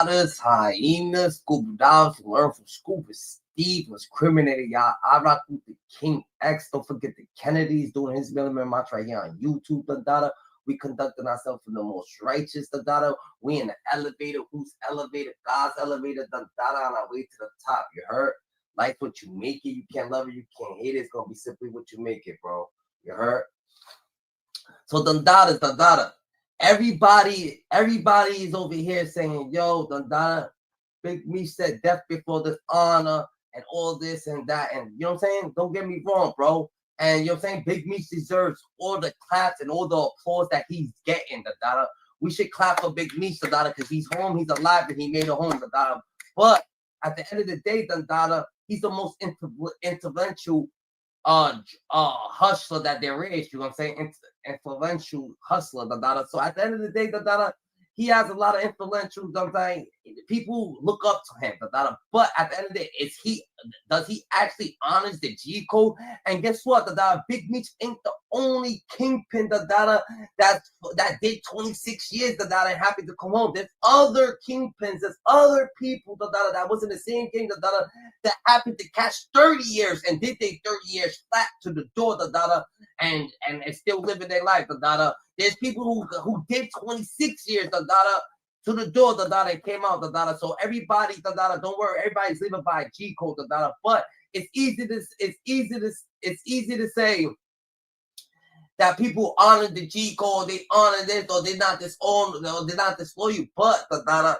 Hyena, Scuba Dobbs, learn from Scuba Steve was criminated, y'all. I rock with the King X. Don't forget the Kennedys doing his Milliman March right here on YouTube. Dada. We conducting ourselves in the most righteous. Dada. We in the elevator. Who's elevated? God's elevator. Dada on our way to the top. You heard? Like what you make it. You can't love it. You can't hate it. It's gonna be simply what you make it, bro. You heard? So Dada. Everybody is over here saying, yo, Dada. Big Meech said death before dishonor and all this and that. And you know what I'm saying? Don't get me wrong, bro. And you know what I'm saying? Big Meech deserves all the claps and all the applause that he's getting, Dada. We should clap for Big Meech, Dada, because he's home, he's alive, and he made a home, Dada. But at the end of the day, Dada, he's the most influential hustler that there is. You know what I'm saying? Influential hustler, Dada. So at the end of the day, Dada, he has a lot of influential, sometimes people look up to him, but at the end of the day, does he actually honors the G code? And guess what? Big Meech ain't the only kingpin that did 26 years and happy to come home. There's other kingpins, there's other people that was in the same game that happened to catch 30 years and did their 30 years flat to the door, and still living their life, There's people who did 26 years, to the door, and came out, So everybody, don't worry, everybody's living by a G code, But it's easy to say that people honor the G code, they honor this, or they're not disown, or they're not disloyal. But at the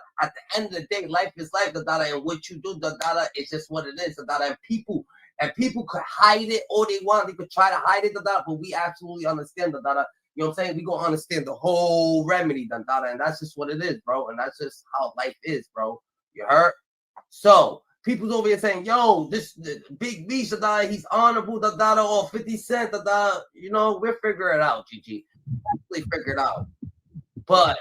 end of the day, life is life, and what you do, is just what it is, and people could hide it all they want. They could try to hide it, but we absolutely understand, you know what I'm saying? We gonna understand the whole remedy, and that's just what it is, bro. And that's just how life is, bro. You heard? So people's over here saying, yo, this Big Meech, he's honorable, or 50 Cent, you know, we'll figure it out, GG. We'll figure it out. But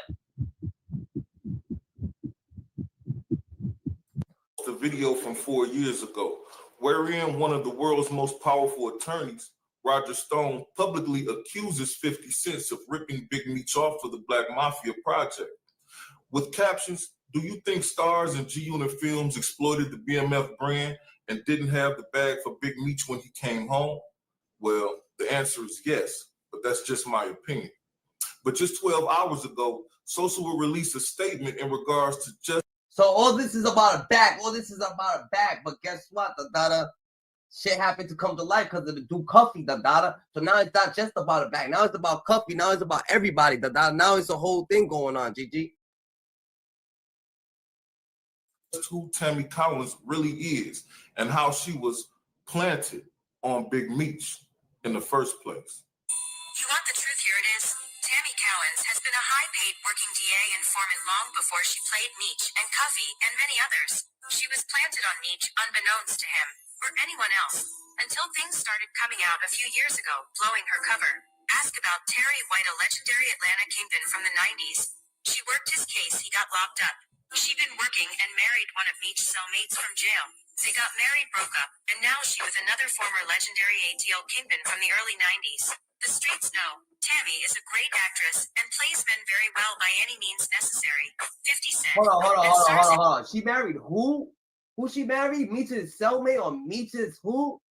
the video from 4 years ago, wherein one of the world's most powerful attorneys, Roger Stone, publicly accuses 50 Cent of ripping Big Meech off for the Black Mafia project. With captions, do you think Stars and G-Unit Films exploited the BMF brand and didn't have the bag for Big Meech when he came home? Well, the answer is yes, but that's just my opinion. But just 12 hours ago, Sosa will release a statement in regards to just... So all this is about a bag. But guess what, shit happened to come to life because of the dude Cuffy, So now it's not just about a bag. Now it's about Cuffy. Now it's about everybody, Now it's a whole thing going on, GG. Who Tammy Collins really is and how she was planted on Big Meech in the first place. You want the truth? Here it is. Tammy Collins has been a high-paid working DA informant long before she played Meech and Cuffy and many others. She was planted on Meech unbeknownst to him or anyone else until things started coming out a few years ago, blowing her cover. Ask about Terry White, a legendary Atlanta kingpin from the 90s. She worked his case, he got locked up. She'd been working and married one of Meech's cellmates from jail. They got married, broke up, and now she with another former legendary ATL kingpin from the early 90s. The streets know Tammy is a great actress and plays men very well by any means necessary. 50 Cent. Hold on. She married who? Who she married? Meech's cellmate or Meech's who?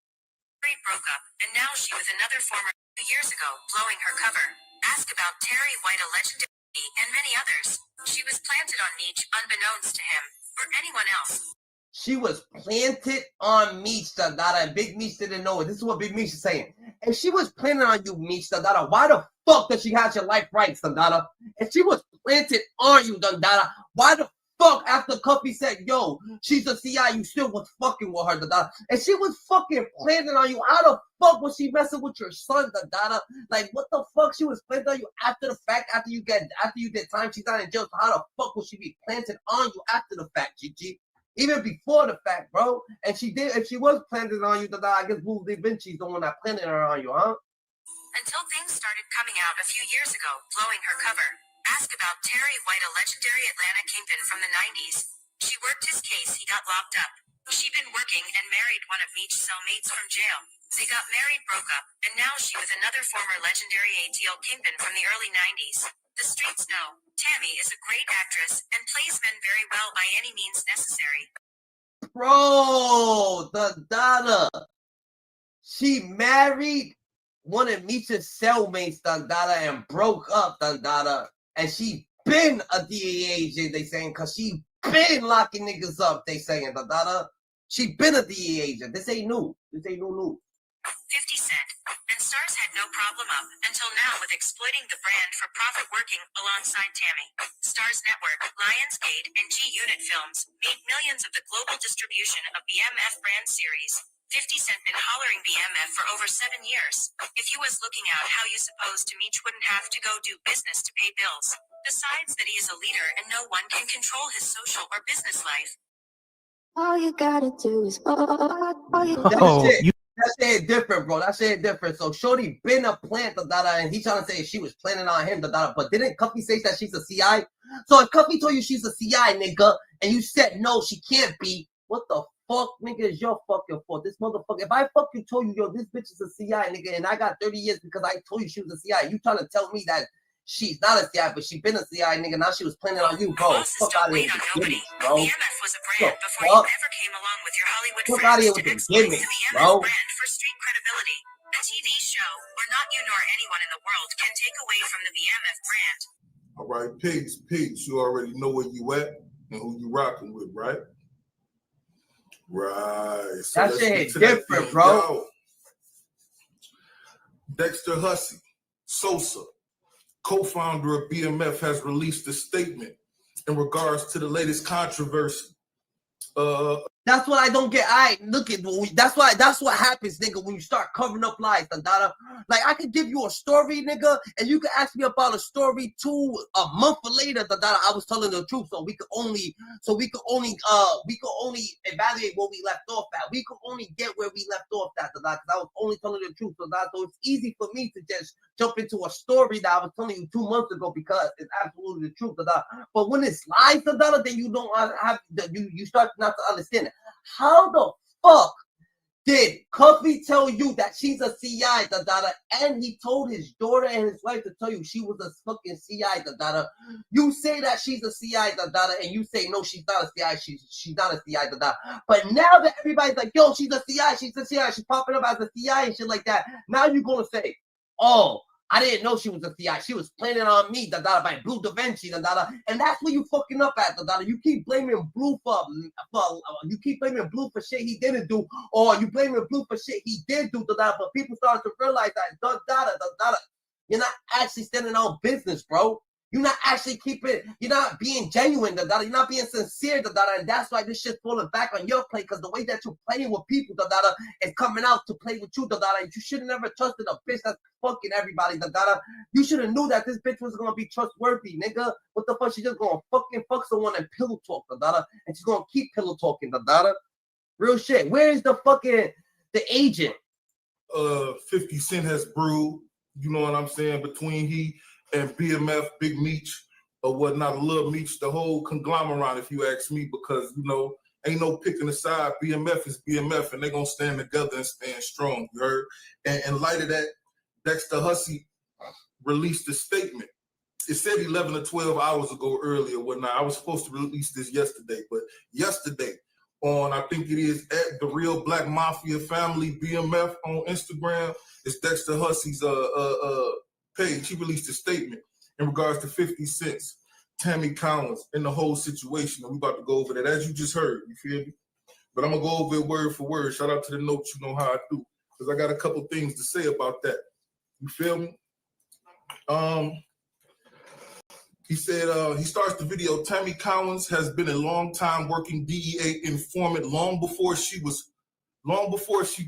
Broke up, and now she with another former 2 years ago, blowing her cover. Ask about Terry White, a legendary and many others. She was planted on Meech unbeknownst to him or anyone else. She was planted on Meech, and Big Meech didn't know it. This is what Big Meech is saying. If she was planted on you, Meech, why the fuck does she have your life rights, If she was planted on you, why the fuck after Cuffy said, yo, she's a CI, you still was fucking with her, And she was fucking planted on you. How the fuck was she messing with your son, Like, what the fuck? She was planted on you after the fact, after you did time, she's not in jail. So how the fuck would she be planted on you after the fact, GG? Even before the fact, bro. And she did, if she was planted on you, I guess Lil Meech's the one that planted her on you, huh? Until things started coming out a few years ago, blowing her cover. Ask about Terry White, a legendary Atlanta kingpin from the 90s. She worked his case, he got locked up. She'd been working and married one of Meech's cellmates from jail. They got married, broke up, and now she with another former legendary ATL kingpin from the early 90s. The streets know Tammy is a great actress and plays men very well by any means necessary. Bro, the daughter. She married one of Meech's cellmates, Dada, and broke up, Dada. And she been a DA agent, they saying, because she been locking niggas up, they saying, Dada. She been a DA agent. This ain't new. This ain't new. 50 Cent and Stars had no problem up until now with exploiting the brand for profit, working alongside Tammy. Stars Network, Lionsgate, and G-Unit Films made millions of the global distribution of BMF brand series. 50 Cent been hollering BMF for over 7 years. If you was looking out, how you supposed to Meech wouldn't have to go do business to pay bills. Besides that, he is a leader and no one can control his social or business life. All you gotta do is That shit different, bro. That shit different. So Shorty been a plant, and he trying to say she was planning on him, but didn't Cuffy say that she's a CI? So if Cuffy told you she's a CI, nigga, and you said no, she can't be, what the fuck, nigga, is your fucking fault? This motherfucker, if I fucking told you, yo, this bitch is a CI, nigga, and I got 30 years because I told you she was a CI, you trying to tell me that she's not a CI, but she been a CI, nigga, now she was planning on you, bro. Fuck out of here with the gimmicks, bro. BMF was a brand before you ever came along with your Hollywood friends to exploit the BMF brand for street credibility. A TV show where not you nor anyone in the world can take away from the BMF brand. All right, Pigs, you already know where you at and who you rocking with, right? Right. So that shit different, bro. Yo. Dexter Hussey Sosa, co-founder of BMF, has released a statement in regards to the latest controversy. That's what I don't get. That's what happens, nigga, when you start covering up lies, Dada. Like, I could give you a story, nigga, and you could ask me about a story a month later, Dada. I was telling the truth, so we could only evaluate where we left off at. We could only get where we left off at, Dada, because I was only telling the truth, Dada. So it's easy for me to just jump into a story that I was telling you 2 months ago because it's absolutely the truth, Dada. But when it's lies, Dada, then you don't have you start not to understand it. How the fuck did Cuffy tell you that she's a CI, Dada, and he told his daughter and his wife to tell you she was a fucking CI, Dada? You say that she's a CI, Dada, and you say no, she's not a CI, she's not a CI, Dada. But now that everybody's like, yo, she's a CI, she's popping up as a CI and shit like that, now you're gonna say, oh, I didn't know she was a CI. She was planning on me, Dada, by Blue Da Vinci, Dada. And that's where you fucking up at, Dada. You keep blaming Blue for shit he didn't do, or you blaming Blue for shit he did do, Dada. But people started to realize that, Dada, you're not actually standing on business, bro. You're not actually you're not being genuine, Dada. You're not being sincere, Dada. And that's why this shit's falling back on your plate, because the way that you're playing with people, Dada, is coming out to play with you, Dada. And you should have never trusted a bitch that's fucking everybody, Dada. You should have knew that this bitch was going to be trustworthy, nigga. What the fuck? She's just going to fucking fuck someone and pillow talk, Dada. And she's going to keep pillow talking, Dada. Real shit. Where is the agent? 50 Cent has brewed, you know what I'm saying, between he and BMF, Big Meech, or whatnot, Lil Meech, the whole conglomerate, if you ask me, because, you know, ain't no picking a side. BMF is BMF, and they're going to stand together and stand strong, you heard? And in light of that, Dexter Hussey released a statement. It said 11 or 12 hours ago earlier, whatnot. I was supposed to release this yesterday, but yesterday, on, I think it is at The Real Black Mafia Family, BMF on Instagram, it's Dexter Hussey's page. He released a statement in regards to 50 Cent's, Tammy Collins, and the whole situation. And we're about to go over that, as you just heard, you feel me? But I'm going to go over it word for word. Shout out to the notes, you know how I do. Because I got a couple things to say about that. You feel me? He said, he starts the video, Tammy Collins has been a long-time working DEA informant long before she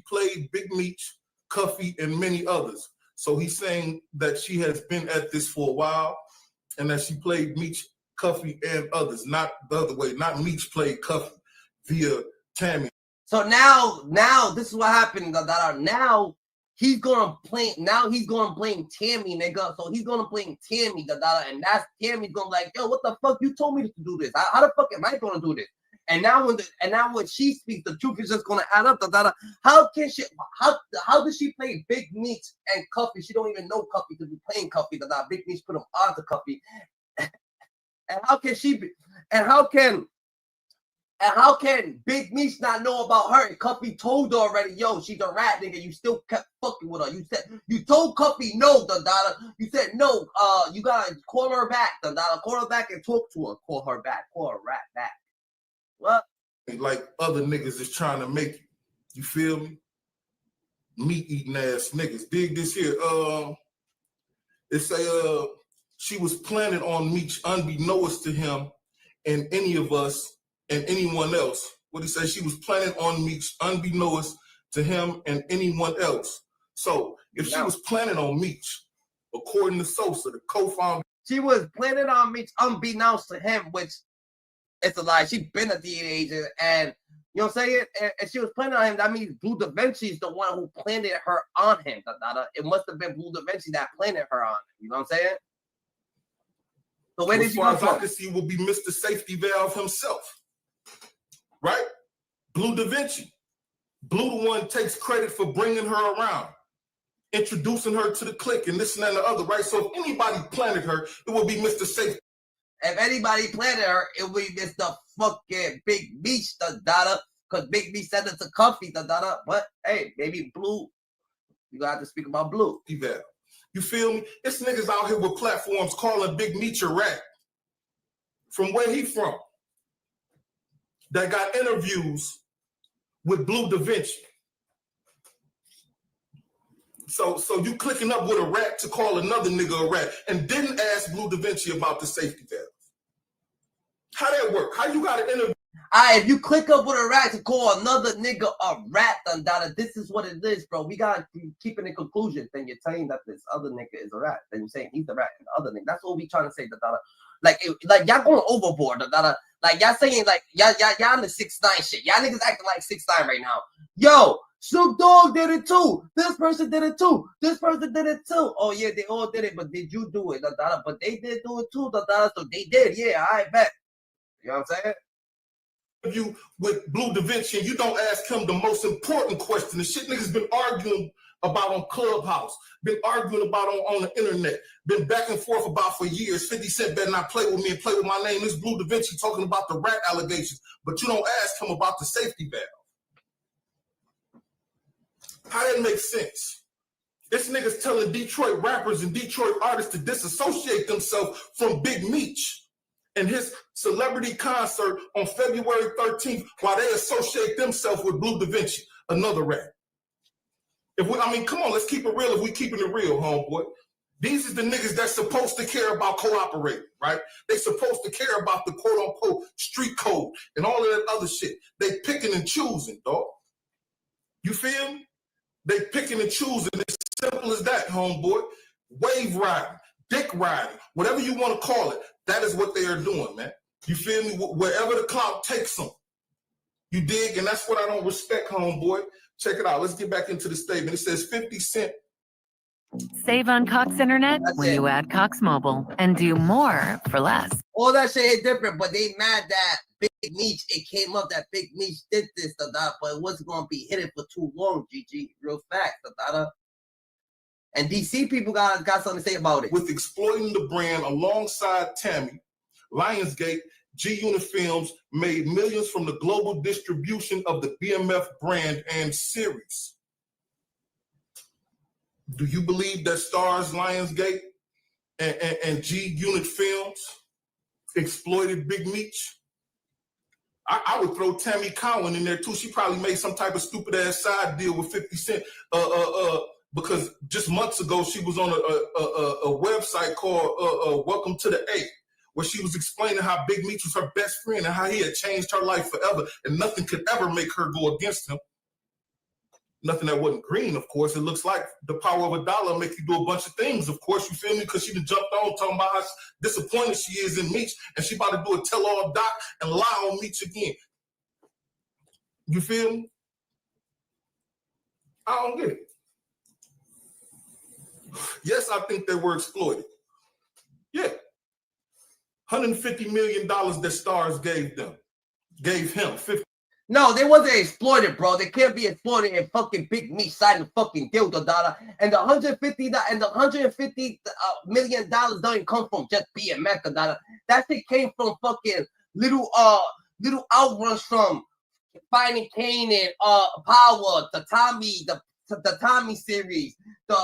played Big Meech, Cuffy, and many others. So he's saying that she has been at this for a while and that she played Meech, Cuffy, and others, not the other way. Not Meech played Cuffy via Tammy. So now this is what happened. Now he's gonna blame Tammy, nigga. So he's gonna blame Tammy, and that's Tammy's gonna be like, yo, what the fuck? You told me to do this. How the fuck am I gonna do this? And now when she speaks, the truth is just gonna add up. How does she play Big Meech and Cuffy? She don't even know Cuffy to be playing Cuffy. Big Meech put him on to Cuffy. And how can she be? And how can Big Meech not know about her? And Cuffy told her already, yo, she's a rat, nigga. You still kept fucking with her. You told Cuffy no, Dada. You said no. You gotta call her back, Dada. Call her back and talk to her. Call her back. Call her rat back. What? Like other niggas is trying to make you. You feel me? Meat eating ass niggas. Dig this here. It say she was planning on Meech unbeknownst to him and any of us and anyone else. What he said, she was planning on Meech unbeknownst to him and anyone else. So if she was planning on Meech, according to Sosa, the co-founder, she was planning on Meech unbeknownst to him, which it's a lie. She's been a teenager, and you know what I'm saying? And she was planning on him. That means Blue Da Vinci is the one who planted her on him. It must have been Blue Da Vinci that planted her on him. You know what I'm saying? So where did you go? As far as I can see, will be Mr. Safety Valve himself. Right? Blue Da Vinci. Blue the one takes credit for bringing her around, introducing her to the clique and this and that and the other, right? So if anybody planted her, it would be Mr. Safety. If anybody planted her, it would be Mr. fucking Big Meech, because Big Meech said it to Cuffy, But hey, maybe Blue, you gotta have to speak about Blue. You feel me? It's niggas out here with platforms calling Big Meech a rat. From where he from? That got interviews with Blue Da Vinci. So you clicking up with a rat to call another nigga a rat and didn't ask Blue Da Vinci about the safety valve. How that work? How you got an interview? If you click up with a rat to call another nigga a rat, this is what it is, bro. We gotta keep it in conclusion. Then you're saying that this other nigga is a rat. Then you're saying he's the rat and the other nigga. That's what we trying to say, Like y'all going overboard, Like y'all saying like y'all on the 6ix9ine shit. Y'all niggas acting like 6ix9ine right now. Yo, Snoop Dogg did it too. This person did it too. This person did it too. Oh yeah, they all did it, but did you do it? But they did do it too, So they did. Yeah, I bet. You know what I'm saying? You with Blue Da Vinci, and you don't ask him the most important question. The shit niggas been arguing about on Clubhouse, been arguing about on the internet, been back and forth about for years. 50 Cent better not play with me and play with my name. This Blue Da Vinci talking about the rat allegations, but you don't ask him about the safety valve. How that makes sense? This nigga's telling Detroit rappers and Detroit artists to disassociate themselves from Big Meech and his celebrity concert on February 13th while they associate themselves with Blue Da Vinci, another rat. Come on, let's keep it real if we keeping it real, homeboy. These are the niggas that's supposed to care about cooperating, right? They supposed to care about the quote-unquote street code and all of that other shit. They picking and choosing, dog. You feel me? They picking and choosing. It's simple as that, homeboy. Wave riding, dick riding, whatever you want to call it. That is what they are doing, man. You feel me? Wherever the clout takes them. You dig? And that's what I don't respect, homeboy. Check it out. Let's get back into the statement. It says 50 Cent. Save on Cox Internet when you add Cox Mobile and do more for less. All that shit is different, but they mad that Big Meech, it came up that Big Meech did this, but it wasn't going to be hidden for too long, GG. Real fact, And DC people got something to say about it. With exploiting the brand alongside Tammy, Lionsgate, G-Unit Films made millions from the global distribution of the BMF brand and series. Do you believe that Starz, Lionsgate, and G-Unit Films exploited Big Meech? I would throw Tammy Cowan in there too. She probably made some type of stupid ass side deal with 50 Cent. Because just months ago, she was on a website called Welcome to the A, where she was explaining how Big Meech was her best friend and how he had changed her life forever, and nothing could ever make her go against him. Nothing that wasn't green, of course. It looks like the power of a dollar make you do a bunch of things, of course, you feel me? Because she done jumped on talking about how disappointed she is in Meech, and she about to do a tell-all doc and lie on Meech again. You feel me? I don't get it. Yes, I think they were exploited. Yeah. $150 million that Starz gave him. 50. No, they wasn't exploited, bro. They can't be exploited and fucking Big Meech signed the fucking deal, Dada. And the $150 million doesn't come from just BMF, Dada. That shit came from fucking little outruns from Finding Kane and Power, the Tommy series, the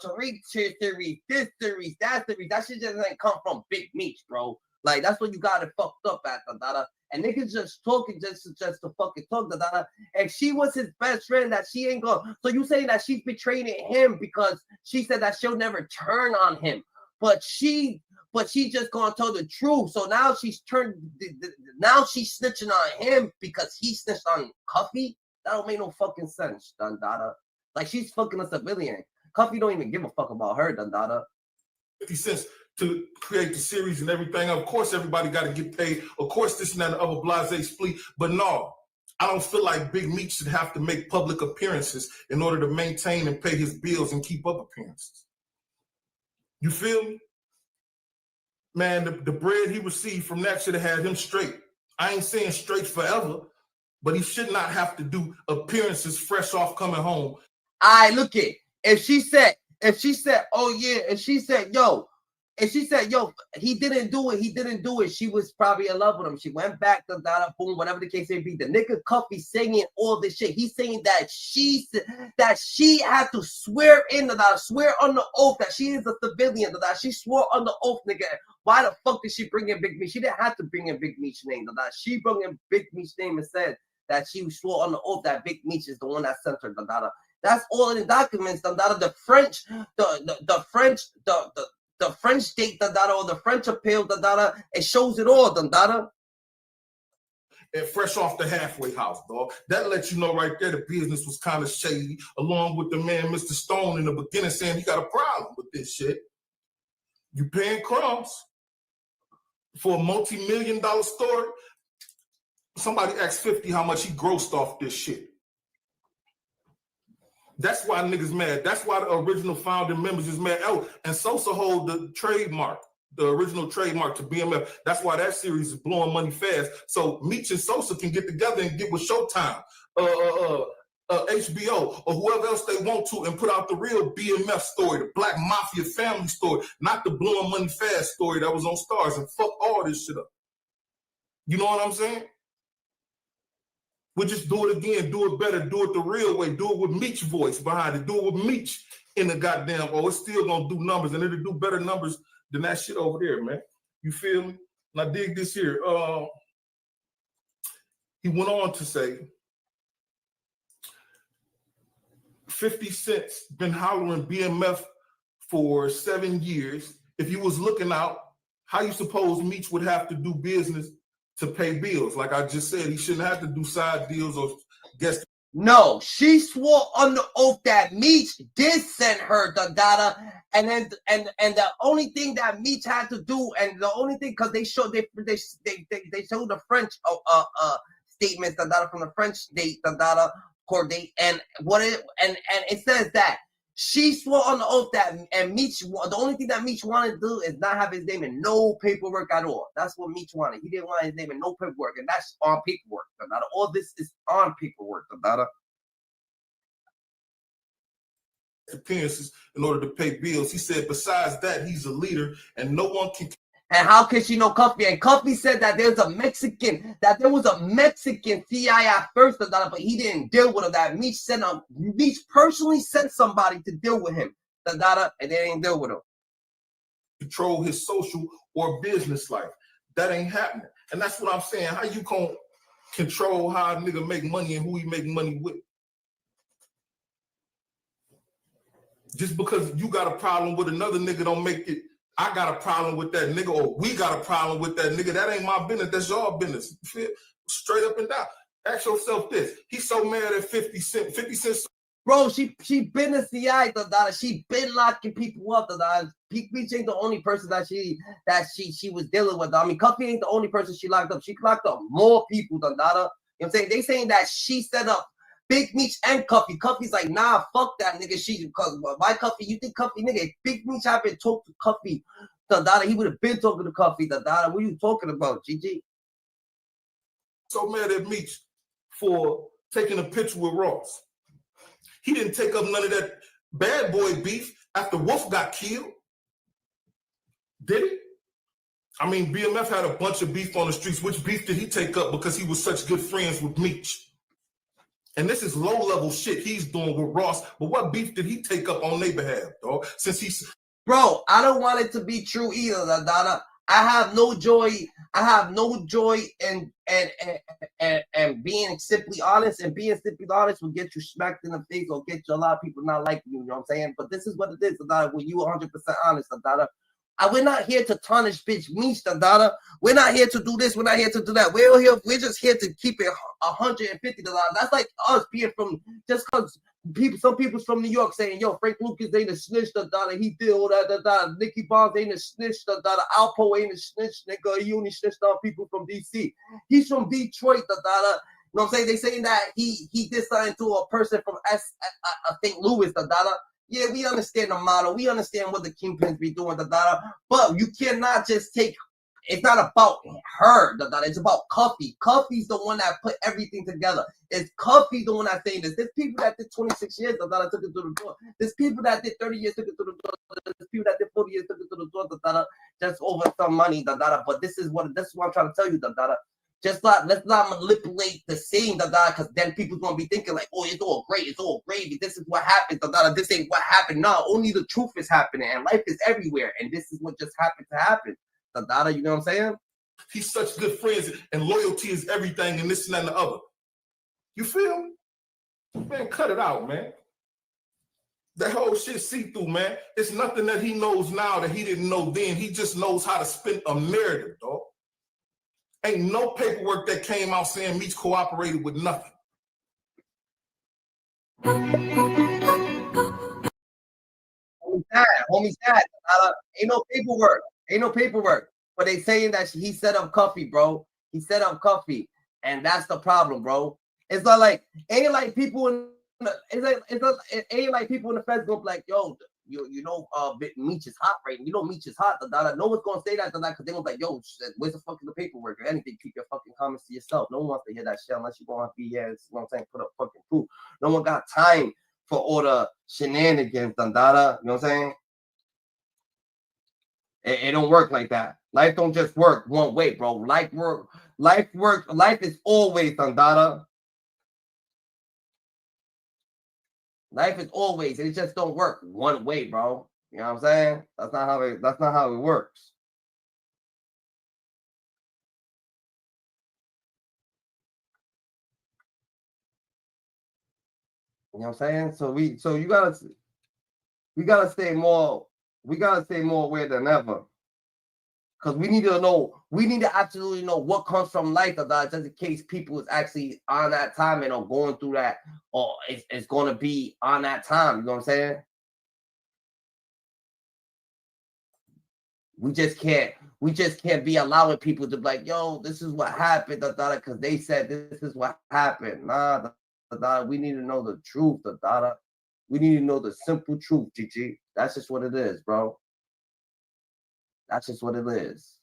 Tariq series, this series, that series. That shit just ain't come from Big Meech, bro. Like that's what you got it fucked up at, Dada. And niggas just talking just to fucking talk, Dada. And she was his best friend that she ain't gonna. So you saying that she's betraying him because she said that she'll never turn on him, but she just gonna tell the truth. So now she's now she's snitching on him because he snitched on Cuffy. That don't make no fucking sense, Dada. Like she's fucking a civilian. Cuffy don't even give a fuck about her, Dada. 50 cents to create the series and everything. Of course, everybody got to get paid. Of course, this and that and other blase split. But no, I don't feel like Big Meech should have to make public appearances in order to maintain and pay his bills and keep up appearances. You feel me? Man, the bread he received from that should have had him straight. I ain't saying straight forever, but he should not have to do appearances fresh off coming home. I look at if she said, oh yeah, and she said, yo, he didn't do it. She was probably in love with him. She went back to Dada, boom, whatever the case may be. The nigga Cuffy saying all this shit. He's saying that she had to swear in Dada, swear on the oath that she is a civilian. Dada, she swore on the oath, nigga. Why the fuck did she bring in Big Meech? She didn't have to bring in Big Meech's name, Dada. She brought in Big Meech's name and said that she swore on the oath that Big Meech is the one that sent her, Dada. That's all in the documents, Dada. The French date, Dada, or the French appeal, Dada. It shows it all, Dada. And fresh off the halfway house, dog. That lets you know right there the business was kind of shady, along with the man, Mr. Stone, in the beginning saying he got a problem with this shit. You paying crumbs for a multi-million-dollar story? Somebody asked 50 how much he grossed off this shit. That's why niggas mad. That's why the original founding members is mad. Oh, and Sosa hold the trademark, the original trademark to BMF. That's why that series is blowing money fast. So Meech and Sosa can get together and get with Showtime, HBO, or whoever else they want to, and put out the real BMF story, the Black Mafia family story, not the blowing money fast story that was on Stars, and fuck all this shit up. You know what I'm saying? We'll just do it again, do it better, do it the real way, do it with Meech voice behind it, do it with Meech in the goddamn, it's still gonna do numbers, and it'll do better numbers than that shit over there, man. You feel me? And I dig this here. He went on to say, 50 Cent's been hollering BMF for 7 years. If you was looking out, how you suppose Meech would have to do business to pay bills? Like I just said, he shouldn't have to do side deals or guest. No, she swore on the oath that Meech did send her the data, and the only thing that Meech had to do, and the only thing, because they showed the French statements, the data from the French state, the data court date, and it says that she swore on the oath that, and Meech, the only thing that Meech wanted to do is not have his name in no paperwork at all. That's what Meech wanted. He didn't want his name in no paperwork, and that's on paperwork. All this is on paperwork. Appearances in order to pay bills. He said, besides that, he's a leader, and no one can. And how can she know Cuffy? And Cuffy said that there was a Mexican CI at first, but he didn't deal with him. That Meech personally sent somebody to deal with him, and they didn't deal with him. Control his social or business life. That ain't happening. And that's what I'm saying. How you gonna control how a nigga make money and who he make money with? Just because you got a problem with another nigga don't make it I got a problem with that nigga, or we got a problem with that nigga. That ain't my business. That's your business. Straight up and down. Ask yourself this. He's so mad at 50 Cent. 50 Cent. Bro, she been a CI, she been locking people up, Big Meech ain't the only person that she was dealing with. I mean, Cuffy ain't the only person she locked up. She locked up more people, You know what I'm saying? They saying that she set up Big Meech and Cuffy. Cuffy's like, nah, fuck that nigga. Because why Cuffy? You think Cuffy, nigga? If Big Meech haven't talked to Cuffy, he would have been talking to Cuffy, What are you talking about, GG? So mad at Meech for taking a picture with Ross. He didn't take up none of that bad boy beef after Wolf got killed. Did he? I mean, BMF had a bunch of beef on the streets. Which beef did he take up because he was such good friends with Meech? And this is low-level shit he's doing with Ross. But what beef did he take up on their behalf, dog? Since he's... Bro, I don't want it to be true either, Dada. I have no joy. I have no joy in being simply honest. And being simply honest will get you smacked in the face or get you a lot of people not liking you. You know what I'm saying? But this is what it is, Dada. When you 100% honest, Dada. We're not here to tarnish Big Meech, Dada. We're not here to do this. We're not here to do that. We're just here to keep it 150, Dada. That's like us being from, just because some people's from New York saying, yo, Frank Lucas ain't a snitch, Dada. He did all that, Dada. Nicky Barnes ain't a snitch, Dada. Alpo ain't a snitch, nigga. He only snitched on people from DC. He's from Detroit, Dada. You know what I'm saying? They saying that he did something to a person from St. Louis, Dada. Yeah, we understand the model. We understand what the kingpins be doing, but you cannot just take. It's not about her, it's about Cuffy. Cuffy's the one that put everything together. It's Cuffy the one that's saying this. There's people that did 26 years, took it to the door. There's people that did 30 years, took it to the door. There's people that did 40 years, took it to the door, just over some money, But this is what I'm trying to tell you, let's not manipulate the scene, because then people's gonna be thinking like, oh, it's all great, it's all gravy. This is what happened, This ain't what happened. No, only the truth is happening, and life is everywhere, and this is what just happened to happen, You know what I'm saying? He's such good friends, and loyalty is everything, and this and that and the other. You feel me? Man, cut it out, man. That whole shit see-through, man. It's nothing that he knows now that he didn't know then. He just knows how to spin a narrative, dog. Ain't no paperwork that came out saying Meech cooperated with nothing. Homie sad. Ain't no paperwork. But they saying that he set up Cuffy, bro. He set up Cuffy, and that's the problem, bro. It's not like ain't like people in it ain't like people in the feds go like, yo, you know, Meech is hot right now. You know, Meech is hot. No one's gonna say that because they're gonna be like, yo, where's the fucking paperwork or anything? Keep your fucking comments to yourself. No one wants to hear that shit unless you gonna be here. You know what I'm saying? Put up fucking proof. No one got time for all the shenanigans, You know what I'm saying? It don't work like that. Life don't just work one way, bro. Life is always, Dada. Life is always, it just don't work one way, bro. You know what I'm saying? That's not how it works. You know what I'm saying? So we gotta stay more aware than ever. Because we need to absolutely know what comes from life, just in case people is actually on that time and are going through that, or it's going to be on that time. You know what I'm saying? We just can't be allowing people to be like, yo, this is what happened, because they said this is what happened. Nah, we need to know the truth, We need to know the simple truth, GG. That's just what it is, bro. That's just what it is.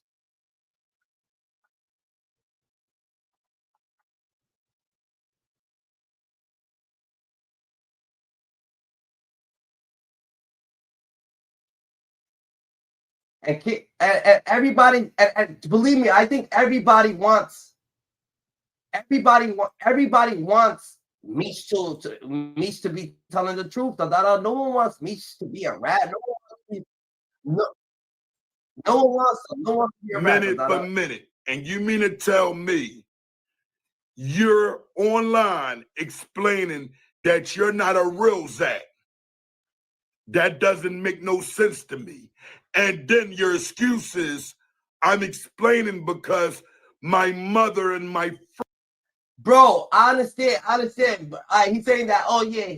And everybody, and believe me, I think everybody wants Meech to be telling the truth. No one wants Meech to be a rat. No one wants to be a rat. Minute by minute. And you mean to tell me you're online explaining that you're not a real Zach? That doesn't make no sense to me. And then your excuse is, I'm explaining because my mother and my friend. Bro, I understand. He's saying that, oh yeah,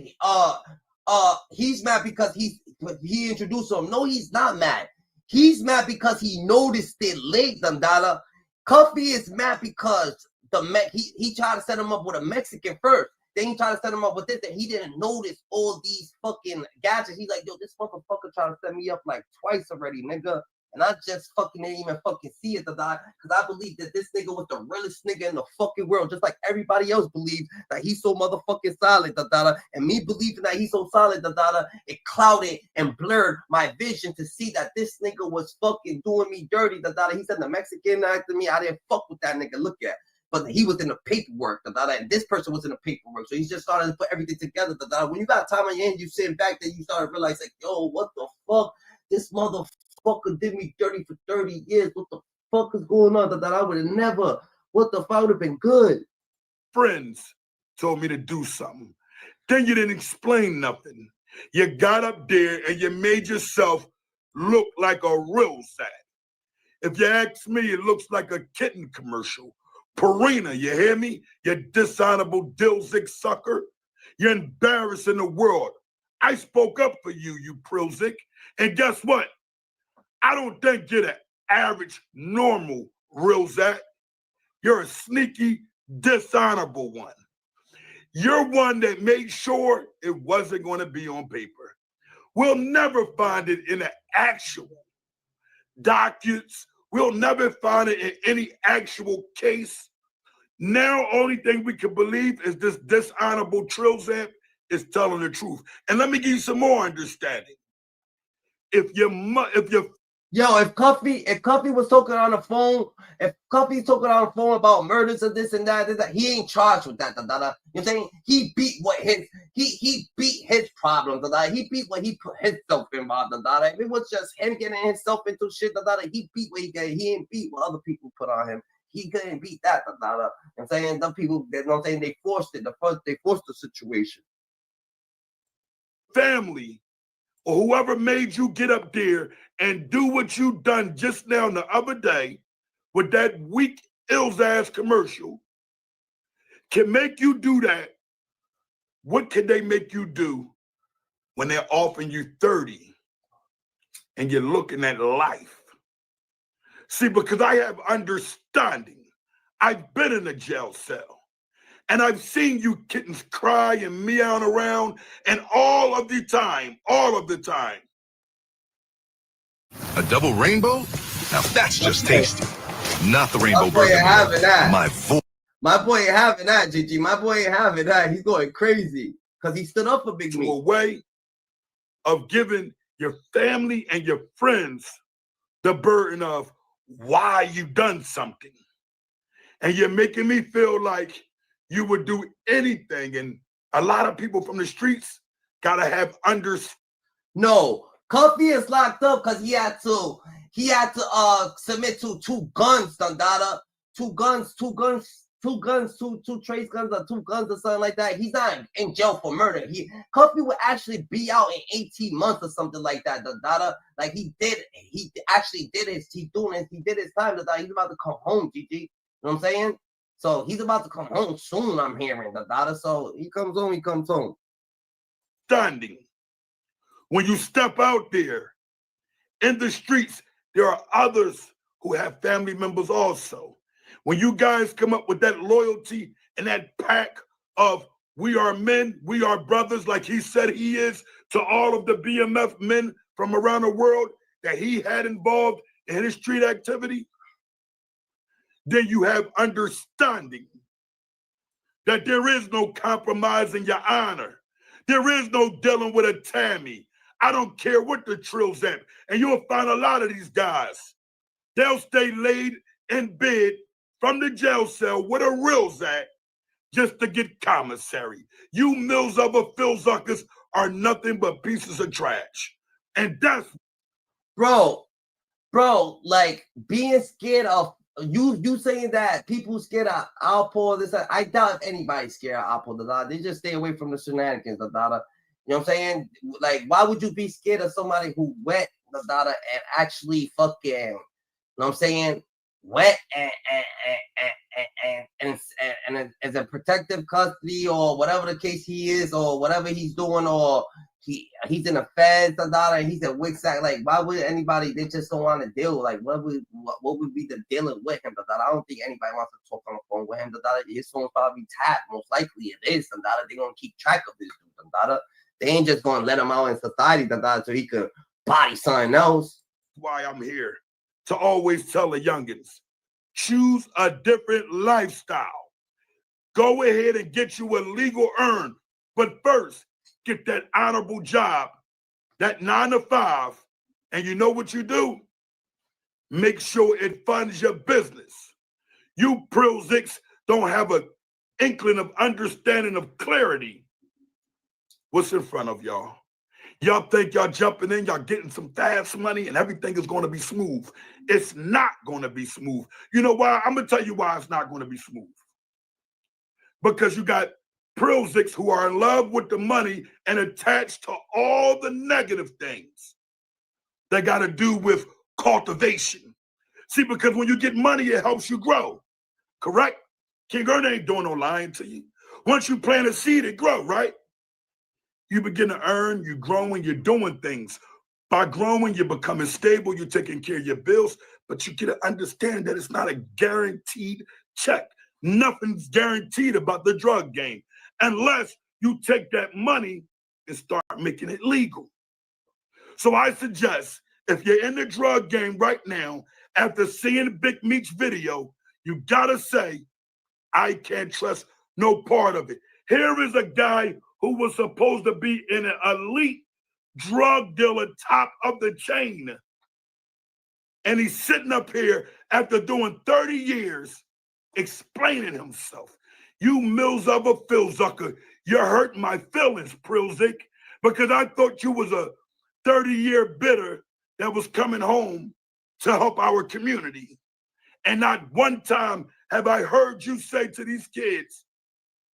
he's mad because he introduced him. No, he's not mad. He's mad because he noticed it late, Dada. Cuffy is mad because he tried to set him up with a Mexican first. Then he tried to set him up with this, and he didn't notice all these fucking gadgets. He's like, yo, this motherfucker trying to set me up like twice already, nigga. And I just fucking didn't even fucking see it, because I believe that this nigga was the realest nigga in the fucking world, just like everybody else believes that he's so motherfucking solid, and me believing that he's so solid, it clouded and blurred my vision to see that this nigga was fucking doing me dirty, He said the Mexican acted me, I didn't fuck with that nigga, look at. But he was in the paperwork, and this person was in the paperwork. So he just started to put everything together. When you got time on your hand, you sitting back there, you start to realize, like, yo, what the fuck? This motherfucker did me dirty for 30 years. What the fuck is going on? I would have never, what the fuck would have been good? Friends told me to do something. Then you didn't explain nothing. You got up there and you made yourself look like a real Zach. If you ask me, it looks like a kitten commercial. Purina, you hear me? You dishonorable Dilzik sucker. You're embarrassing the world. I spoke up for you, you Prilzik. And guess what? I don't think you're the average, normal real Zach. You're a sneaky, dishonorable one. You're one that made sure it wasn't going to be on paper. We'll never find it in the actual documents. We'll never find it in any actual case. Now, only thing we can believe is this dishonorable Trilzamp is telling the truth. And let me give you some more understanding. If Cuffy was talking on the phone, if Cuffy's talking on the phone about murders and this and that, he ain't charged with that. You know what I'm saying? He beat what he beat his problems. He beat what he put himself involved. If it was just him getting himself into shit, he beat what he got. He ain't beat what other people put on him. He couldn't beat that. You know what I'm saying? Some people, you know what I'm saying, they forced it. They forced the situation. Family or whoever made you get up there and do what you done just now the other day with that weak, ill-ass commercial can make you do that. What can they make you do when they're offering you 30 and you're looking at life? See, because I have understanding. I've been in a jail cell. And I've seen you kittens cry and meowing around, and all of the time. A double rainbow? Now that's just tasty. Not the rainbow My boy burger. Ain't having that. My boy ain't having that, Gigi. My boy ain't having that. He's going crazy because he stood up for Big Meech. A way of giving your family and your friends the burden of why you done something. And you're making me feel like you would do anything. And a lot of people from the streets gotta have No, Cuffy is locked up because he had to submit to two guns, Dundada. Two trace guns or 2 guns or something like that. He's not in jail for murder. Cuffy would actually be out in 18 months or something like that, Dundada. Like he actually did his time, Dundada. He's about to come home, GG. You know what I'm saying? So he's about to come home soon, I'm hearing, Dundada. So he comes home. Standing. When you step out there in the streets, there are others who have family members also. When you guys come up with that loyalty and that pack of we are men, we are brothers, like he said he is, to all of the BMF men from around the world that he had involved in his street activity, then you have understanding that there is no compromising your honor. There is no dealing with a Tammy. I don't care what the trill's at. And you'll find a lot of these guys. They'll stay laid in bed from the jail cell with a real Zach just to get commissary. You mills of a Philzuckers are nothing but pieces of trash. And that's... Bro, like being scared of you saying that people scared of Alpo, this, I doubt if anybody's scared of Alpo, they just stay away from the shenanigans, You know what I'm saying? Like, why would you be scared of somebody who wet, and actually fucking, you know what I'm saying, wet and as a protective custody or whatever the case he is or whatever he's doing, or he's in the feds, and he's a Wixack. Like, why would anybody? They just don't want to deal. Like, what would be the dealing with him? I don't think anybody wants to talk on the phone with him. His phone's probably tapped. Most likely it is. They're gonna keep track of this dude. They ain't just gonna let him out in society, so he could body something else. why I'm here to always tell the youngins, choose a different lifestyle. Go ahead and get you a legal earn. But first, get that honorable job, that 9 to 5. And you know what you do? Make sure it funds your business. You Prilzics don't have an inkling of understanding of clarity. What's in front of y'all? Y'all think y'all jumping in, y'all getting some fast money and everything is going to be smooth. It's not going to be smooth. You know why? I'm going to tell you why it's not going to be smooth. Because you got Prilzics who are in love with the money and attached to all the negative things that got to do with cultivation. See, because when you get money, it helps you grow. Correct? King Ernest ain't doing no lying to you. Once you plant a seed, it grow, right? You begin to earn, you're growing, you're doing things. By growing, you're becoming stable, you're taking care of your bills, but you get to understand that it's not a guaranteed check. Nothing's guaranteed about the drug game unless you take that money and start making it legal. So I suggest if you're in the drug game right now, after seeing Big Meech video, you gotta say, I can't trust no part of it. Here is a guy who was supposed to be in an elite drug dealer, top of the chain. And he's sitting up here after doing 30 years explaining himself. You mills of a Philzucker, you hurt my feelings, Prilzik, because I thought you was a 30-year bidder that was coming home to help our community. And not one time have I heard you say to these kids,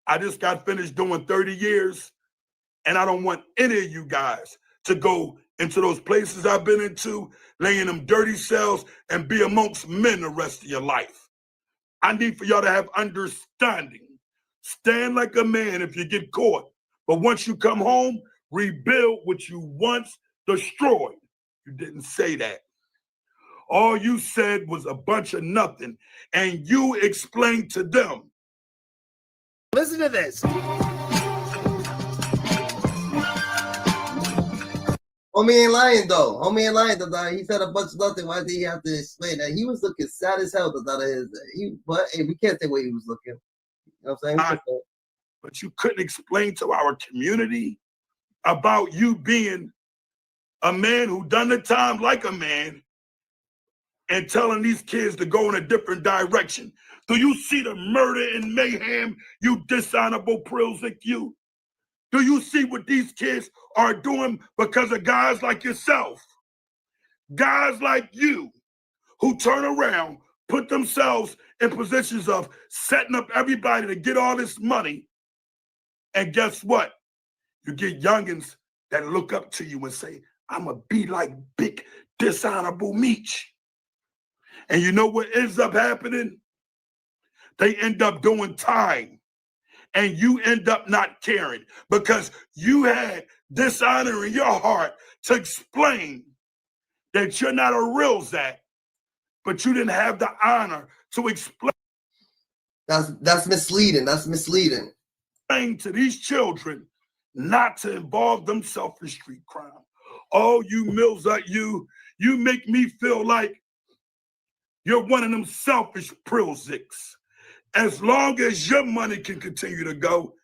I just got finished doing 30 years, and I don't want any of you guys to go into those places I've been into, lay in them dirty cells, and be amongst men the rest of your life. I need for y'all to have understanding. Stand like a man if you get caught. But once you come home, rebuild what you once destroyed. You didn't say that. All you said was a bunch of nothing, and you explained to them. Listen to this. Homie ain't lying though. Homie ain't lying though. He said a bunch of nothing. Why did he have to explain that? He was looking sad as hell. But hey, we can't say what he was looking. You know what I'm saying? But you couldn't explain to our community about you being a man who done the time like a man and telling these kids to go in a different direction. Do you see the murder and mayhem, you dishonorable Prilzik, you? Do you see what these kids are doing because of guys like yourself? Guys like you who turn around, put themselves in positions of setting up everybody to get all this money. And guess what? You get youngins that look up to you and say, I'm going to be like Big Dishonorable Meech. And you know what ends up happening? They end up doing time. And you end up not caring because you had dishonor in your heart to explain that you're not a real Zach, but you didn't have the honor to explain. That's misleading. That's misleading. To these children not to involve themselves in street crime. Oh, you mills like you make me feel like you're one of them selfish Prilzics. As long as your money can continue to go,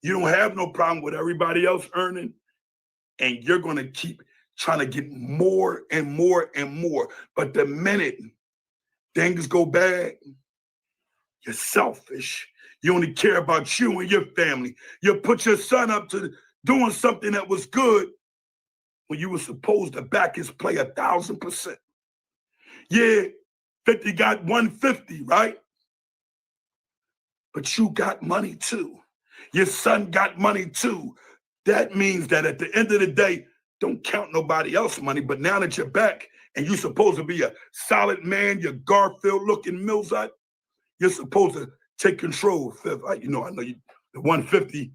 you don't have no problem with everybody else earning, and you're going to keep trying to get more and more and more. But the minute things go bad, you're selfish. You only care about you and your family. You put your son up to doing something that was good when you were supposed to back his play 1,000%. Yeah, 50 got 150, right? But you got money too. Your son got money too. That means that at the end of the day, don't count nobody else's money. But now that you're back and you're supposed to be a solid man, you're Garfield-looking Millsite, you're supposed to take control. I know you, the 150,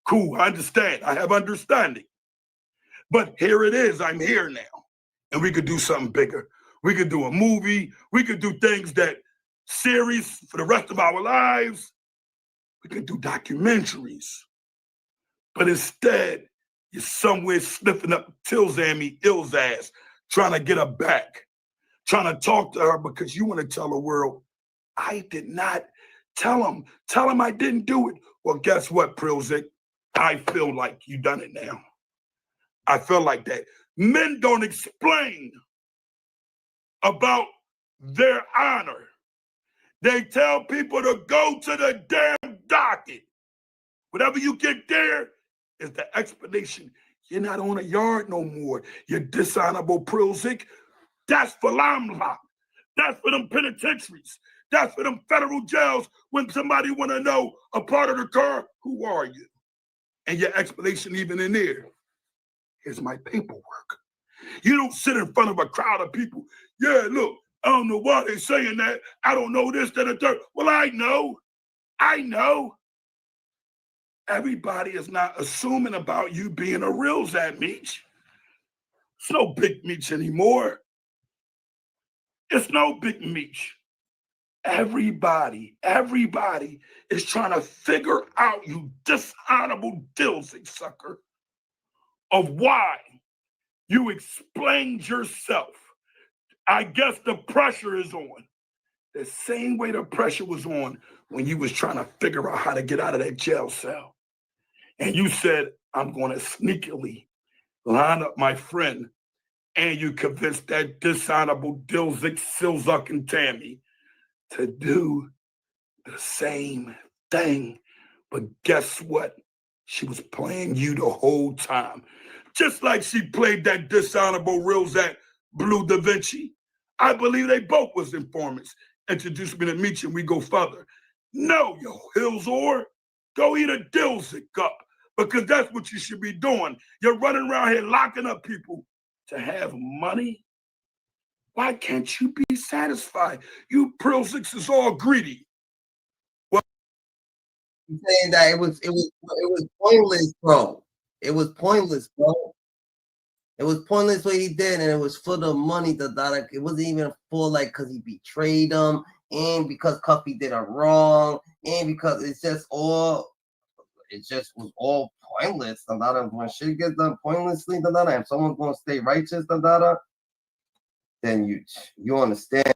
cool, I understand. I have understanding. But here it is, I'm here now. And we could do something bigger. We could do a movie. We could do things that series for the rest of our lives. We could do documentaries. But instead, you're somewhere sniffing up Tilzami Ill's ass, trying to get her back. trying to talk to her because you want to tell the world, I did not tell him. Tell him I didn't do it. Well, guess what, Prilzik? I feel like you done it now. I feel like that. Men don't explain about their honor. They tell people to go to the damn docket. Whatever you get there is the explanation. You're not on a yard no more. You're dishonorable, Prilzik. That's for Limelight. That's for them penitentiaries. That's for them federal jails. When somebody want to know a part of the car, who are you? And your explanation even in there. Here's my paperwork. You don't sit in front of a crowd of people. Yeah, look, I don't know why they're saying that. I don't know this, that, and third. Well, I know. I know. Everybody is not assuming about you being a real Zat Meech. It's no Big Meech anymore. It's no Big Meech. Everybody is trying to figure out, you dishonorable dilsy sucker, of why you explained yourself. I guess the pressure is on. The same way the pressure was on when you was trying to figure out how to get out of that jail cell. And you said, I'm going to sneakily line up my friend, and you convinced that dishonorable Dilzik, Silzuck, and Tammy to do the same thing. But guess what? She was playing you the whole time. Just like she played that dishonorable Rilzat Blue Da Vinci. I believe they both was informants. Introduce me to Meech and we go further. No, yo, Hillsor, go eat a Dilzik up, because that's what you should be doing. You're running around here locking up people to have money. Why can't you be satisfied? You Prilziks is all greedy. Well, I'm saying that it was pointless, bro. It was pointless, bro. It was pointless what he did, and it was for the money. It wasn't even for like because he betrayed him, and because Cuffy did it wrong, and because it just was all pointless. When shit gets done pointlessly, if someone's gonna stay righteous, then you understand.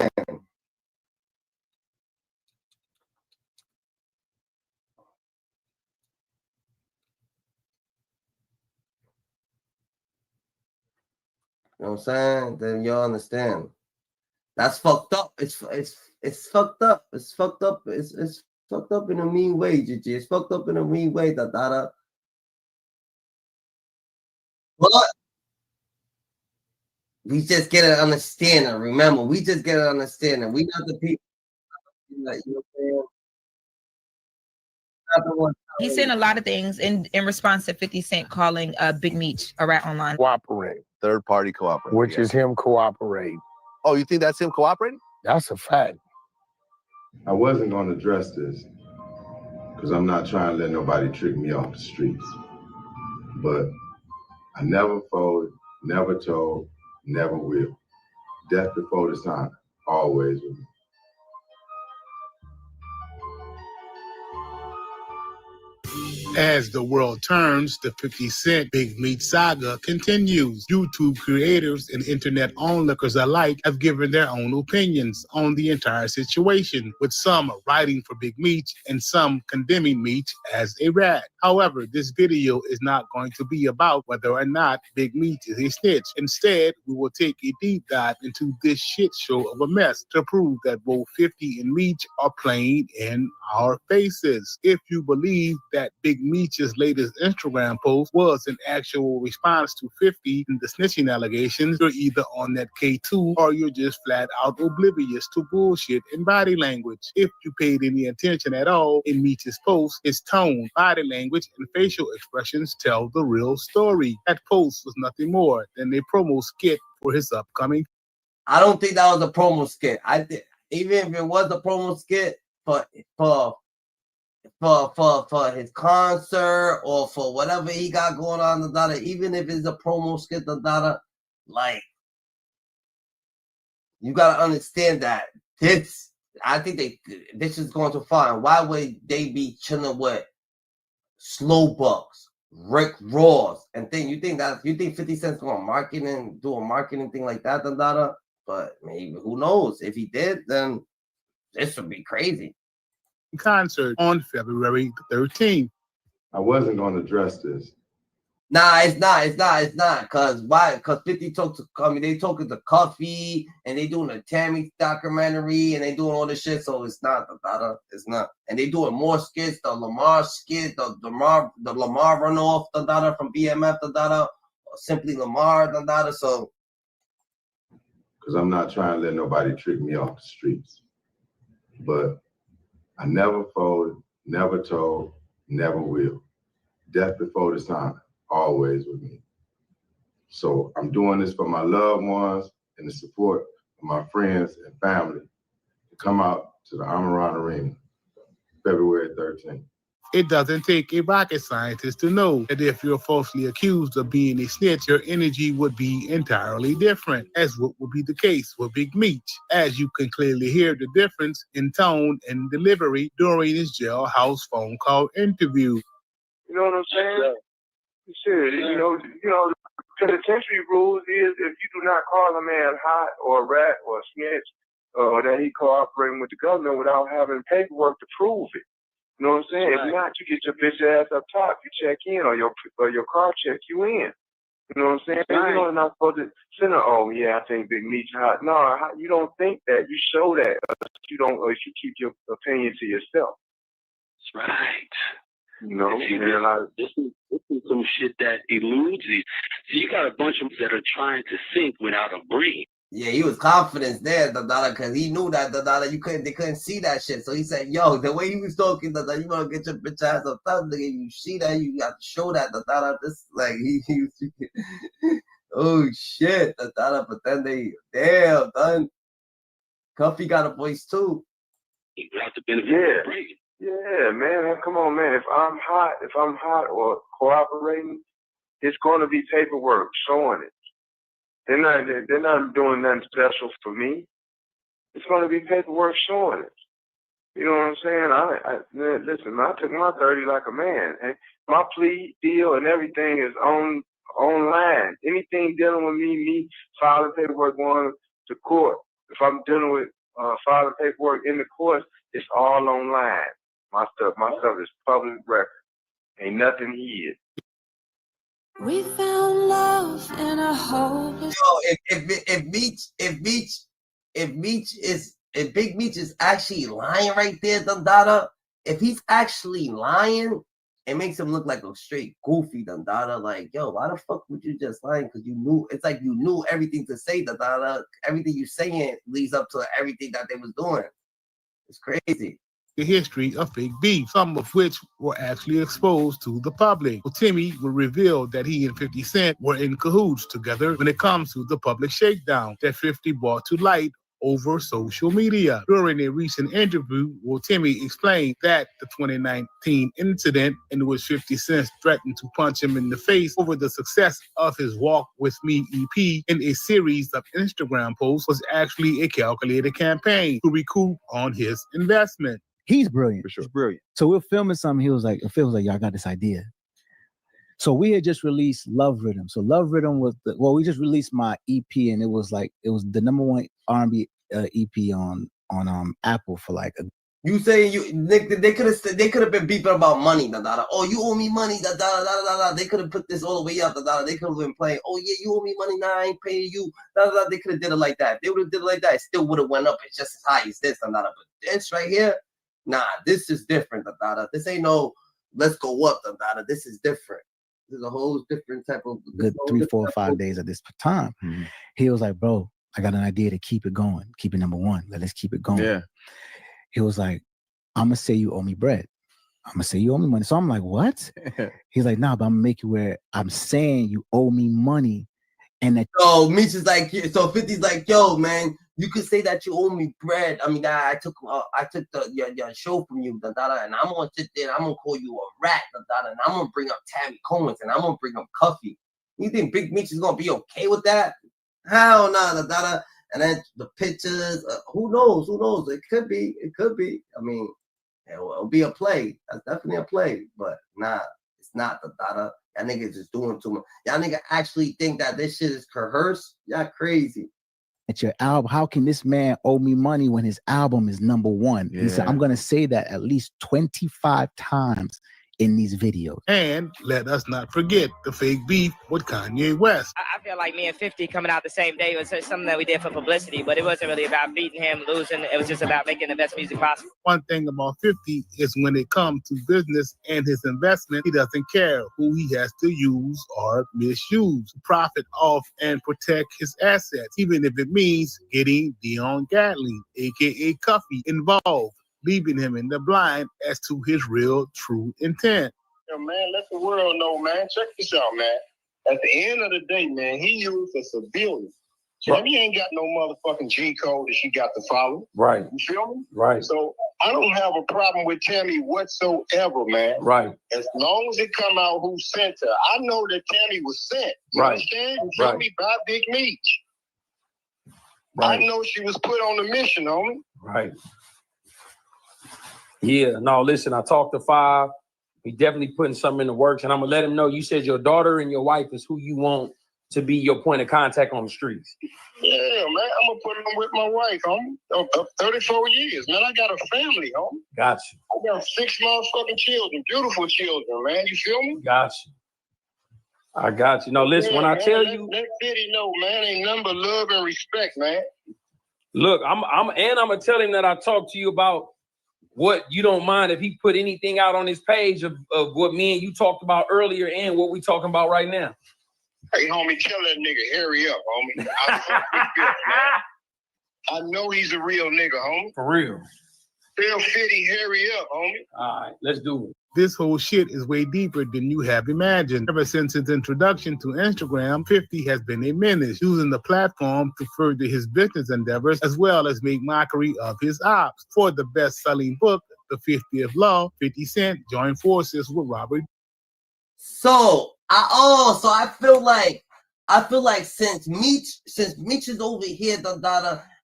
You know what I'm saying? Then you understand. That's fucked up. It's fucked up. It's fucked up. It's fucked up in a mean way, GG. It's fucked up in a mean way, But we just get an understanding. Remember, we just get an understanding. We not the people. Like, you know what I'm saying? He's saying a lot of things in response to 50 Cent calling Big Meech a rat online. Cooperate. Third party cooperating. Which is him cooperating. Oh, you think that's him cooperating? That's a fact. I wasn't going to address this because I'm not trying to let nobody trick me off the streets. But I never folded, never told, never will. Death before the time, always with me. As the world turns, the 50 Cent Big Meech saga continues. YouTube creators and internet onlookers alike have given their own opinions on the entire situation, with some writing for Big Meech and some condemning Meech as a rat. However, this video is not going to be about whether or not Big Meech is a snitch. Instead, we will take a deep dive into this shit show of a mess to prove that both 50 and Meech are playing in our faces. If you believe that Big Meech's latest Instagram post was an actual response to 50 and the snitching allegations, you're either on that K2 or you're just flat out oblivious to bullshit and body language. If you paid any attention at all in Meech's post, his tone, body language, and facial expressions tell the real story. That post was nothing more than a promo skit for his upcoming. I don't think that was a promo skit. Even if it was a promo skit for his concert or for whatever he got going on, even if it's a promo skit, like, you gotta understand that I think this is going to find. Why would they be chilling with Slow Bucks, Rick Ross, and thing? You think 50 Cent's gonna market and do a marketing thing like that, but maybe who knows? If he did, then this would be crazy. Concert on February 13th. I wasn't going to address this. Nah, it's not. Cause why? Cause 50 talked to, I mean, they talking to Cuffy and they doing a Tammy documentary and they doing all this shit. So it's not. It's not. And they doing more skits. The Lamar skit, the Lamar runoff, from BMF, Simply Lamar, So. Because I'm not trying to let nobody trick me off the streets. But I never folded, never told, never will. Death before the time, always with me. So I'm doing this for my loved ones and the support of my friends and family to come out to the Amaran Arena, February 13th. It doesn't take a rocket scientist to know that if you're falsely accused of being a snitch, your energy would be entirely different, as what would be the case with Big Meech, as you can clearly hear the difference in tone and delivery during his jailhouse phone call interview. You know what I'm saying? Shit, you know, penitentiary rules is if you do not call a man hot or a rat or a snitch, or that he cooperating with the government without having paperwork to prove it. You know what I'm saying? Right. If not, you get your bitch ass up top. You check in, or your car check you in. You know what I'm saying? Right. You know, you're not supposed to send her. Oh yeah, I think Big Meech hot. No, you don't think that. You show that. You don't. Or you keep your opinion to yourself. That's right. You know, this is some shit that eludes you. So you got a bunch of them that are trying to sink without a breathe. Yeah, he was confident there, because he knew that they couldn't see that shit. So he said, "Yo, the way he was talking, you wanna get your bitch ass up top, nigga. You see that? You got to show that, This like he oh shit, But then they done. Cuffy got a voice too. He got the benefit of breathing. Yeah, man. Come on, man. If I'm hot or cooperating, it's going to be paperwork showing it. They're not doing nothing special for me. It's going to be paperwork showing it. You know what I'm saying? Listen, I took my 30 like a man. And my plea deal and everything is online. Anything dealing with me filing paperwork going to court. If I'm dealing with filing paperwork in the courts, it's all online. My stuff is public record. Ain't nothing hid. We found love in a hopeless. Yo, if Big Meech is actually lying right there, Dundada, if he's actually lying, it makes him look like a straight goofy, Dundada. Like, yo, why the fuck would you just lying? Because you knew, it's like you knew everything to say, Dundada. Everything you saying leads up to everything that they was doing. It's crazy. The history of Big Beef, some of which were actually exposed to the public. Well, Timmy will reveal that he and 50 Cent were in cahoots together when it comes to the public shakedown that 50 brought to light over social media. During a recent interview, Timmy explained that the 2019 incident in which 50 Cent threatened to punch him in the face over the success of his Walk With Me EP in a series of Instagram posts was actually a calculated campaign to recoup on his investment. He's brilliant. For sure. He's brilliant. So we're filming something. He was like, y'all got this idea. So we had just released Love Rhythm. So Love Rhythm was we just released my EP, and it was the #1 R&B EP on Apple for like a. You saying they could have been beeping about money, Oh, you owe me money, They could have put this all the way up, They could have been playing. Oh yeah, you owe me money, now I ain't paying you, They could have did it like that. They would have did it like that. It still would have went up. It's just as high as this, But this right here, nah, this is different, This ain't no let's go up, This is different. This is a whole different type of good 3, 4, 5 days at this time. Mm-hmm. He was like, bro, I got an idea to keep it going, keep it #1. Let's keep it going. Yeah. He was like, I'm gonna say you owe me bread. I'm gonna say you owe me money. So I'm like, what? He's like, nah, but I'm gonna make you where I'm saying you owe me money. And that Meech is like, so 50's like, yo, man, you could say that you owe me bread. I mean, I took your show from you, and I'm gonna sit there and I'm gonna call you a rat, and I'm gonna bring up Tammy Cohen's and I'm gonna bring up Cuffy. You think Big Meech is gonna be okay with that? Hell no, And then the pictures, who knows? It could be. I mean, it'll be a play. That's definitely a play, but nah, it's not, Y'all niggas just doing too much. Y'all niggas actually think that this shit is coerced? Y'all crazy. at your album. How can this man owe me money when his album is #1? He said, I'm going to say that at least 25 times in these videos. And let us not forget the fake beef with Kanye West. I feel like me and 50 coming out the same day was something that we did for publicity, but it wasn't really about beating him, losing. It was just about making the best music possible. One thing about 50 is when it comes to business and his investment, he doesn't care who he has to use or misuse to profit off and protect his assets, even if it means getting Dion Gatling, aka Cuffy, involved, leaving him in the blind as to his real, true intent. Yo, man, let the world know, man. Check this out, man. At the end of the day, man, he used a civilian. Tammy ain't got no motherfucking G code that she got to follow. Right. You feel me? Right. So I don't have a problem with Tammy whatsoever, man. Right. As long as it come out who sent her. I know that Tammy was sent. You Right. understand? You feel Right. me? By Big Meech. Right. I know she was put on the mission, homie. Right. Yeah, no, listen, I talked to Five. We definitely putting something in the works, and I'm gonna let him know. You said your daughter and your wife is who you want to be your point of contact on the streets. Yeah, man, I'm gonna put him with my wife, homie. 34 years, man. I got a family, homie. Got you. I got 6 motherfucking children, beautiful children, man. You feel me? Got you. I got you. No, listen, when I man, tell let, you, let City know, man, ain't nothing but love and respect, man. look, I'm gonna tell him that I talked to you about what you don't mind if he put anything out on his page of what me and you talked about earlier and what we talking about right now. Hey, homie, tell that nigga, hurry up, homie. I fuck with Bill, man. I know he's a real nigga, homie. For real. Tell Fitty, hurry up, homie. All right, let's do it. This whole shit is way deeper than you have imagined. Ever since his introduction to Instagram, 50 has been a menace, using the platform to further his business endeavors as well as make mockery of his ops. For the best-selling book, The 50th Law, 50 Cent joined forces with Robert. So I feel like since Meech is over here,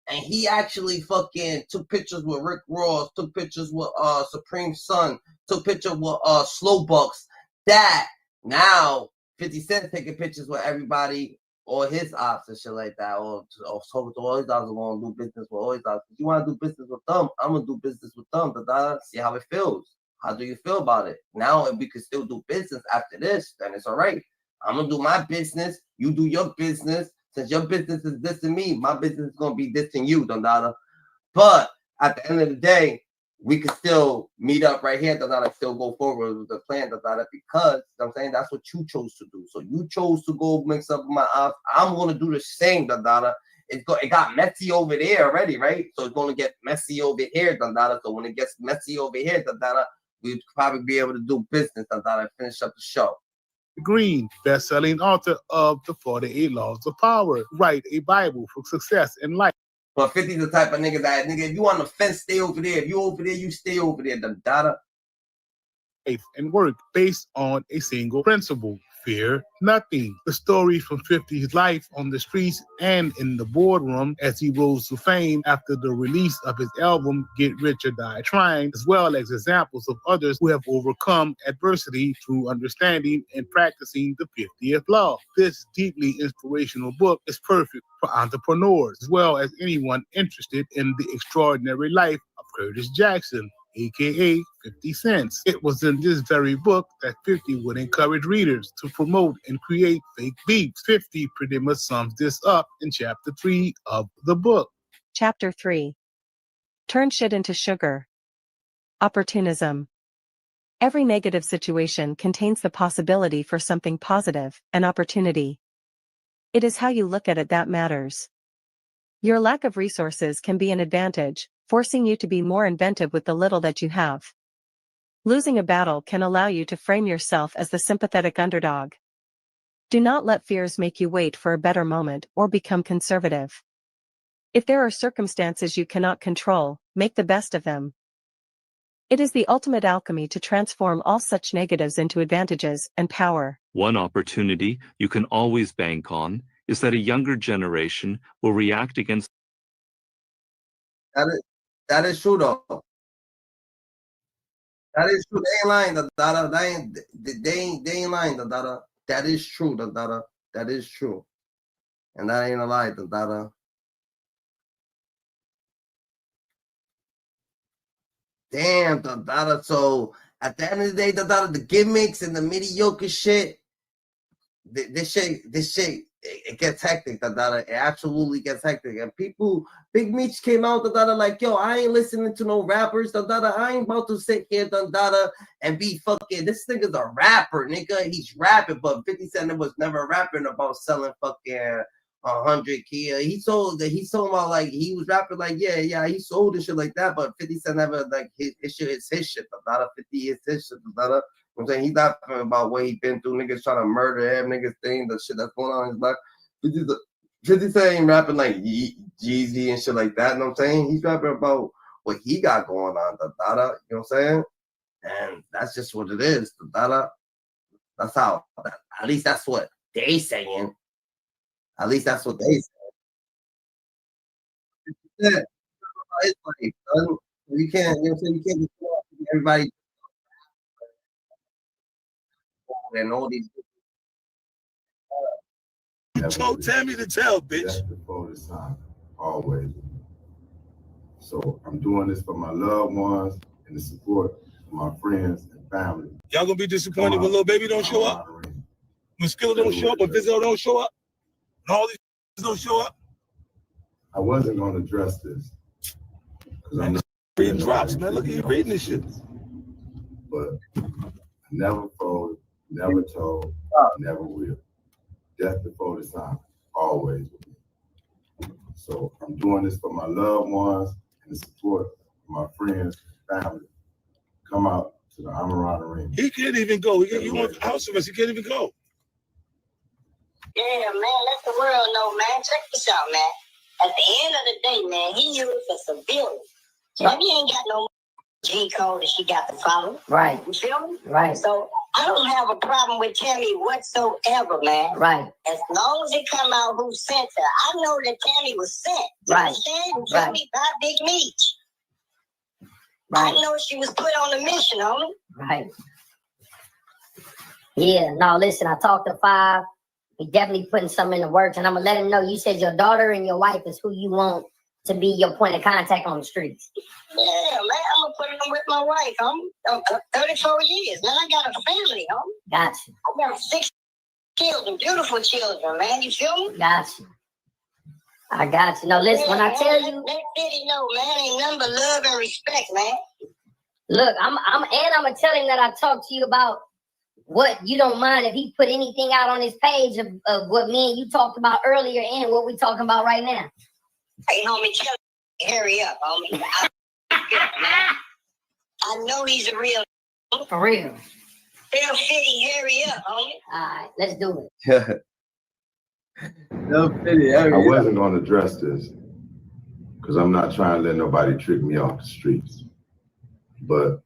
and he actually fucking took pictures with Rick Ross, took pictures with Supreme Sun, took pictures with Slow Bucks, that now 50 Cent taking pictures with everybody or his ops and shit like that, or talking to all his ops, want to do business with all his ops. If you want to do business with them, I'm gonna do business with them. See how it feels. How do you feel about it? Now, if we can still do business after this, then it's all right. I'm gonna do my business. You do your business. Since your business is dissing me, my business is gonna be dissing you, Dondada. But at the end of the day, we can still meet up right here, Dondada, still go forward with the plan, Dondada, because I'm saying that's what you chose to do. So you chose to go mix up with my ops. I'm gonna do the same, Dondada. It got messy over there already, right? So it's gonna get messy over here, Dondada. So when it gets messy over here, Dondada, we'd probably be able to do business, Dondada, and finish up the show. Green, best-selling author of The 48 Laws of Power, write a Bible for success in life. But 50's the type of nigga that, if you on the fence, stay over there. If you over there, you stay over there, Dondada. And work based on a single principle: fear nothing. The story from 50's life on the streets and in the boardroom as he rose to fame after the release of his album Get Rich or Die Trying, as well as examples of others who have overcome adversity through understanding and practicing the 50th Law. This deeply inspirational book is perfect for entrepreneurs as well as anyone interested in the extraordinary life of Curtis Jackson, aka 50 Cents. It was in this very book that 50 would encourage readers to promote and create fake beats. 50 pretty much sums this up in chapter 3 of the book. Chapter 3. Turn shit into sugar. Opportunism. Every negative situation contains the possibility for something positive, an opportunity. It is how you look at it that matters. Your lack of resources can be an advantage, forcing you to be more inventive with the little that you have. Losing a battle can allow you to frame yourself as the sympathetic underdog. Do not let fears make you wait for a better moment or become conservative. If there are circumstances you cannot control, make the best of them. It is the ultimate alchemy to transform all such negatives into advantages and power. One opportunity you can always bank on is that a younger generation will react against. That is true, though. That is true. They ain't lying, Dada. They ain't lying, Dada. That is true, Dada. That is true. And that ain't a lie, Dada. Damn, Dada. So at the end of the day, Dada, the gimmicks and the mediocre shit, this shit, it gets hectic, Dada. It absolutely gets hectic. And people, Big Meech came out, Dada, like, yo, I ain't listening to no rappers, Dada. I ain't about to sit here, Dada, and be fucking, this nigga's a rapper, nigga. He's rapping, but 50 Cent was never rapping about selling fucking 100 Kia. He told about like he was rapping like yeah he sold and shit like that, but 50 Cent never like his shit is his shit. Not a 50 is his shit. Not a, I'm saying he's not talking about what he been through. Niggas trying to murder him. Niggas thing the shit that's going on in his life. 50 Cent ain't rapping like Jeezy and shit like that. You know what I'm saying? He's rapping about what he got going on. You know what I'm saying? And that's just what it is. That's how. At least that's what they saying. At least that's what they say. Yeah. It's like, son, you can't, you know what I'm saying? You can't just go off of everybody and all these. Told Tammy to tell, bitch. That's before the sign, always. So I'm doing this for my loved ones and the support of my friends and family. Y'all gonna be disappointed when Lil Baby don't show up? When Skilla don't show up? When Vizzo don't show up? And all these don't show up? I wasn't gonna address this. Because I'm not reading drops, man. Look at you reading this shit. But I never folded, never told, never will. Death before the sign, always with me. So I'm doing this for my loved ones and the support of my friends and family. Come out to the Amaran Arena. He can't even go. He wants house arrest. He can't even go. Yeah, man, let the world know, man. Check this out, man. At the end of the day, man, he used for civilians. Right. He ain't got no G code that she got to follow. Right. You feel me? Right. So I don't have a problem with Tammy whatsoever, man. Right. As long as it come out who sent her. I know that Tammy was sent. Right. You understand? You feel me? By Big Meech. Right. I know she was put on a mission, homie. Right. Yeah, no, listen, I talked to Five. He definitely putting something in the works, and I'm gonna let him know. You said your daughter and your wife is who you want to be your point of contact on the streets. Yeah, man, I'm gonna put him with my wife, homie. 34 years, man. I got a family, homie. Gotcha. I got 6 children, beautiful children, man. You feel me? Gotcha. I got you. No, listen, when I tell you, that city, no, man, ain't nothing but love and respect, man. Look, I'm gonna tell him that I talked to you about what you don't mind if he put anything out on his page of what me and you talked about earlier and what we talking about right now. Hey, homie, tell him, hurry up, homie. I know he's a real. For real. Tell Fitty, hurry up, homie. All right, let's do it. I wasn't going to address this because I'm not trying to let nobody trick me off the streets. But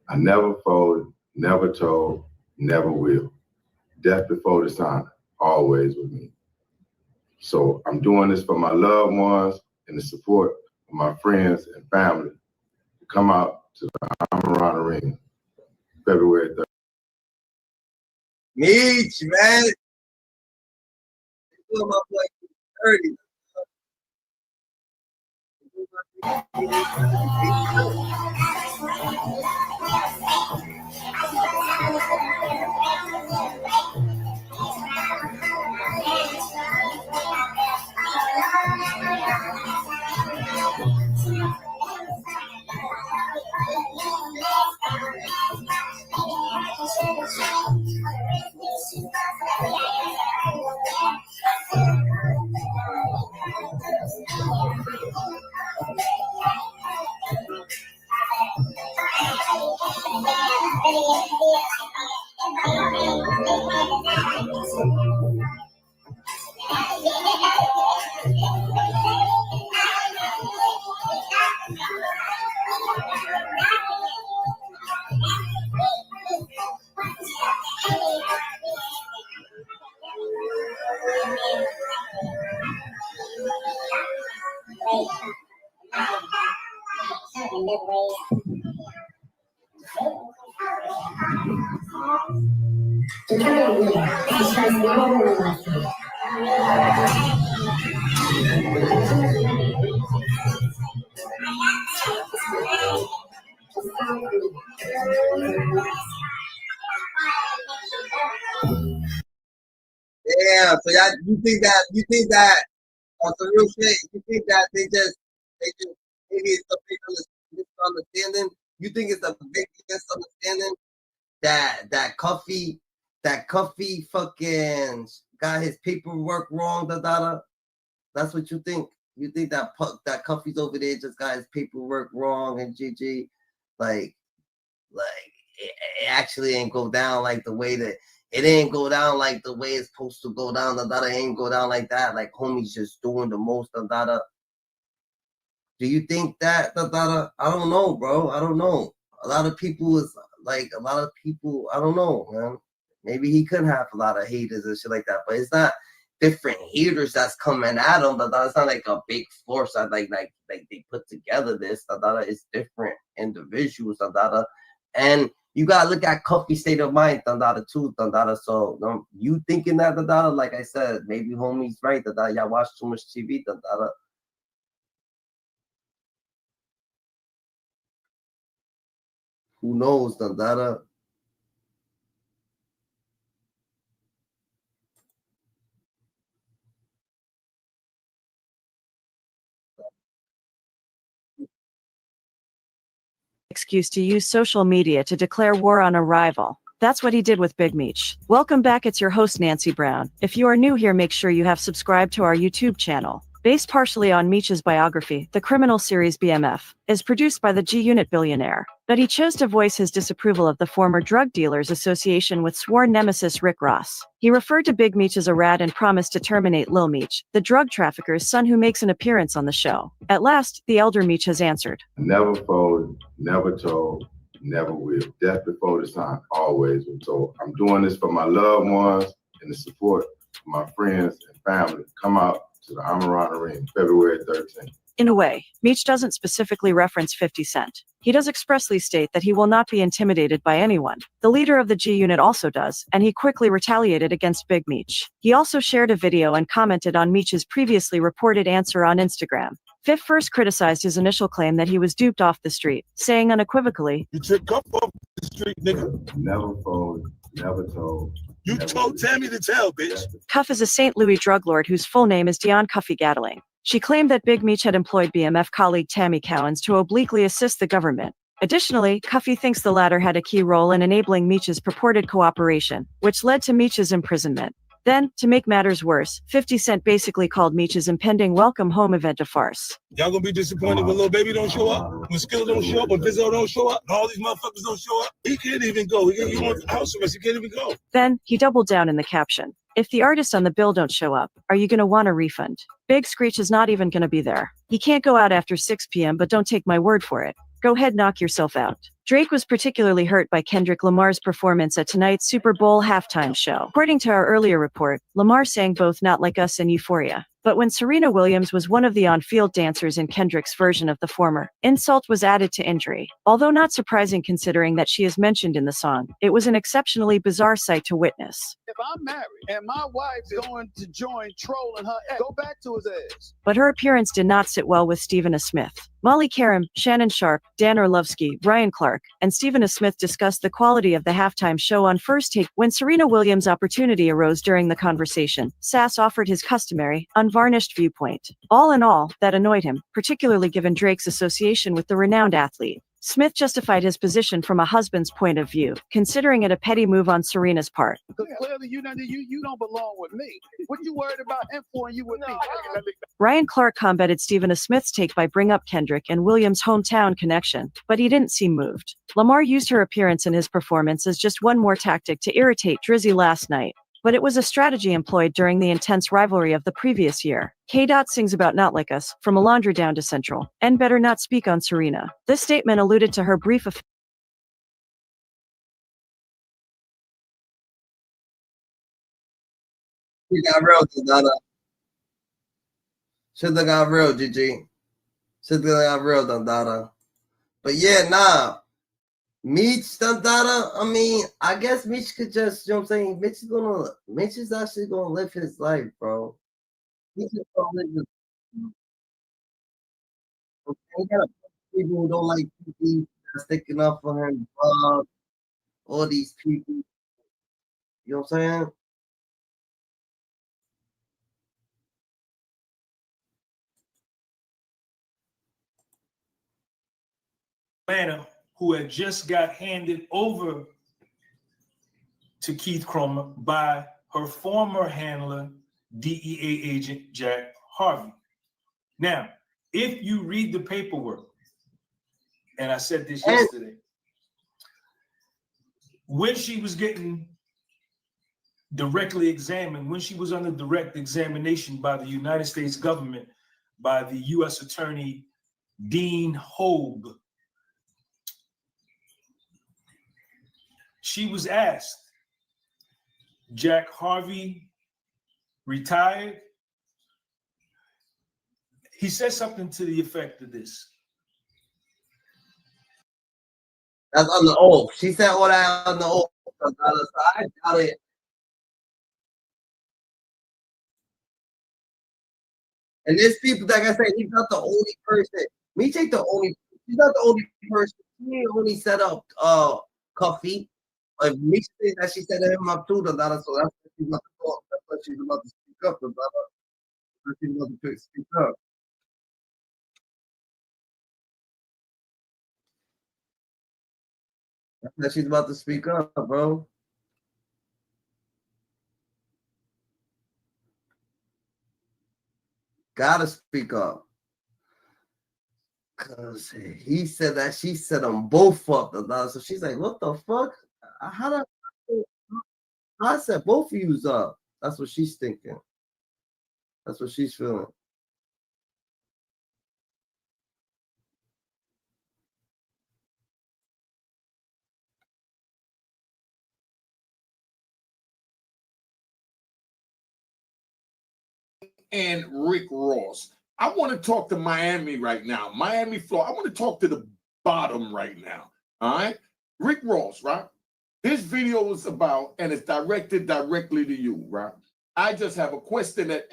I never folded, never told, never will. Death before the sign, always with me. So I'm doing this for my loved ones and the support of my friends and family to come out to the Amaran Arena, February 3rd. Meech, man. My boy 30. Yeah, so y'all, you think that on some real shit, you think that they just maybe it's a big misunderstanding. You think it's a big misunderstanding that Cuffy fucking got his paperwork wrong, da. That's what you think. You think that Cuffy's over there just got his paperwork wrong and GG, like it actually ain't go down like the way that it ain't go down like the way it's supposed to go down. The data ain't go down like that. Like homie's just doing the most. The data. Do you think that the data? I don't know, bro. I don't know. A lot of people. I don't know, man. Maybe he could have a lot of haters and shit like that, but it's not different haters that's coming at him. It's not like a big force that like they put together this. It's different individuals. And you gotta look at Cuffy's state of mind, too, So you thinking that like I said, maybe homie's right, y'all watch too much TV, Who knows, Excuse to use social media to declare war on a rival. That's what he did with Big Meech. Welcome back, it's your host Nancy Brown. If you are new here, make sure you have subscribed to our YouTube channel. Based partially on Meech's biography, the criminal series BMF is produced by the G-Unit billionaire, but he chose to voice his disapproval of the former drug dealers' association with sworn nemesis Rick Ross. He referred to Big Meech as a rat and promised to terminate Lil Meech, the drug trafficker's son who makes an appearance on the show. At last, the elder Meech has answered. Never folded, never told, never will. Death before the sign, always been told. I'm doing this for my loved ones and the support of my friends and family. Come out to the Amaran Arena, February 13th. In a way, Meech doesn't specifically reference 50 Cent. He does expressly state that he will not be intimidated by anyone. The leader of the G-Unit also does, and he quickly retaliated against Big Meech. He also shared a video and commented on Meech's previously reported answer on Instagram. Fifth first criticized his initial claim that he was duped off the street, saying unequivocally, You took Cuff off the street, nigga. Never folded, never told. You told Tammy to tell, bitch. Cuff is a St. Louis drug lord whose full name is Dion Cuffy Gatling. She claimed that Big Meech had employed BMF colleague Tammy Cowens to obliquely assist the government. Additionally, Cuffy thinks the latter had a key role in enabling Meech's purported cooperation, which led to Meech's imprisonment. Then, to make matters worse, 50 Cent basically called Meech's impending welcome home event a farce. Y'all gonna be disappointed when Lil Baby don't show up, when Skill don't show up, when Vizzo don't show up, and all these motherfuckers don't show up. He can't even go. He wants house arrest. He can't even go. Then, he doubled down in the caption. If the artists on the bill don't show up, are you gonna want a refund? Big Screech is not even gonna be there. He can't go out after 6 p.m., but don't take my word for it. Go ahead, knock yourself out. Drake was particularly hurt by Kendrick Lamar's performance at tonight's Super Bowl halftime show. According to our earlier report, Lamar sang both Not Like Us and Euphoria. But when Serena Williams was one of the on-field dancers in Kendrick's version of the former, insult was added to injury. Although not surprising considering that she is mentioned in the song, it was an exceptionally bizarre sight to witness. If I'm married and my wife's going to join trolling her ex, go back to his ass. But her appearance did not sit well with Stephen A. Smith. Molly Karam, Shannon Sharp, Dan Orlovsky, Ryan Clark, and Stephen A. Smith discussed the quality of the halftime show on First Take. When Serena Williams' opportunity arose during the conversation, Sass offered his customary, unvarnished viewpoint. All in all, that annoyed him, particularly given Drake's association with the renowned athlete. Smith justified his position from a husband's point of view, considering it a petty move on Serena's part. Because clearly you don't belong with me. What you worried about him for and you with me? Ryan Clark combated Stephen A. Smith's take by bring up Kendrick and Williams' hometown connection, but he didn't seem moved. Lamar used her appearance in his performance as just one more tactic to irritate Drizzy last night. But it was a strategy employed during the intense rivalry of the previous year. K-Dot sings about Not Like Us, from Alondra down to Central, and better not speak on Serena. This statement alluded to her brief She got real, Dada. Should have got real, GG. Should have got real, Dada. But yeah, nah. Meech, Dada. I mean, I guess Meech could just, you know what I'm saying? Meech is actually gonna live his life, bro. Meech is gonna live his life. Okay, you got people who don't like TV. sticking up for him, all these people. You know what I'm saying? Atlanta, who had just got handed over to Keith Cromer by her former handler, DEA agent Jack Harvey. Now, if you read the paperwork, and I said this yesterday, when she was getting directly examined, when she was under direct examination by the United States government, by the U.S. Attorney Dean Hogue, she was asked, Jack Harvey retired? He said something to the effect of this. That's on the oath. She said all that on the oath. I doubt it. And there's people, like I said, he's not the only person. Meech ain't the only. He's not the only person. He ain't only set up Cuffy. Meech says that she set him up too. So that's what she's about to talk. That's what she's about to speak up about. That's what she's about to speak up. That's what she's about to speak up, bro. Gotta speak up. Cause he said that she set them both up. So she's like, what the fuck? How did I set both of yous up? That's what she's thinking. That's what she's feeling. And Rick Ross. I want to talk to Miami right now. Miami, Florida. I want to talk to the bottom right now. All right? Rick Ross, right? This video is about, and it's directed directly to you, right? I just have a question that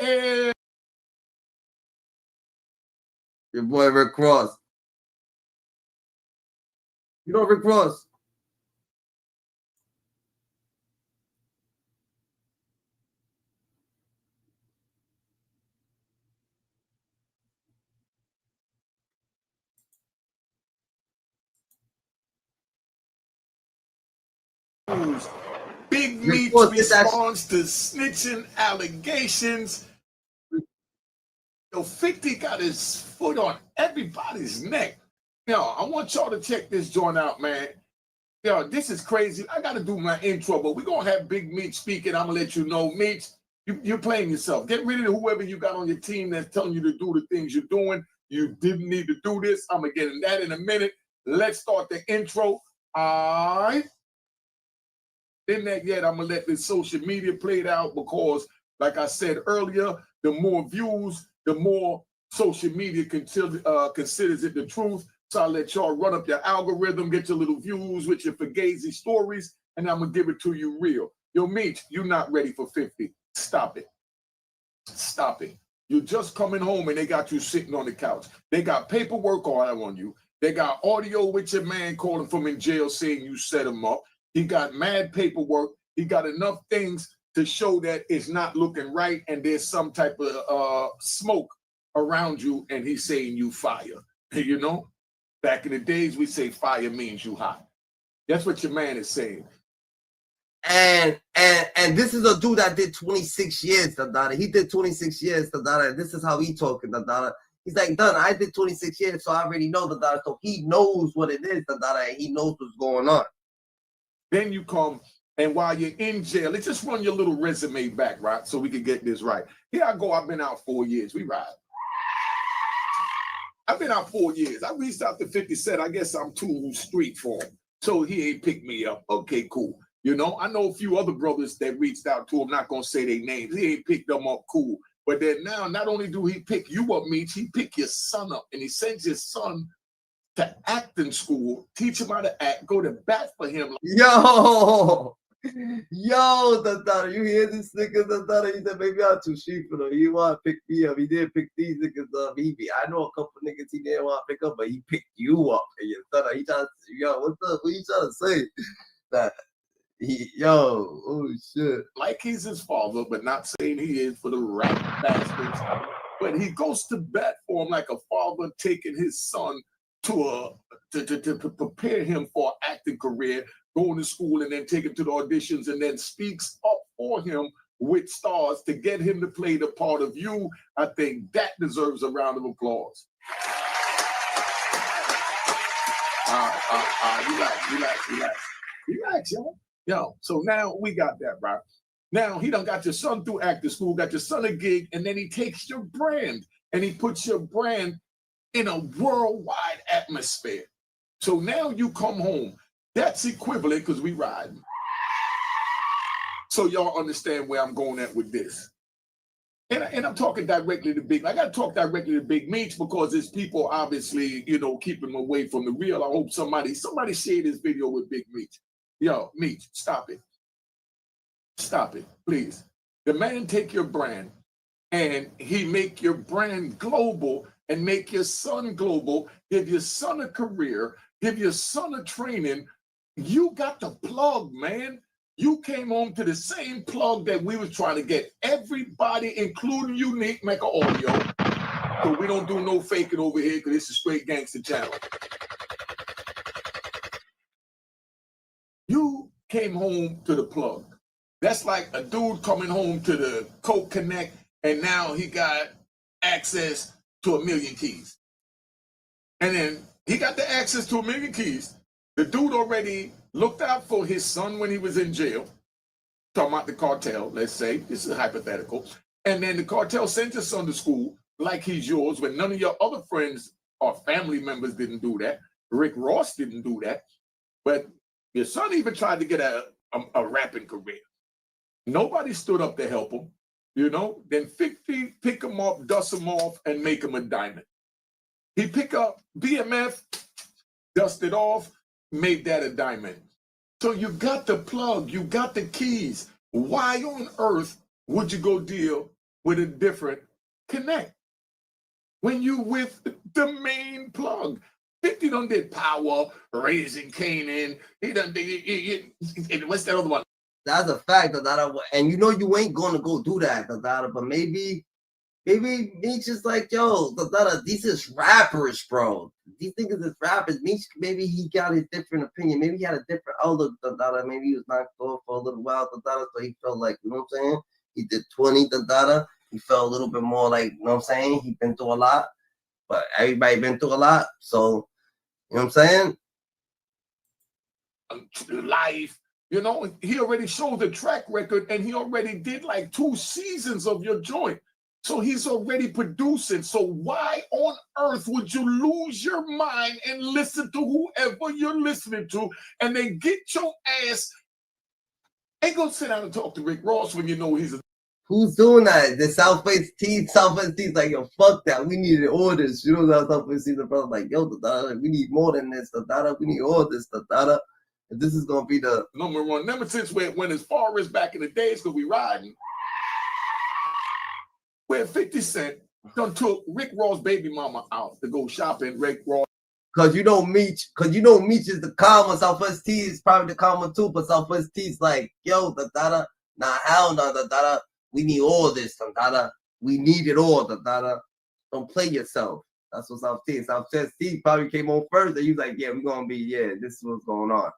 your boy Rick Ross. You know Rick Ross? Big Meech responds to snitching allegations. Yo, 50 got his foot on everybody's neck. Yo, I want y'all to check this joint out, man. Yo, this is crazy. I got to do my intro, but we're going to have Big Meech speaking. I'm going to let you know, Meech, you're playing yourself. Get rid of whoever you got on your team that's telling you to do the things you're doing. You didn't need to do this. I'm going to get in that in a minute. Let's start the intro. All right. In that yet, I'm going to let this social media play it out because, like I said earlier, the more views, the more social media considers it the truth. So I'll let y'all run up your algorithm, get your little views with your fugazi stories, and I'm going to give it to you real. Yo, Meech, you're not ready for 50. Stop it. Stop it. You're just coming home and they got you sitting on the couch. They got paperwork on you. They got audio with your man calling from in jail saying you set him up. He got mad paperwork. He got enough things to show that it's not looking right and there's some type of smoke around you and he's saying you fire. You know? Back in the days, we say fire means you hot. That's what your man is saying. And this is a dude that did 26 years, Dada. He did 26 years, Dada. This is how he talking, Dada. He's like, done, I did 26 years, so I already know, Dada. So he knows what it is, Dada, and he knows what's going on. Then you come, and while you're in jail, let's just run your little resume back, right? So we can get this right. Here I go, I've been out 4 years. We ride. I've been out 4 years. I reached out to 50 Cent. I guess I'm too street for him. So he ain't picked me up. Okay, cool. You know, I know a few other brothers that reached out to him, not going to say their names. He ain't picked them up, cool. But then now, not only do he pick you up, Meech, he pick your son up. And he sends his son to acting school, teach him how to act, go to bat for him. Yo! Yo, the you hear this nigga? He said, maybe I'm too cheap for him. He want to pick me up. He did pick these niggas up. I know a couple niggas he didn't want to pick up, but he picked you up. And he trying to, yo, what's up? What you trying to say? That oh shit. Like he's his father, but not saying he is for the rap bastards. But he goes to bat for him like a father taking his son to prepare him for an acting career, going to school and then take him to the auditions and then speaks up for him with stars to get him to play the part of you. I think that deserves a round of applause. Relax, yo. Yo, so now we got that, right? Now he done got your son through acting school, got your son a gig, and then he takes your brand and he puts your brand in a worldwide atmosphere. So now you come home. That's equivalent because we riding. So y'all understand where I'm going at with this. And I'm talking directly to Big. I got to talk directly to Big Meech because there's people obviously, you know, keeping him away from the real. I hope somebody share this video with Big Meech. Yo, Meech, stop it. Stop it, please. The man take your brand and he make your brand global and make your son global, give your son a career, give your son a training. You got the plug, man. You came home to the same plug that we was trying to get everybody, including Unique Mecca Audio. So we don't do no faking over here because it's a straight gangster channel. You came home to the plug. That's like a dude coming home to the Coke Connect and now he got access to 1 million keys. And then he got the access to 1 million keys. The dude already looked out for his son when he was in jail. Talking about the cartel, let's say. This is hypothetical. And then the cartel sent your son to school like he's yours when none of your other friends or family members didn't do that. Rick Ross didn't do that. But your son even tried to get a rapping career. Nobody stood up to help him, you know. Then 50 pick him up, dust him off, and make him a diamond. He pick up BMF, dust it off, made that a diamond. So you got the plug, you got the keys. Why on earth would you go deal with a different connect when you with the main plug? 50 done did Power, Raising Canaan. He done did, what's that other one? That's a fact, and you know you ain't gonna go do that, but maybe Meech is like, yo, these is rappers, bro. These niggas is rappers. Meech, maybe he got a different opinion. Maybe he had a different outlook, maybe he was knocked off for a little while, so he felt like, you know what I'm saying? He did 20, he felt a little bit more like, you know what I'm saying? He been through a lot, but everybody been through a lot, so, you know what I'm saying? Life. You know, he already showed the track record and he already did like 2 seasons of your joint. So he's already producing. So why on earth would you lose your mind and listen to whoever you're listening to and then get your ass and go sit down and talk to Rick Ross when you know he's a... Who's doing that? The Southwest Tees like, yo, fuck that. We needed orders. You know that Southwest Tees, brother, like, yo, we need more than this, we need all this, This is gonna be the number one. Never since we went as far as back in the days because we riding. Where 50 Cent done took Rick Ross' baby mama out to go shopping. Rick Ross. Cause you know Meech is the calmer. Southwest T is probably the calmer too, but Southwest T is like, yo, nah, hell no, we need all this, we need it all, Don't play yourself. That's what Southwest T probably came on first, and he was like, yeah, we're gonna be, this is what's going on.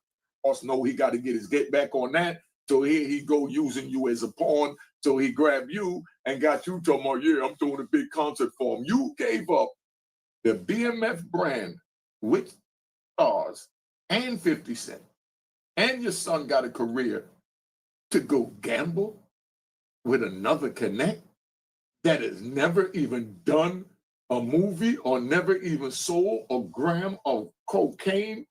Also know he got to get his get back on that. So here he go using you as a pawn. So he grabbed you and got you talking about, yeah, I'm doing a big concert for him. You gave up the BMF brand with stars and 50 Cent. And your son got a career to go gamble with another connect that has never even done a movie or never even sold a gram of cocaine.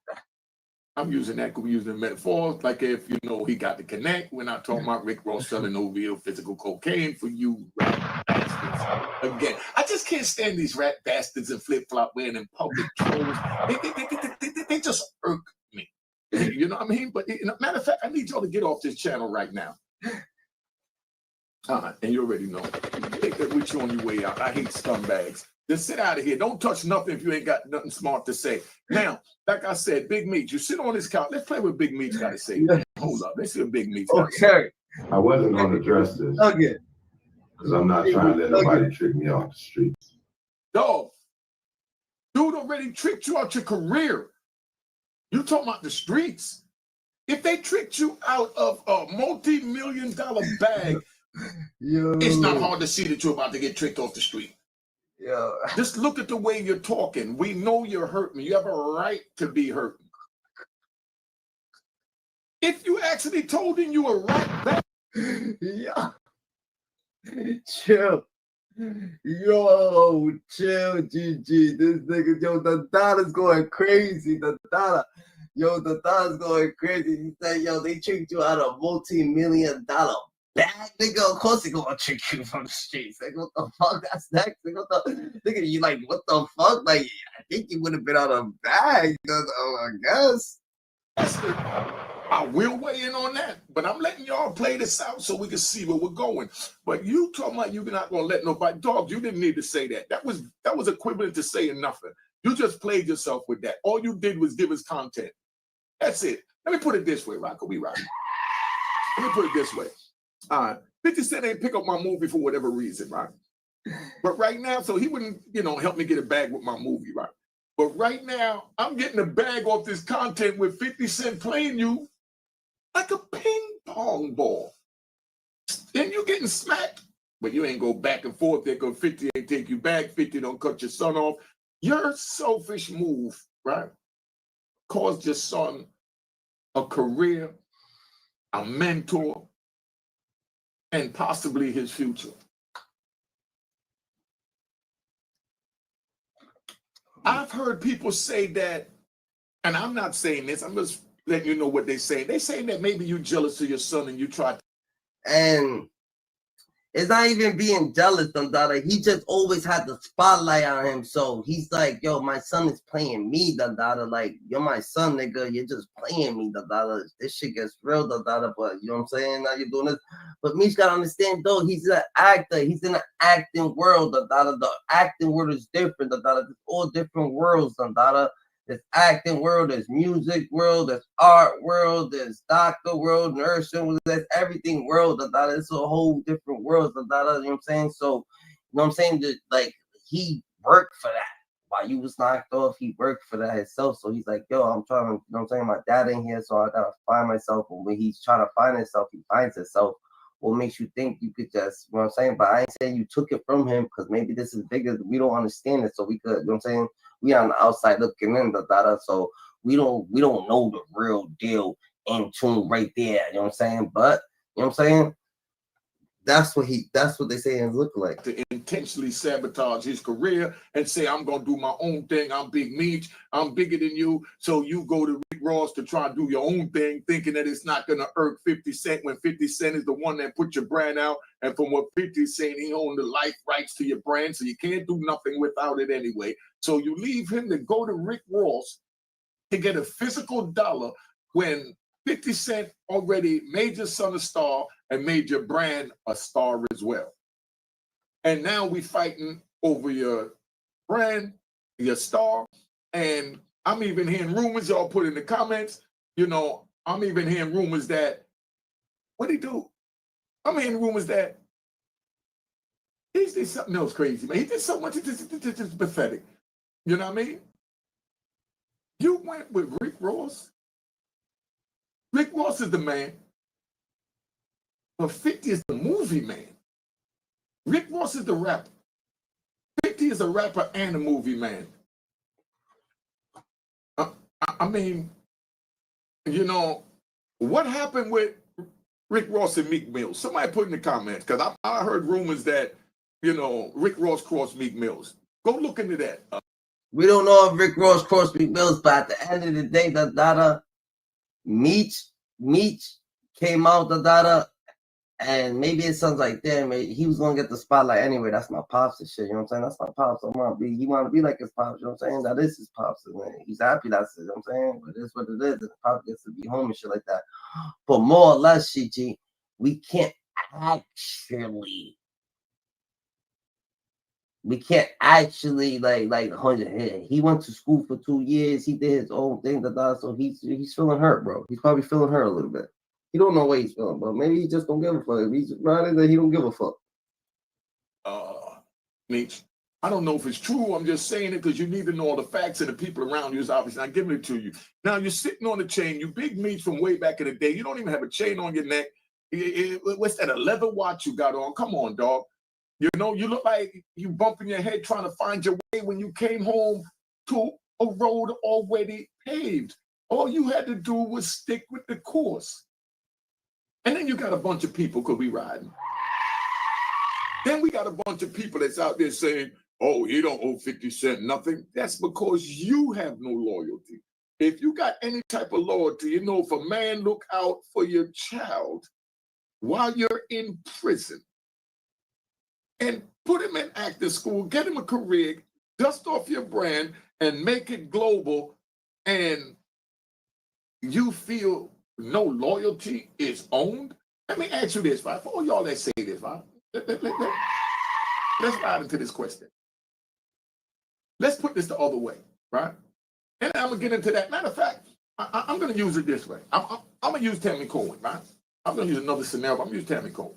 I'm using that because we're using metaphors. Like if, you know, he got the connect. We're not talking about Rick Ross selling no real physical cocaine for you rat bastards. Again, I just can't stand these rat bastards and flip-flop wearing in public trolls. They just irk me. You know what I mean? But matter of fact, I need y'all to get off this channel right now. And you already know. Take that with you on your way out. I hate scumbags. Just sit out of here. Don't touch nothing if you ain't got nothing smart to say. Now, like I said, Big Meech, you sit on this couch. Let's play what Big Meech got to say. Hold up. Let's see what Big Meech got to say. I wasn't going to address this. Okay. Because I'm not trying to let nobody trick me off the streets. Dog, dude already tricked you out your career. You talking about the streets. If they tricked you out of a multi-million-dollar bag, it's not hard to see that you're about to get tricked off the street. Yeah. Just look at the way you're talking. We know you're hurting. You have a right to be hurting. If you actually told him you were right back. Yeah. Chill. Yo, chill, GG. This nigga, yo, the dollar's going crazy. The dollar's going crazy. He said, yo, they tricked you out of a multi-million-dollar bag, nigga. Of course they gonna trick you from the streets. Like, what the fuck? That's next. Like, what the nigga? You like, what the fuck? Like, I think you would have been out of a bag. I guess. I will weigh in on that, but I'm letting y'all play this out so we can see where we're going. But you talking about you're not gonna let nobody, dog, you didn't need to say that. That was equivalent to saying nothing. You just played yourself with that. All you did was give us content. That's it. Let me put it this way, Rocco. Let me put it this way. 50 Cent ain't pick up my movie for whatever reason, right? But right now, so he wouldn't, help me get a bag with my movie, right? But right now, I'm getting a bag off this content with 50 Cent playing you like a ping pong ball. And you getting smacked, but you ain't go back and forth there because 50 ain't take you back, 50 don't cut your son off. Your selfish move, right, caused your son a career, a mentor, and possibly his future. I've heard people say that, and I'm not saying this, I'm just letting you know what they say. They say that maybe you jealous of your son and you try to. And it's not even being jealous of Dada. He just always had the spotlight on him. So he's like, yo, my son is playing me, Dada. Like, you're my son, nigga. You're just playing me, Dada. This shit gets real, Dada. But you know what I'm saying? Now you're doing this. But Meech gotta understand, though, he's an actor. He's in the acting world, Dada. The acting world is different, Dada. There's all different worlds, Dada. There's acting world, there's music world, there's art world, there's doctor world, nursing world, there's everything world. It's a whole different world. You know what I'm saying? So, you know what I'm saying? That, like, he worked for that. While you was knocked off, he worked for that himself. So he's like, yo, I'm trying to, you know what I'm saying? My dad ain't here, so I gotta find myself. And when he's trying to find himself, he finds himself. What makes you think you could just, you know what I'm saying? But I ain't saying you took it from him because maybe this is bigger. We don't understand it. So we could, you know what I'm saying? We on the outside looking in, so we don't know the real deal in tune right there. You know what I'm saying? But you know what I'm saying? That's what they say and look like. To intentionally sabotage his career and say, I'm gonna do my own thing. I'm Big Meech. I'm bigger than you. So you go to Rick Ross to try and do your own thing, thinking that it's not gonna irk 50 Cent when 50 Cent is the one that put your brand out. And from what 50 is saying, he owned the life rights to your brand, so you can't do nothing without it anyway. So you leave him to go to Rick Ross to get a physical dollar when 50 Cent already made your son a star and made your brand a star as well. And now we fighting over your brand, your star. And I'm even hearing rumors, y'all put in the comments, I'm even hearing rumors that, what'd he do? I'm hearing rumors that he did something else crazy, man. He did so much, it's just pathetic. You know what I mean? You went with Rick Ross. Rick Ross is the man. But 50 is the movie man. Rick Ross is the rapper. 50 is a rapper and a movie man. I mean, what happened with Rick Ross and Meek Mills? Somebody put in the comments, because I heard rumors that, Rick Ross crossed Meek Mills. Go look into that. We don't know if Rick Ross crossed Meek Mills, but at the end of the day, Meech came out, And maybe it sounds like, damn, he was gonna get the spotlight anyway. That's my pops and shit. You know what I'm saying? That's my pops. He want to be like his pops. You know what I'm saying? That is his pops. And he's happy. That's it. You know what I'm saying? But it's what it is. His pops gets to be home and shit like that. But more or less, G, we can't actually like 100. He went to school for 2 years. He did his own thing. So he's feeling hurt, bro. He's probably feeling hurt a little bit. He don't know what he's feeling, but maybe he just don't give a fuck. If he's riding that he don't give a fuck. Meech, I don't know if it's true. I'm just saying it because you need to know all the facts, and the people around you is obviously not giving it to you. Now you're sitting on the chain. You Big Meech from way back in the day. You don't even have a chain on your neck. What's that? A leather watch you got on? Come on, dog. You know, you look like you bumping your head trying to find your way when you came home to a road already paved. All you had to do was stick with the course. And then you got a bunch of people could be riding. Then we got a bunch of people that's out there saying, oh, he don't owe 50 Cent nothing. That's because you have no loyalty. If you got any type of loyalty, you know, if a man look out for your child while you're in prison and put him in acting school, get him a career, dust off your brand and make it global, and you feel no loyalty is owned? Let me ask you this, for all y'all that say this, let's ride into this question. Let's put this the other way, right? And I'm gonna get into that. Matter of fact, I'm gonna use it this way. I'm gonna use Tammy Cohen, right? I'm gonna use another scenario. I'm gonna use Tammy Cohen.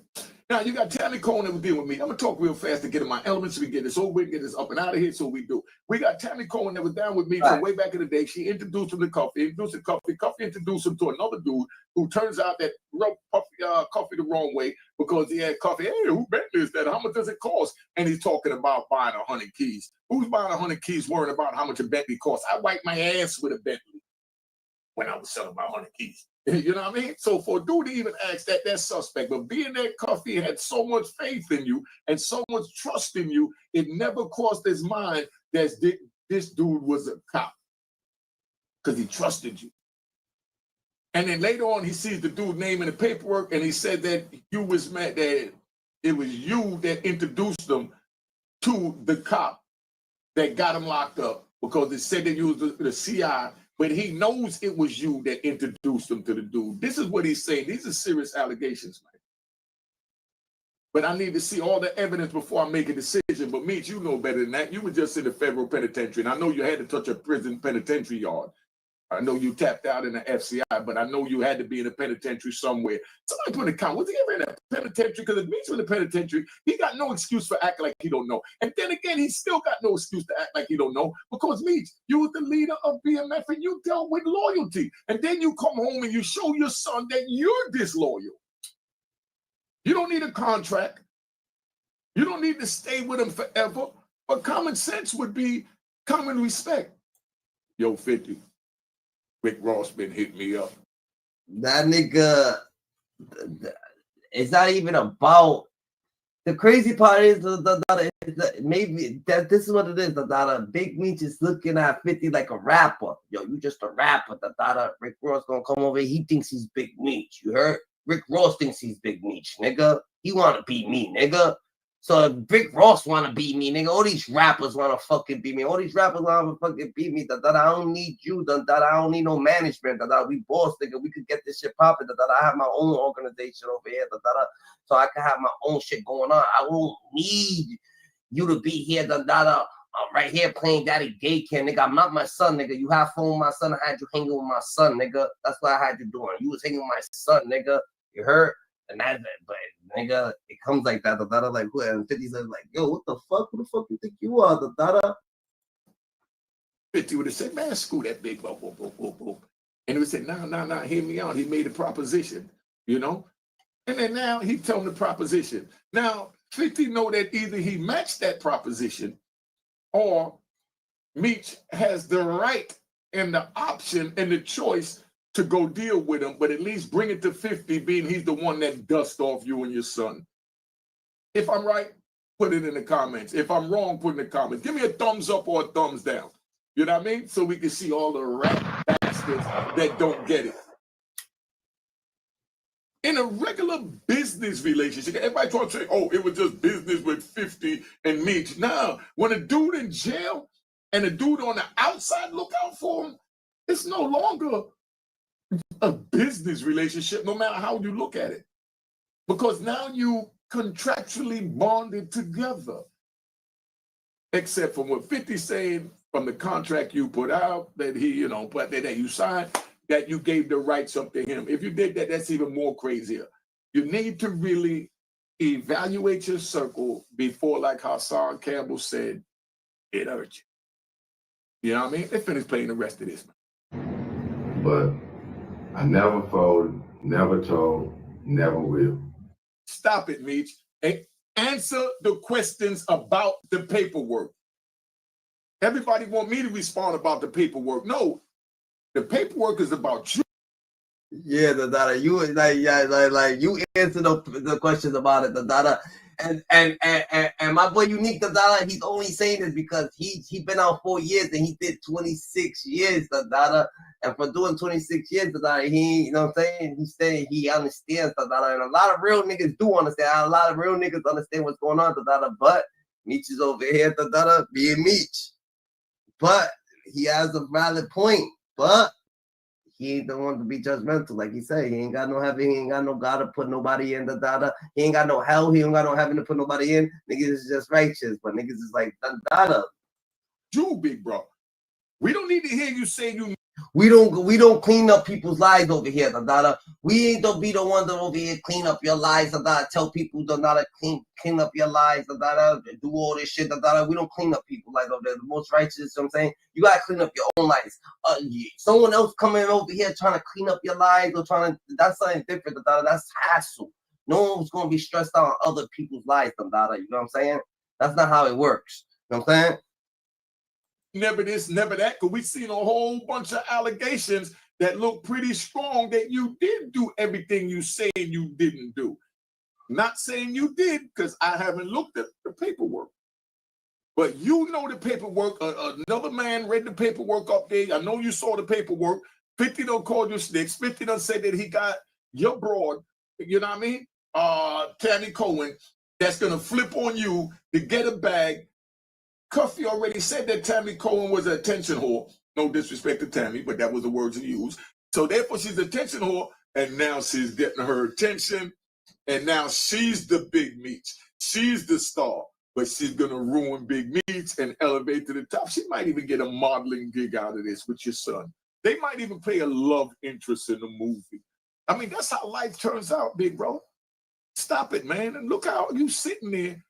Now you got Tammy Cohen that was dealing with me. I'm gonna talk real fast to get in my elements so we get this over with, get this up and out of here. So we do. We got Tammy Cohen that was down with me from way back in the day. She introduced him to Cuffy, Cuffy introduced him to another dude who turns out that rubbed Cuffy the wrong way because he had Cuffy. Hey, who Bentley is that? How much does it cost? And he's talking about buying 100 keys. Who's buying 100 keys worrying about how much a Bentley costs? I wiped my ass with a Bentley when I was selling my 100 keys. You know what I mean? So for a dude to even ask that, that's suspect. But being that Cuffy had so much faith in you and so much trust in you, it never crossed his mind that this dude was a cop because he trusted you. And then later on, he sees the dude name in the paperwork, and he said that you was mad that it was you that introduced them to the cop that got him locked up because it said that you was the CI. But he knows it was you that introduced him to the dude. This is what he's saying. These are serious allegations, man. But I need to see all the evidence before I make a decision. But Meech, you know better than that. You were just in the federal penitentiary, and I know you had to touch a prison penitentiary yard. I know you tapped out in the FCI, but I know you had to be in a penitentiary somewhere. Somebody put in the comment, was he ever in a penitentiary? Because if Meech was in the penitentiary, he got no excuse for acting like he don't know. And then again, he still got no excuse to act like he don't know because Meech, you were the leader of BMF and you dealt with loyalty. And then you come home and you show your son that you're disloyal. You don't need a contract. You don't need to stay with him forever. But common sense would be common respect. Yo, 50. Rick Ross been hitting me up. That nigga, it's not even about. The crazy part is maybe that this is what it is. The Big Meech is looking at 50 like a rapper. Yo, you just a rapper. Rick Ross gonna come over here. He thinks he's Big Meech. You heard? Rick Ross thinks he's Big Meech, nigga. He wanna beat me, nigga. So if Rick Ross wanna beat me, nigga, all these rappers wanna fucking beat me. All these rappers wanna fucking beat me. I don't need you. I don't need no management. We boss, nigga. We could get this shit popping. I have my own organization over here. So I can have my own shit going on. I won't need you to be here. Right here playing Daddy Daycare, nigga. I'm not my son, nigga. You have fun with my son. I had you hanging with my son, nigga. That's what I had you doing. You was hanging with my son, nigga. You heard? And that's it. But nigga, it comes like that. Like who? And 50 says like, yo, what the fuck? Who the fuck you think you are? 50 would have said, man, screw that big boom, boom, boom, boom, boom. And he would say, nah, hear me out. He made a proposition, you know? And then now he told him the proposition. Now, 50 know that either he matched that proposition or Meech has the right and the option and the choice to go deal with him, but at least bring it to 50, being he's the one that dust off you and your son. If I'm right, put it in the comments. If I'm wrong, put it in the comments. Give me a thumbs up or a thumbs down. You know what I mean? So we can see all the rat bastards that don't get it. In a regular business relationship, everybody trying to say, oh, it was just business with 50 and Meech. Now, when a dude in jail and a dude on the outside look out for him, it's no longer a business relationship, no matter how you look at it. Because now you contractually bonded together. Except for what 50 saying from the contract you put out, that he, but that you signed, that you gave the rights up to him. If you did that, that's even more crazier. You need to really evaluate your circle before, like Hassan Campbell said, it hurt you. You know what I mean? They finished playing the rest of this. But I never folded, never told, never will. Stop it, Meech. Answer the questions about the paperwork. Everybody want me to respond about the paperwork. No, the paperwork is about you. Yeah, you like you answer the questions about it, and my boy Unique, he's only saying this because he been out 4 years and he did 26 years, and for doing 26 years, he, you know what I'm saying, he's saying he understands, and a lot of real niggas do understand. A lot of real niggas understand what's going on, but Meech is over here, being Meech, but he has a valid point, but he ain't the one to be judgmental, like he said. He ain't got no heaven, he ain't got no God to put nobody in, he ain't got no hell, he ain't got no heaven to put nobody in. Niggas is just righteous, but niggas is like, You, big bro. We don't need to hear you say you. We don't clean up people's lives over here, We ain't gonna be the ones that over here clean up your lives, tell people clean up your lives, do all this shit, We don't clean up people's lives over there. The most righteous, you know what I'm saying? You gotta clean up your own lives. Someone else coming over here trying to clean up your lives or that's something different, That's hassle. No one's gonna be stressed out on other people's lives, You know what I'm saying? That's not how it works. You know what I'm saying? Never this, never that, because we've seen a whole bunch of allegations that look pretty strong that you did do everything you say you didn't do. Not saying you did, because I haven't looked at the paperwork. But you know the paperwork. Another man read the paperwork up there. I know you saw the paperwork. 50 done called you snitch. 50 done said that he got your broad, you know what I mean? Tammy Cohen, that's going to flip on you to get a bag. Cuffy already said that Tammy Cohen was an attention whore. No disrespect to Tammy, but that was the words he used. So therefore, she's an attention whore, and now she's getting her attention, and now she's the Big Meech. She's the star, but she's going to ruin Big Meech and elevate to the top. She might even get a modeling gig out of this with your son. They might even play a love interest in the movie. I mean, that's how life turns out, big bro. Stop it, man, and look how you sitting there.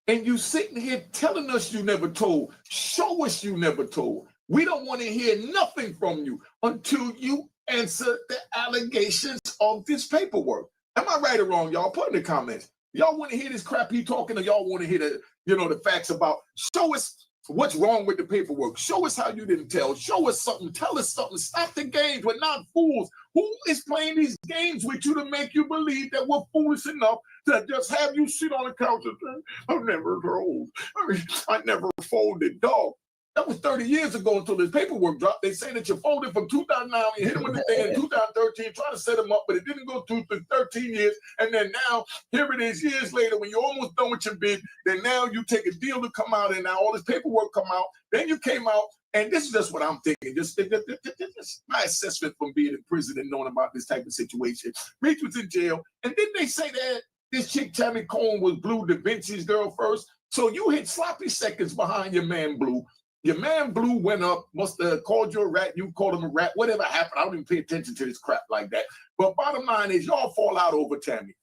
And you sitting here telling us you never told. Show us you never told. We don't want to hear nothing from you until you answer the allegations of this paperwork. Am I right or wrong, y'all? Put in the comments. Y'all want to hear this crap he talking, or y'all want to hear the facts about? Show us what's wrong with the paperwork. Show us how you didn't tell. Show us something. Tell us something. Stop the games. We're not fools. Who is playing these games with you to make you believe that we're foolish enough to just have you sit on the couch and say, I've never told. I never folded, dog. That was 30 years ago until this paperwork dropped. They say that you folded from 2009, you hit him with the thing in 2013, trying to set him up, but it didn't go through for 13 years. And then now, here it is years later, when you're almost done with your bid, then now you take a deal to come out, and now all this paperwork come out. Then you came out, and this is just what I'm thinking. Just my assessment from being in prison and knowing about this type of situation. Meech was in jail, and didn't they say that this chick, Tammy Cohen, was Blue Da Vinci's girl first? So you hit sloppy seconds behind your man, Blue. Your man Blue went up, must have called you a rat, you called him a rat, whatever happened. I don't even pay attention to this crap like that. But bottom line is y'all fall out over Tammy.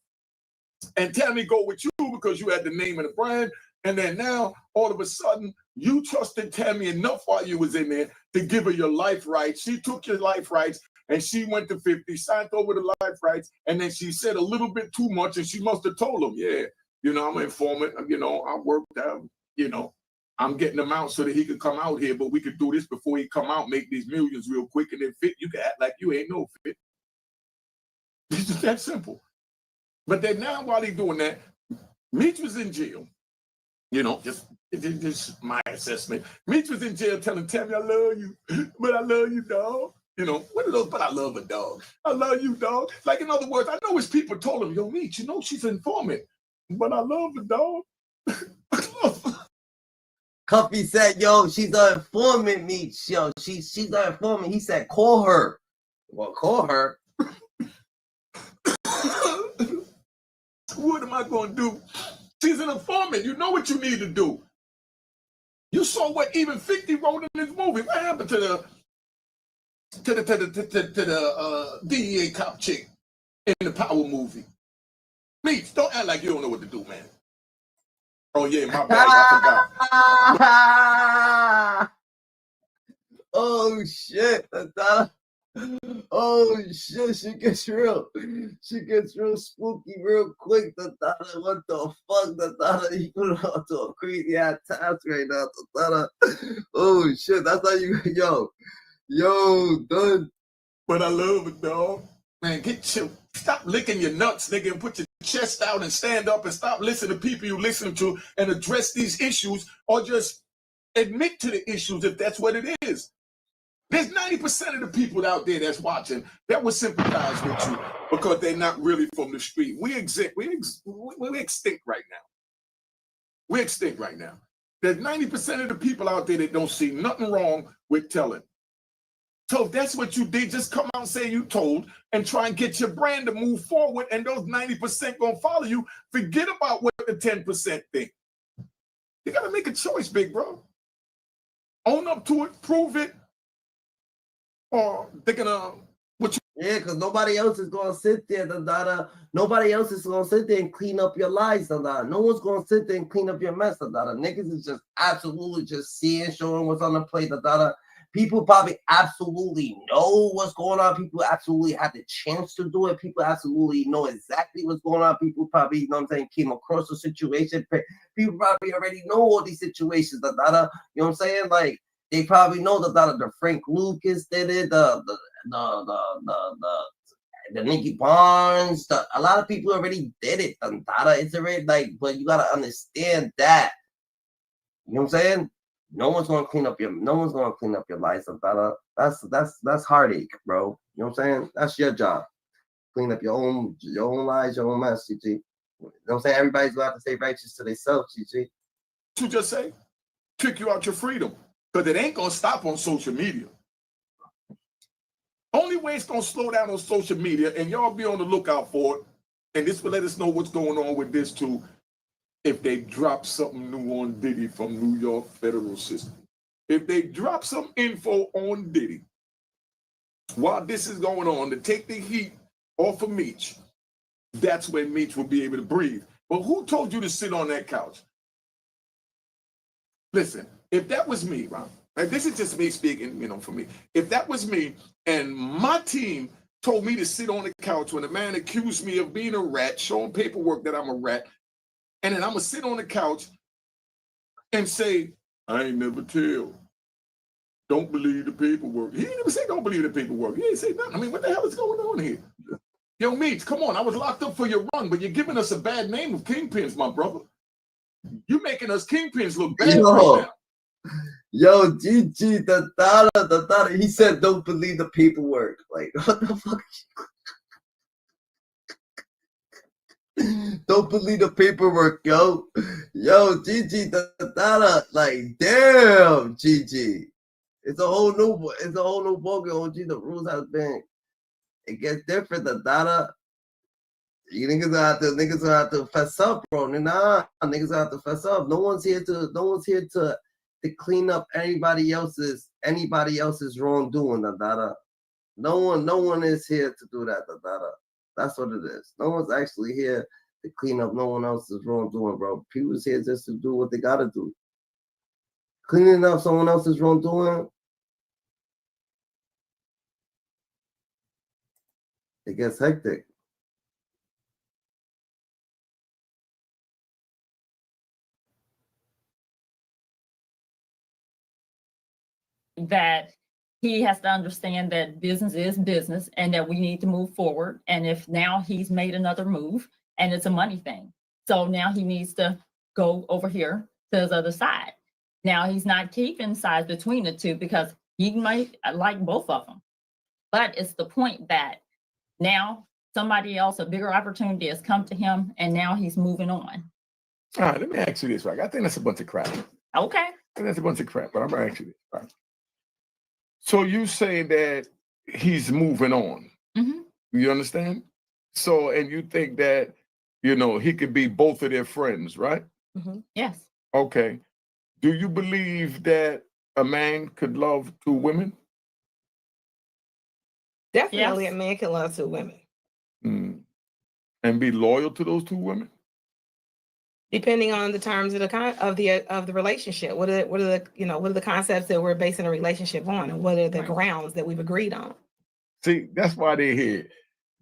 And Tammy go with you because you had the name and the brand. And then now, all of a sudden, you trusted Tammy enough while you was in there to give her your life rights. She took your life rights and she went to 50, signed over the life rights. And then she said a little bit too much and she must have told him, yeah, I'm an informant, I worked out, I'm getting him out so that he could come out here, but we could do this before he come out, make these millions real quick, and then Fit, you can act like you ain't no Fit. It's just that simple. But then now while he's doing that, Meech was in jail. Just my assessment. Meech was in jail telling Tammy, I love you, but I love you, dog. You know, what are those? But I love a dog. I love you, dog. Like, in other words, I know his people told him, yo, Meech, you know, she's an informant. But I love the dog. Cuffy said, yo, she's an informant, Meech. Yo, she's an informant. He said, call her. Well, call her. What am I going to do? She's an informant. You know what you need to do. You saw what even 50 wrote in this movie. What happened to the DEA cop chick in the Power movie? Meech, don't act like you don't know what to do, man. Oh yeah, my bad. I forgot. Oh shit, oh shit, she gets real spooky real quick. What the fuck? You put her onto a crazy ass task right now. Oh shit, that's how you yo done. But I love it, dog. Man, stop licking your nuts, nigga, and put your chest out and stand up and stop listening to people you listen to and address these issues, or just admit to the issues if that's what it is. There's 90% of the people out there that's watching that will sympathize with you because they're not really from the street. We're extinct right now. We're extinct right now. There's 90% of the people out there that don't see nothing wrong with telling. So if that's what you did, just come out and say you told and try and get your brand to move forward, and those 90% gonna follow you. Forget about what the 10% think. You gotta make a choice, big bro. Own up to it, prove it, or they're gonna Yeah, because nobody else is gonna sit there, nobody else is gonna sit there and clean up your lies, No one's gonna sit there and clean up your mess, Niggas is just absolutely just seeing, showing what's on the plate, People probably absolutely know what's going on. People absolutely had the chance to do it. People absolutely know exactly what's going on. People probably, you know what I'm saying, came across the situation. People probably already know all these situations, You know what I'm saying? Like, they probably know the Frank Lucas did it, the Nicky Barnes, a lot of people already did it. It's already like, but you gotta understand that. You know what I'm saying? No one's gonna clean up your life. That's heartache, bro. You know what I'm saying? That's your job. Clean up your own lives, your own mess, GG. You know what I'm saying? Everybody's gonna have to stay righteous to themselves, GG. You just say, kick you out your freedom. Because it ain't gonna stop on social media. Only way it's gonna slow down on social media, and y'all be on the lookout for it, and this will let us know what's going on with this too, if they drop something new on Diddy from New York federal system. If they drop some info on Diddy while this is going on to take the heat off of Meech, that's when Meech will be able to breathe. But who told you to sit on that couch? Listen, if that was me, right? And this is just me speaking, for me. If that was me and my team told me to sit on the couch when a man accused me of being a rat, showing paperwork that I'm a rat, and then I'm going to sit on the couch and say, I ain't never tell. Don't believe the paperwork. He didn't even say don't believe the paperwork. He didn't say nothing. I mean, what the hell is going on here? Yo, Meech, come on. I was locked up for your run, but you're giving us a bad name of kingpins, my brother. You making us kingpins look bad right now. Yo, GG, the Dada, he said don't believe the paperwork. Like, what the fuck? Don't believe the paperwork, yo. Yo, GG, the Dada, like, damn, GG. It's a whole new ballgame, OG. The rules have been, it gets different, the Dada. You niggas gonna have to fess up, bro. Nah, niggas gonna have to fess up. No one's here to clean up anybody else's wrongdoing, Dada. No one is here to do that, Dada. That's what it is. No one's actually here to clean up no one else's wrongdoing, bro. People's here just to do what they gotta do. Cleaning up someone else's wrongdoing, it gets hectic. That he has to understand that business is business and that we need to move forward. And if now he's made another move and it's a money thing. So now he needs to go over here to his other side. Now he's not keeping sides between the two because he might like both of them. But it's the point that now somebody else, a bigger opportunity has come to him, and now he's moving on. All right, let me ask you this, right? I think that's a bunch of crap. Okay. I think that's a bunch of crap, but I'm gonna ask you this, right? So you saying that he's moving on. Mm-hmm. You understand? So, and you think that, you know, he could be both of their friends, right? Mm-hmm. Yes. Okay. Do you believe that a man could love two women? Definitely, Yes. a man can love two women, And be loyal to those two women? depending on the terms of the relationship. What are the concepts that we're basing a relationship on, and what are the grounds that we've agreed on? See, that's why they're here.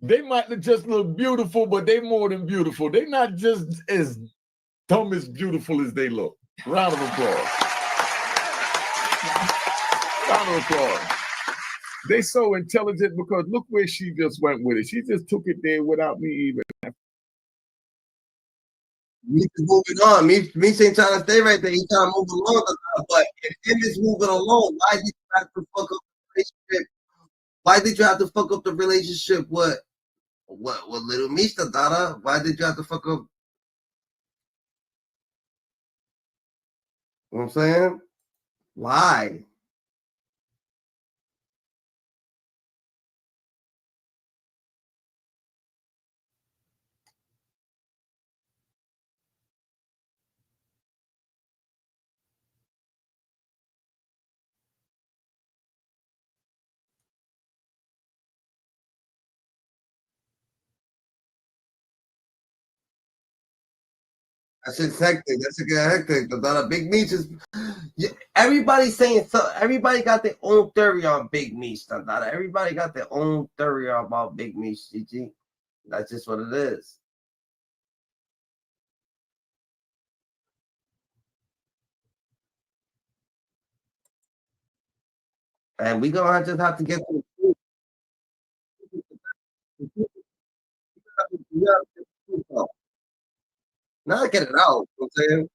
They might just look beautiful, but they more than beautiful. They're not just as dumb as beautiful as they look. Round of applause. Round of applause. They so intelligent because look where she just went with it. She just took it there without me even. Meech is moving on. Meech ain't trying to stay right there. He's trying to move along. But if him is moving along, why did you have to fuck up the relationship? Why did you have to fuck up the relationship with Lil Meech, Dada? Why did you have to fuck up? You know what I'm saying? Why? That shit's hectic. That's a good hectic. The Big Meech is. Everybody's saying so. Everybody got their own theory on Big Meech. Everybody got their own theory about Big Meech. GG. That's just what it is. And we gonna just have to get to the truth. Not get it out. You know what I'm saying?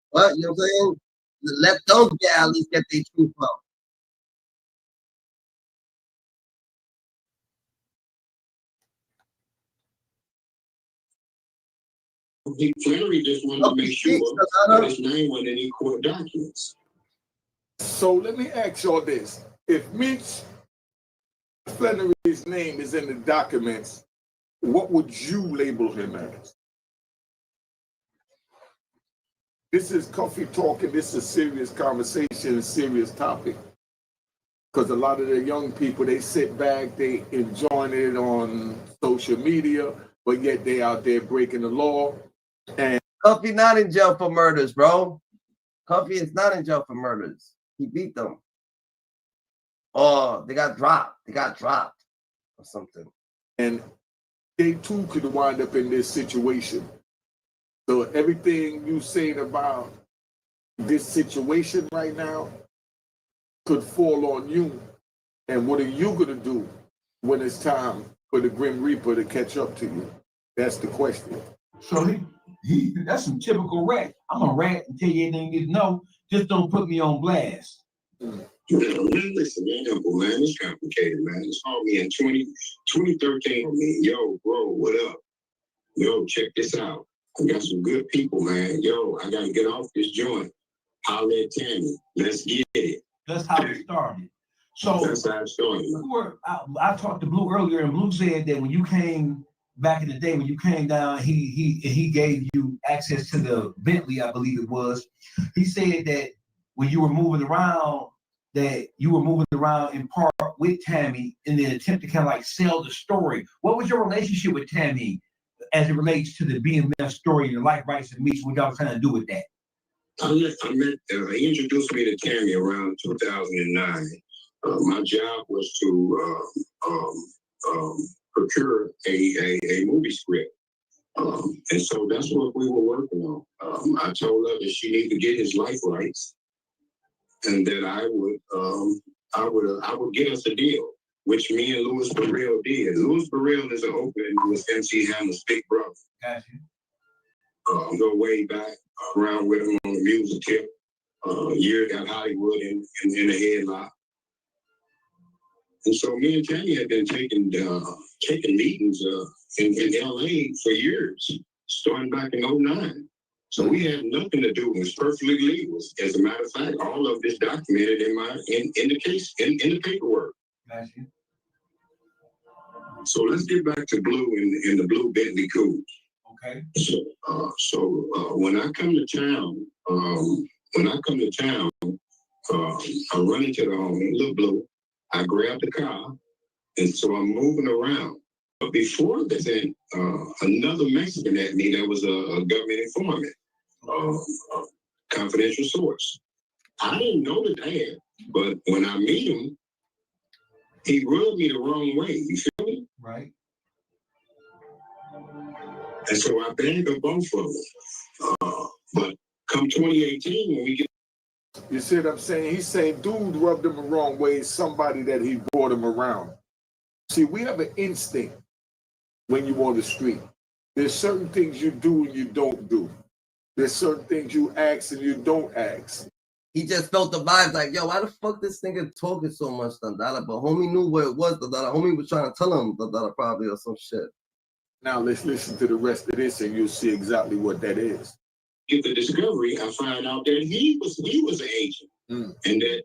What? You know what I'm saying? Let those guys at least get their truth out. Flannery just wanted to make sure that his name wasn't in any court documents. So let me ask y'all this. If Meech Flannery's name is in the documents, what would you label him as? This is coffee talking. This is a serious conversation, a serious topic. Because a lot of the young people, they sit back, they enjoying it on social media, but yet they out there breaking the law. And Cuffy not in jail for murders, bro. Cuffy is not in jail for murders. He beat them. Oh, they got dropped. They got dropped or something. And they too could wind up in this situation. So everything you saying about this situation right now could fall on you. And what are you gonna do when it's time for the Grim Reaper to catch up to you? That's the question. So that's some typical rat. I'm a rat and tell you anything you need to know. Just don't put me on blast. Listen, man, man, it's complicated, man. It's called me in 2013. Yo, bro, what up? Yo, check this out. I got some good people, man. Yo, I gotta get off this joint. Holler at Tammy. Let's get it. That's how it started. So that's how it started. I talked to Blue earlier, and Blue said that when you came back in the day, when you came down, he gave you access to the Bentley, I believe it was. He said that when you were moving around, that you were moving around in part with Tammy in the attempt to kind of like sell the story. What was your relationship with Tammy as it relates to the BMF story, your life, rights, and Meech? What y'all trying to do with that? He introduced me to Tammy around 2009. My job was to procure a movie script. And so that's what we were working on. I told her that she needed to get his life rights, and that I would get us a deal, which me and Louis Burrell did. Louis Burrell is an opening with MC Hammer's big brother. Gotcha. Go way back around with him on the music tip. Year got Hollywood in the headlock. And so me and Tammy had been taking meetings in LA for years, starting back in 2009. So we had nothing to do. It was perfectly legal. As a matter of fact, all of this documented in the case, in the paperwork. So let's get back to Blue and the Blue Bentley Coupe. Okay. So when I come to town, I run into the home, Lil Blue. I grab the car, and so I'm moving around. But before that, then another Mexican at me that was a government informant, confidential source. I didn't know the dad, but when I meet him, he rubbed me the wrong way. You feel me? Right. And so I bagged up both of them. But come 2018, when we get. You see what I'm saying? He's saying dude rubbed him the wrong way, somebody that he brought him around. See, we have an instinct when you on the street. There's certain things you do and you don't do. There's certain things you ask and you don't ask. He just felt the vibes like, yo, why the fuck this nigga talking so much, Dandada? But homie knew what it was, Dandada. Homie was trying to tell him, Dandada, probably, or some shit. Now let's listen to the rest of this and you'll see exactly what that is. Get the discovery, I find out that he was an agent, and that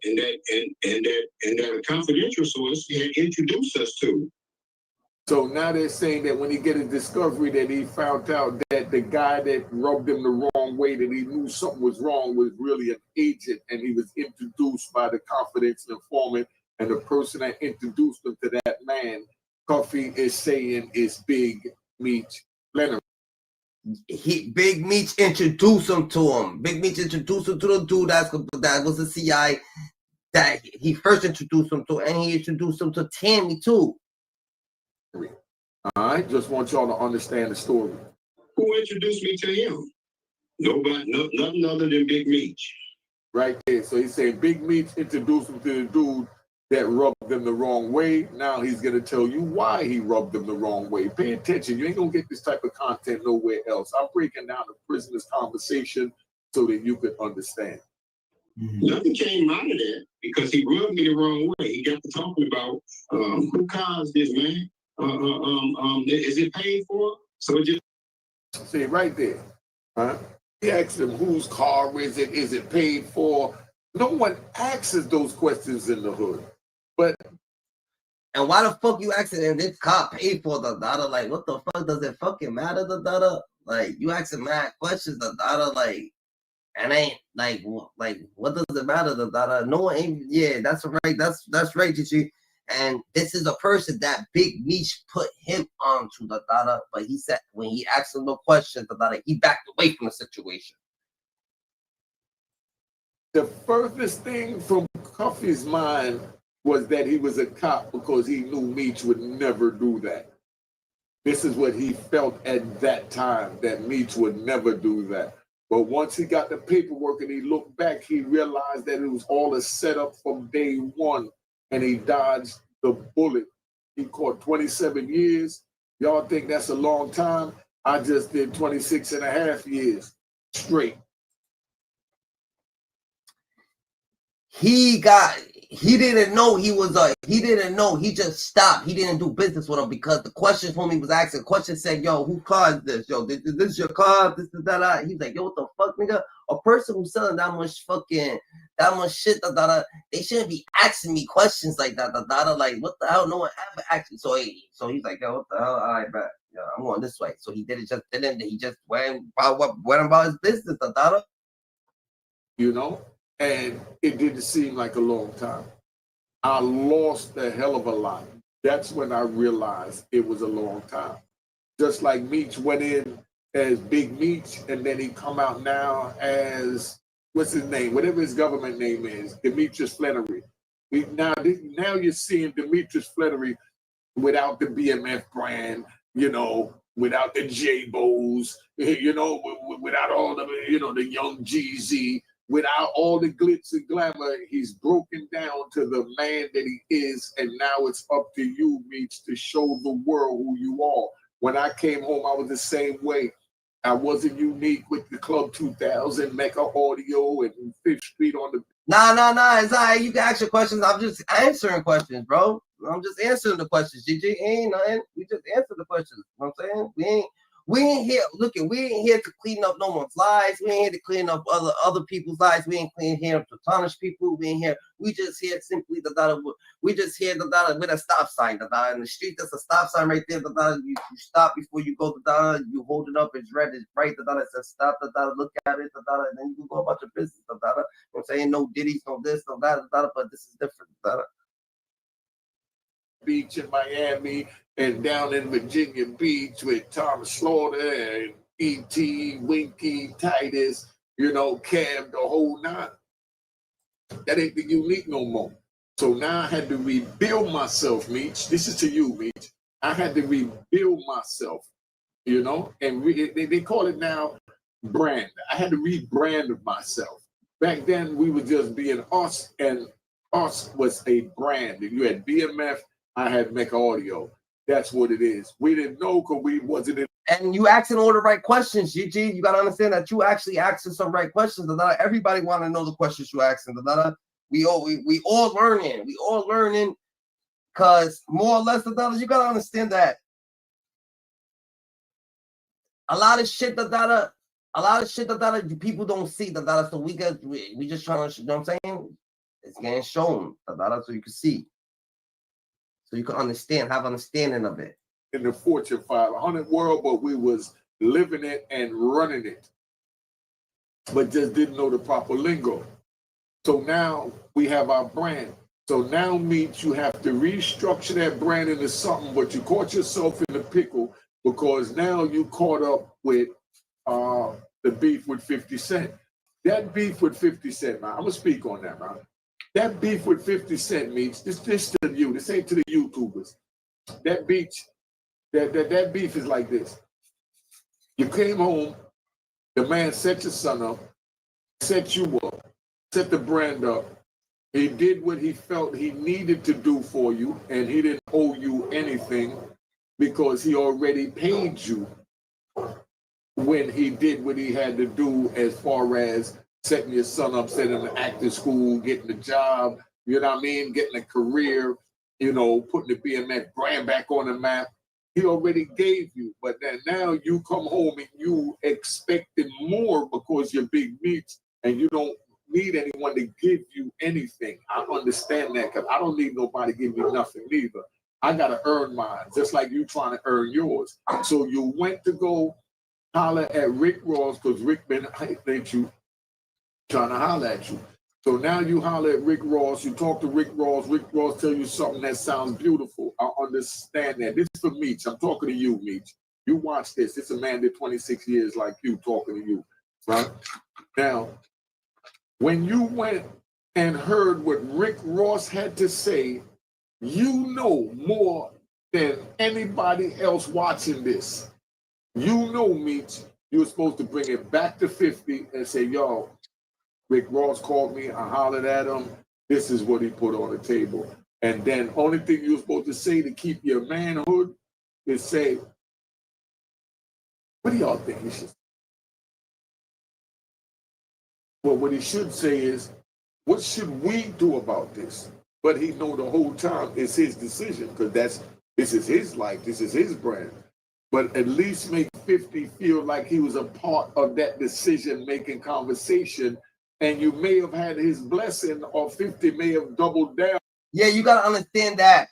a confidential source had introduced us to. So now they're saying that when he get a discovery that he found out that the guy that rubbed him the wrong way, that he knew something was wrong, was really an agent, and he was introduced by the confidential informant, and the person that introduced him to that man, Cuffy is saying is Big Meech Leonard. Big Meech introduced him to him. Big Meech introduced him to the dude that was a CI that he first introduced him to, and he introduced him to Tammy too. All right, just want y'all to understand the story. Who introduced me to him? Nobody, nothing other than Big Meech. Right there. So he's saying Big Meech introduced him to the dude that rubbed them the wrong way. Now he's going to tell you why he rubbed them the wrong way. Pay attention. You ain't going to get this type of content nowhere else. I'm breaking down the prisoner's conversation so that you could understand. Nothing came out of that because he rubbed me the wrong way. He got to talking about who caused this, man? Is it paid for? So it just see right there. Huh? He asked him whose car is it? Is it paid for? No one asks those questions in the hood. But and why the fuck you asking if this car paid for, the daughter? Like, what the fuck does it fucking matter, the daughter? Like, you asking mad questions, the daughter, like, and ain't like what does it matter, the daughter? No one ain't. Yeah, that's right. That's right, Gigi. And this is a person that Big Meech put him on to, the daughter. But he said when he asked him no questions, the daughter, he backed away from the situation. The furthest thing from Cuffy's mind was that he was a cop because he knew Meech would never do that. This is what he felt at that time, that Meech would never do that. But once he got the paperwork and he looked back, he realized that it was all a setup from day one, and he dodged the bullet. He caught 27 years. Y'all think that's a long time? I just did 26 and a half years straight. He didn't know he just stopped. He didn't do business with him because the questions homie was asking, questions said, yo, who car is this? Yo, is this your car? This is that. He's like, yo, what the fuck, nigga? A person who's selling that much shit, they shouldn't be asking me questions like that, like, what the hell? No one ever asked me. So he's like, yo, what the hell? All right, bet. Yeah, I'm going this way. So he didn't. He just went about his business, You know? And it didn't seem like a long time. I lost a hell of a lot. That's when I realized it was a long time. Just like Meech went in as Big Meech, and then he come out now as, what's his name? Whatever his government name is, Demetrius Flannery. Now you're seeing Demetrius Flannery without the BMF brand, you know, without the J-Bos, you know, without all the, you know, the young Jeezy. Without all the glitz and glamour, he's broken down to the man that he is, and now it's up to you, Meech, to show the world who you are. When I came home, I was the same way. I wasn't unique with the Club 2000, Mecca Audio, and Fifth Street on the... Nah, it's all right. You can ask your questions. I'm just answering questions, bro. I'm just answering the questions, GG. Ain't nothing. We just answer the questions. You know what I'm saying? We ain't here. Looking, we ain't here to clean up no one's lives. We ain't here to clean up other people's lives. We ain't here to tarnish people. We ain't here. We just here simply we just here with a stop sign. In the street, there's a stop sign right there. You stop before you go. You hold it up. It's red. It's bright. It says stop. Look at it. And then you can go about your business. You know what I'm saying? No ditties, no this, no that. But this is different. Beach in Miami and down in Virginia Beach with Thomas Slaughter and E.T., Winky, Titus, Cam, the whole nine. That ain't the unique no more. So now I had to rebuild myself, Meech. This is to you, Meech. I had to rebuild myself, and they call it now brand. I had to rebrand myself. Back then, we were just being us, and us was a brand. You had BMF, I had Mecca Audio. That's what it is. We didn't know because we wasn't in. And you asking all the right questions, GG. You got to understand that you actually asking some right questions. Everybody want to know the questions you asking. We all learning. We all learning because more or less, you got to understand that a lot of shit, people don't see, so we just trying to, you know what I'm saying? It's getting shown, so you can see. So you can understand, have understanding of it. In the Fortune 500 world, but we was living it and running it, but just didn't know the proper lingo. So now we have our brand. So now, Meech, you have to restructure that brand into something, but you caught yourself in the pickle because now you caught up with the beef with 50 Cent. That beef with 50 Cent, man, I'm going to speak on that, man. That beef with 50 Cent, Meech, this to you. This ain't to the YouTubers. That beef is like this. You came home, the man set your son up, set you up, set the brand up. He did what he felt he needed to do for you, and he didn't owe you anything because he already paid you when he did what he had to do as far as setting your son up, setting him to acting school, getting a job, you know what I mean, getting a career, putting the BMX brand back on the map. He already gave you, but then now you come home and you expected more because you're Big Meech and you don't need anyone to give you anything. I understand that because I don't need nobody to give me nothing either. I got to earn mine, just like you trying to earn yours. So you went to go holler at Rick Ross because Rick been at you, trying to holler at you. So now you holler at Rick Ross, you talk to Rick Ross tell you something that sounds beautiful. I understand that. This is for Meech. I'm talking to you, Meech. You watch this. It's a man that 26 years like you talking to you, right? Now, when you went and heard what Rick Ross had to say, you know more than anybody else watching this. You know, Meech, you were supposed to bring it back to 50 and say, yo, Rick Ross called me, I hollered at him, this is what he put on the table. And then only thing you're supposed to say to keep your manhood is say, what do y'all think he should say? Well, what he should say is, what should we do about this? But he know the whole time it's his decision because this is his life, this is his brand. But at least make 50 feel like he was a part of that decision-making conversation, and you may have had his blessing, or 50 may have doubled down. Yeah, you gotta understand that.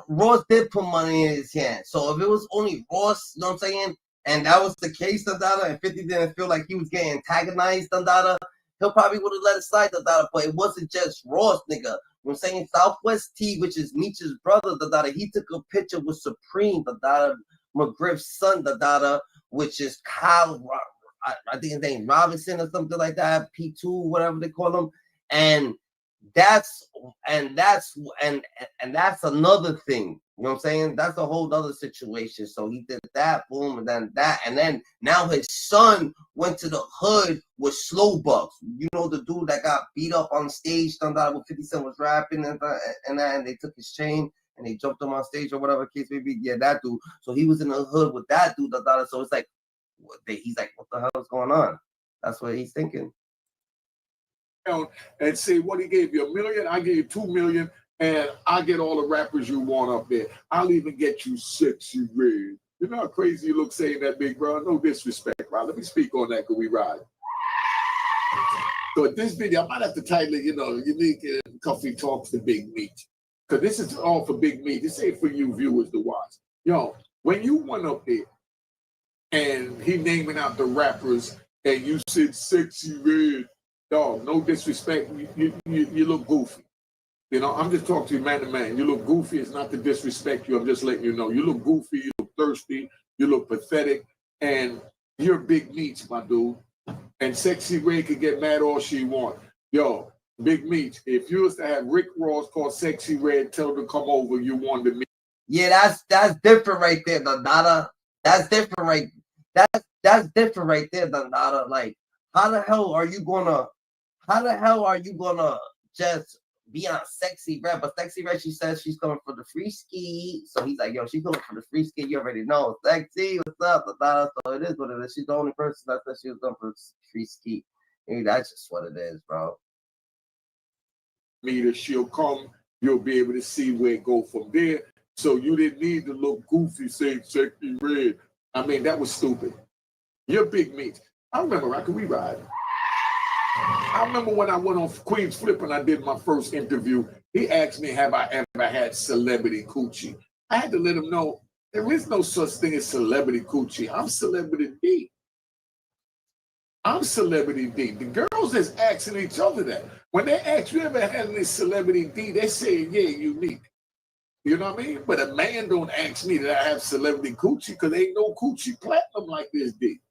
Ross did put money in his hand. So if it was only Ross, you know what I'm saying, and that was the case, and 50 didn't feel like he was getting antagonized, he'll probably would have let it slide, but it wasn't just Ross, nigga. You know what I'm saying? Southwest T, which is Meech's brother, he took a picture with Supreme, McGriff's son, which is Kyle, I think his name Robinson or something like that, P2, whatever they call him. And that's another thing. You know what I'm saying? That's a whole other situation. So he did that, boom, and then that, and then now his son went to the hood with Slow Bucks. You know, the dude that got beat up on stage, when 50 Cent was rapping, and they took his chain and they jumped him on stage or whatever case may be. Yeah, that dude. So he was in the hood with that dude. So it's like, he's like, what the hell is going on? That's what he's thinking. And say, what he gave you, $1 million, I gave you $2 million. and I get all the rappers you want up there. I'll even get you Sexy Red. You know how crazy you look saying that, big bro? No disrespect, right? Let me speak on that because we ride. So this video, I might have to title it, Unique and Cuffy Talks to Big Meech. Because this is all for Big Meech. This ain't for you viewers to watch. Yo, when you went up there and he naming out the rappers and you said Sexy Red, dog, no disrespect, you look goofy. I'm just talking to you man to man. You look goofy. It's not to disrespect you. I'm just letting you know. You look goofy. You look thirsty. You look pathetic. And you're Big Meech, my dude. And Sexy Red can get mad all she want. Yo, Big Meech, if you was to have Rick Ross call Sexy Red, tell her to come over, you wanted to meet. Yeah, that's different right there, Donada. That's different right. That's different right there, Donada. Like, how the hell are you gonna just be on Sexy Red? But Sexy Red, she says she's coming for the free ski. So he's like, yo, she's going for the free ski. You already know. Sexy, what's up? So it is what it is. She's the only person that said she was going for the free ski. Hey, that's just what it is, bro. Meet her, she'll come. You'll be able to see where it go from there. So you didn't need to look goofy saying Sexy Red. I mean, that was stupid. You're Big Meech. I remember, right? Can we ride? I remember when I went on Queen's Flip and I did my first interview, he asked me, have I ever had celebrity coochie? I had to let him know there is no such thing as celebrity coochie. I'm Celebrity D. I'm Celebrity D. The girls is asking each other that. When they ask you ever had any Celebrity D, they say, yeah, unique. You know what I mean? But a man don't ask me that I have celebrity coochie because ain't no coochie platinum like this D.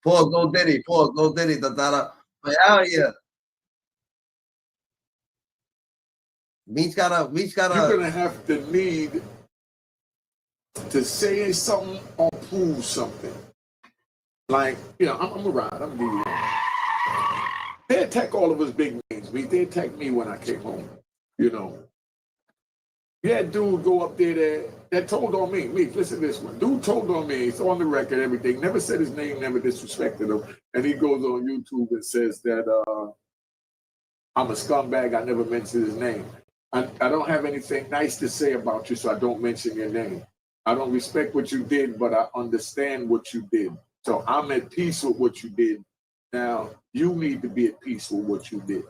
Pause, no Diddy, Donada. But hell yeah. Meech gotta. You're gonna have to need to say something or prove something. Like, I'm gonna ride. I'm gonna give you one. They attack all of us big names. They attacked me when I came home. Yeah, dude go up there that told on me. Listen to this one. Dude told on me. It's on the record, everything. Never said his name, never disrespected him. And he goes on YouTube and says that I'm a scumbag. I never mentioned his name. I don't have anything nice to say about you, so I don't mention your name. I don't respect what you did, but I understand what you did. So I'm at peace with what you did. Now, you need to be at peace with what you did.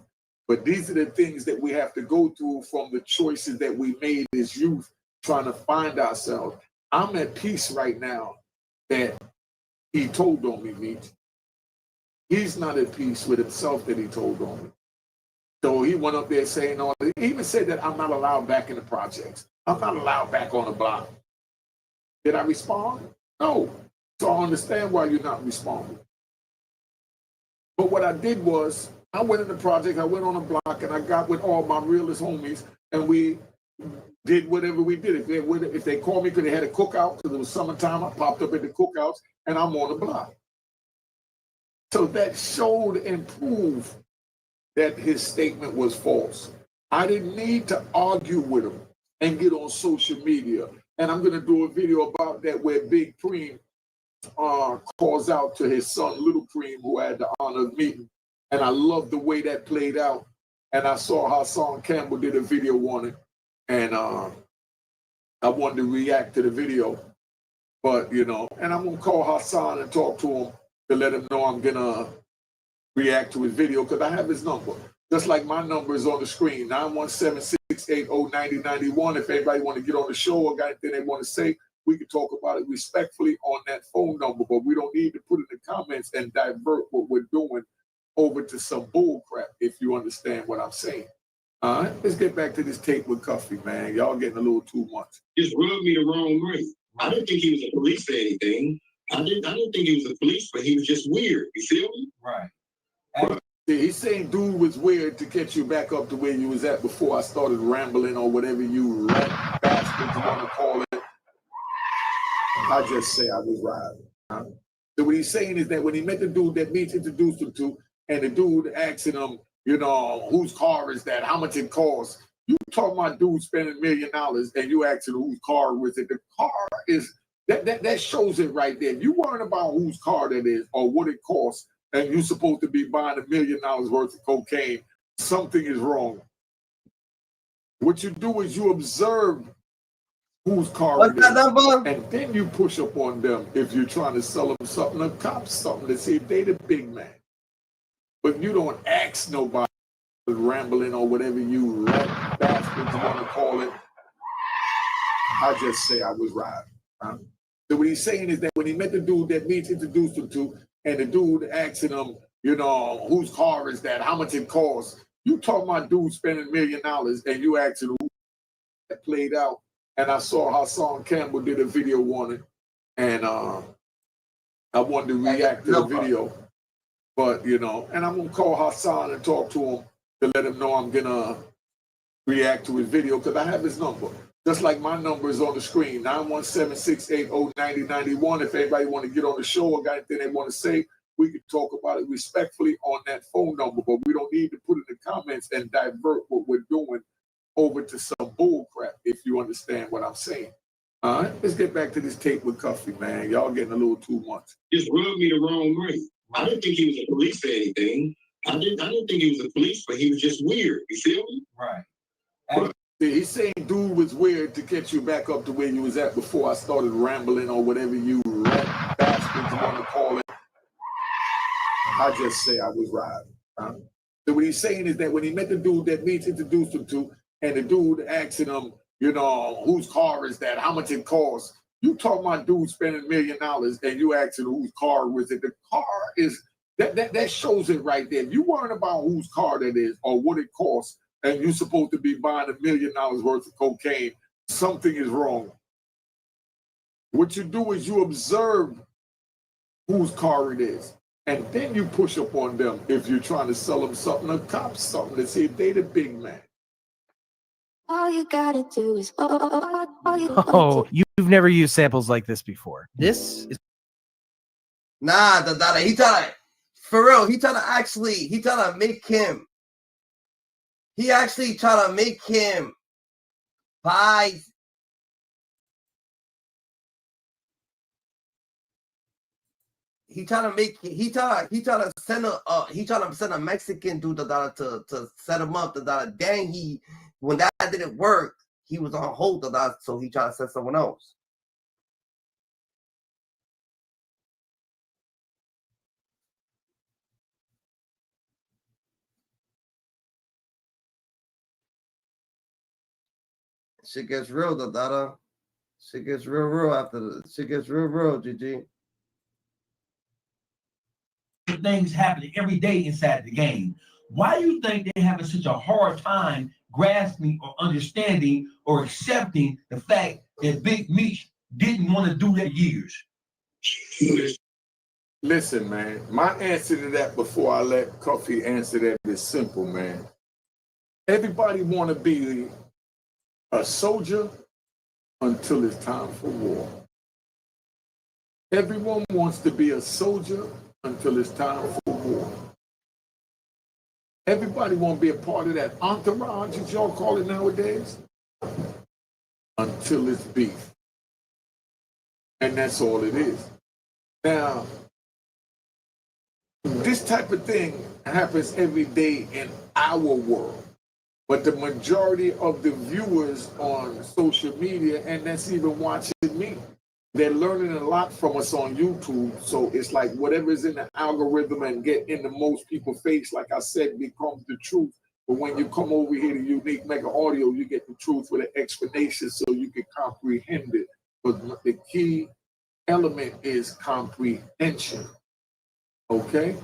But these are the things that we have to go through from the choices that we made as youth, trying to find ourselves. I'm at peace right now that he told on me, Meech. He's not at peace with himself that he told on me. So he went up there saying all that. He even said that I'm not allowed back in the projects. I'm not allowed back on the block. Did I respond? No. So I understand why you're not responding. But what I did was, I went in the project, I went on a block, and I got with all my realist homies, and we did whatever we did. If they called me because they had a cookout, because it was summertime, I popped up at the cookouts, and I'm on the block. So that showed and proved that his statement was false. I didn't need to argue with him and get on social media. And I'm going to do a video about that where Big Preem calls out to his son, Little Preem, who I had the honor of meeting. And I love the way that played out. And I saw how Son Campbell did a video on it. And I wanted to react to the video. But, and I'm going to call Hassan and talk to him to let him know I'm going to react to his video because I have his number. Just like my number is on the screen, 917-680-9091. If anybody want to get on the show or got anything they want to say, we can talk about it respectfully on that phone number. But we don't need to put it in the comments and divert what we're doing over to some bull crap, if you understand what I'm saying. All right, let's get back to this tape with Cuffy, man. Y'all getting a little too much. Just rubbed me the wrong way. I didn't think he was a police or anything. I didn't think he was a police, but he was just weird. You feel me? Right. He's saying dude was weird to get you back up to where you was at before I started rambling or whatever you rat bastards want to call it. I just say I was right. So what he's saying is that when he met the dude that Meech introduced him to, and the dude asking him, whose car is that? How much it costs? You talking about dude spending $1 million and you asking whose car was it? The car is that shows it right there. You worrying about whose car that is or what it costs, and you're supposed to be buying $1 million worth of cocaine something is wrong. What you do is you observe whose car it is, and then you push up on them if you're trying to sell them something, a cop something to see if they the big man. But you don't ask nobody rambling or whatever you rat bastards want to call it. I just say I was right. Huh? So what he's saying is that when he met the dude that Meech introduced him to, and the dude asking him, you know, whose car is that? How much it costs? You talking about dude spending $1 million, and you asking who that played out. And I saw Hassan Campbell did a video on it, and I wanted to react to the video. But you know, and I'm gonna call Hassan and talk to him to let him know I'm gonna react to his video because I have his number. Just like my number is on the screen, 917-680-9091. If anybody want to get on the show or got anything they want to say, we can talk about it respectfully on that phone number. But we don't need to put it in the comments and divert what we're doing over to some bull crap, if you understand what I'm saying. All right, let's get back to this tape with Cuffy, man. Y'all getting a little too much. Just rubbed me the wrong way. I didn't think he was a police or anything. I didn't think he was a police, but he was just weird. You feel me? Right. He's saying dude was weird to get you back up to where you was at before I started rambling or whatever you rat bastards want to call it. I just say I was right. Huh? So what he's saying is that when he met the dude that Meech introduced him to, and the dude asking him, you know, whose car is that? How much it costs? You talking about dude spending $1 million, and you asking whose car was it? The car is that shows it right there. If you worrying about whose car that is or what it costs, and you're supposed to be buying $1 million worth of cocaine, something is wrong. What you do is you observe whose car it is, and then you push up on them if you're trying to sell them something, a cop something to see if they the big man. All you gotta do is Oh, you've never used samples like this before. This is Nah, he trying to, for real, he trying to make him. He actually trying to make him buy. He trying to send a Mexican dude to set him up. Then when that didn't work, he was on hold so he tried to send someone else. Shit gets real, Dada. Shit gets real after the shit gets real, GG. Things happening every day inside the game. Why do you think they're having such a hard time grasping or understanding or accepting the fact that Big Meech didn't want to do that years? Listen, man, my answer to that before I let Cuffy answer that is simple, man. Everybody want to be a soldier until it's time for war. Everyone wants to be a soldier until it's time for war. Everybody want to be a part of that entourage, as y'all call it nowadays, until it's beef. And that's all it is. Now, this type of thing happens every day in our world. But the majority of the viewers on social media, and that's even watching me, they're learning a lot from us on YouTube. So it's like whatever's in the algorithm and get in the most people's face, like I said, becomes the truth. But when you come over here to Unique Mega Audio, you get the truth with an explanation so you can comprehend it. But the key element is comprehension. Okay?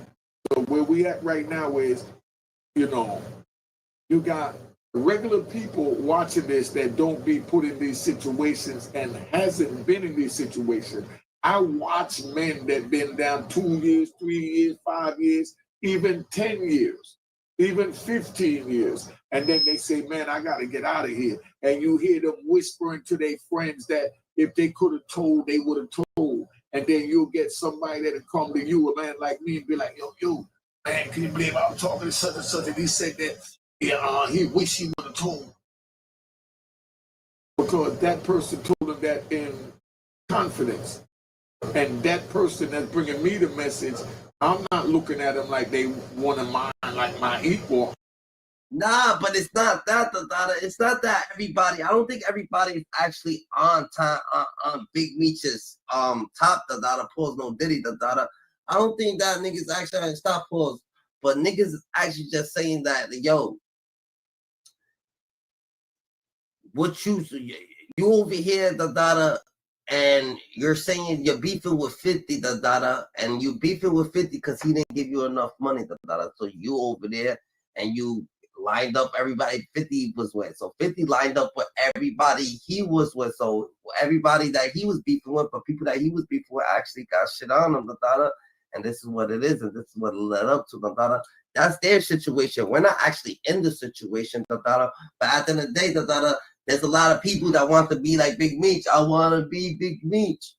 So where we at right now is, you know, you got regular people watching this that don't be put in these situations and hasn't been in these situations. I watch men that been down 2 years, 3 years, 5 years, even 10 years, even 15 years. And then they say, man, I got to get out of here. And you hear them whispering to their friends that if they could have told, they would have told. And then you'll get somebody that'll come to you, a man like me, and be like, yo, man, can you believe I was talking to such and such, and he said that he wish he would have told. Because that person told him that in confidence. And that person that's bringing me the message, I'm not looking at them like they want to mine like my equal. Nah, but it's not that, it's not that everybody. I don't think everybody is actually on time on Big Meech's top pause no Diddy I don't think that niggas actually on stop pause, but niggas is actually just saying that yo, what you over here and you're saying you're beefing with 50 and you beefing with 50 because he didn't give you enough money so you over there and you lined up everybody 50 was with. So 50 lined up with everybody he was with. So everybody that he was beefing with, but people that he was beefing with actually got shit on him, and this is what it is, and this is what it led up to, That's their situation. We're not actually in the situation, but at the end of the day, there's a lot of people that want to be like Big Meech. I want to be Big Meech.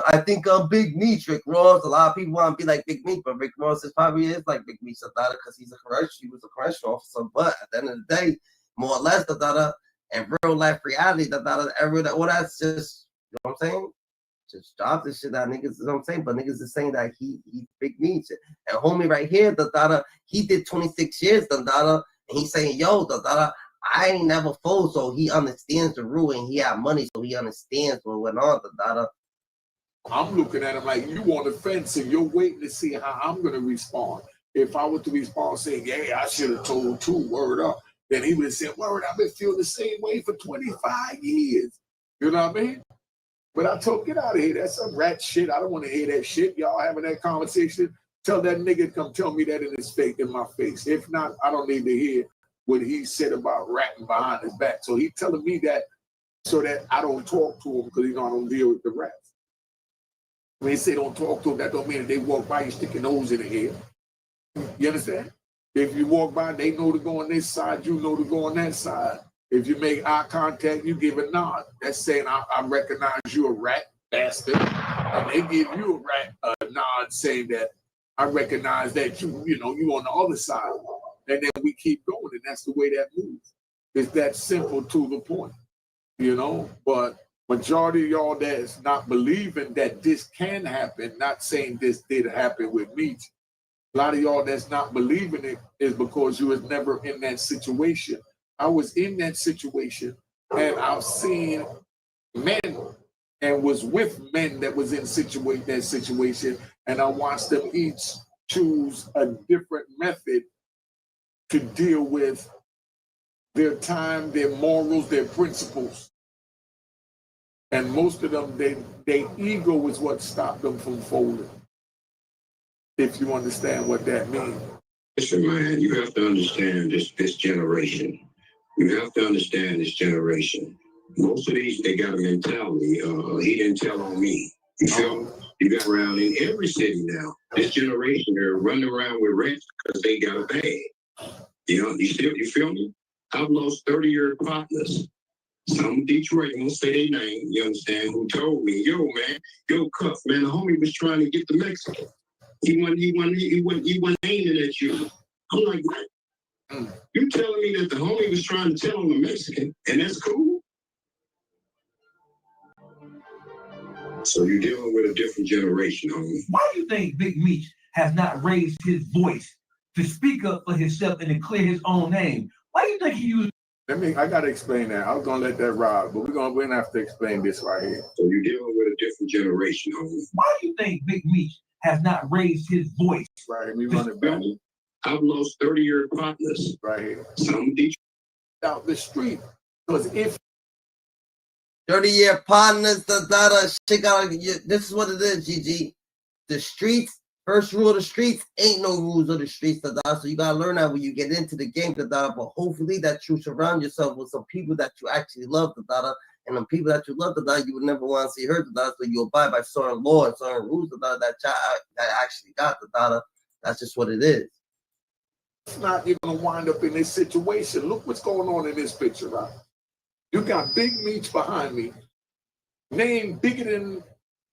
I think I'm Big Meech. Rick Ross. A lot of people want to be like Big Meech, but Rick Ross is probably like Big Meech, because he was a correctional officer. But at the end of the day, more or less, and real life reality, all that's just, you know what I'm saying? Just drop this shit that niggas, you know what I'm saying? But niggas is saying that he Big Meech. And homie right here, he did 26 years, and he's saying, yo, I ain't never fold, so he understands the rule, and he had money, so he understands what went on, I'm looking at him like you on the fence and you're waiting to see how I'm going to respond. If I were to respond saying, yeah, I should have told two, word up, then he would have said, word, I've been feeling the same way for 25 years. You know what I mean? But I told, get out of here. That's some rat shit. I don't want to hear that shit. Y'all having that conversation. Tell that nigga to come tell me that in his face, in my face. If not, I don't need to hear what he said about ratting behind his back. So he telling me that so that I don't talk to him because I don't deal with the rats. When they say don't talk to them, that don't mean that they walk by you stick your nose in the air. You understand? If you walk by, they know to go on this side, you know to go on that side. If you make eye contact, you give a nod. That's saying I recognize you a rat bastard. And they give you a nod saying that I recognize that you on the other side. And then we keep going, and that's the way that moves. It's that simple to the point, But majority of y'all that's not believing that this can happen, not saying this did happen with me. A lot of y'all that's not believing it is because you was never in that situation. I was in that situation, and I've seen men and was with men that was in that situation, and I watched them each choose a different method to deal with their time, their morals, their principles. And most of them, their ego is what stopped them from folding. If you understand what that means. Listen, man, you have to understand this generation. You have to understand this generation. Most of these, they got a mentality. He didn't tell on me. You feel me? You got around in every city now. This generation, they're running around with rents because they got a bag. You feel me? I've lost 30-year partners. Some Detroit, I won't say their name, you understand, who told me, yo, Cuff, man, the homie was trying to get the Mexican. He wasn't aiming at you. I'm like, what? You telling me that the homie was trying to tell on the Mexican, and that's cool? So you're dealing with a different generation, homie. Why do you think Big Meech has not raised his voice to speak up for himself and to clear his own name? Why do you think he used? I gotta explain that. I was gonna let that ride, but we're gonna have to explain this right here. So you're dealing with a different generation, homie. Why do you think Big Meech has not raised his voice? Right, we run it back. I've lost 30-year partners. Right here. Some Detroit out the street. Because if 30-year partners, this is what it is, GG. The streets, first rule of the streets, ain't no rules of the streets, so you gotta learn that when you get into the game, but hopefully that you surround yourself with some people that you actually love, and the people that you love, you would never want to see hurt, so you abide by certain laws and certain rules that actually got, that's just what it is. It's not even gonna wind up in this situation. Look what's going on in this picture, right? You got Big Meech behind me, name bigger than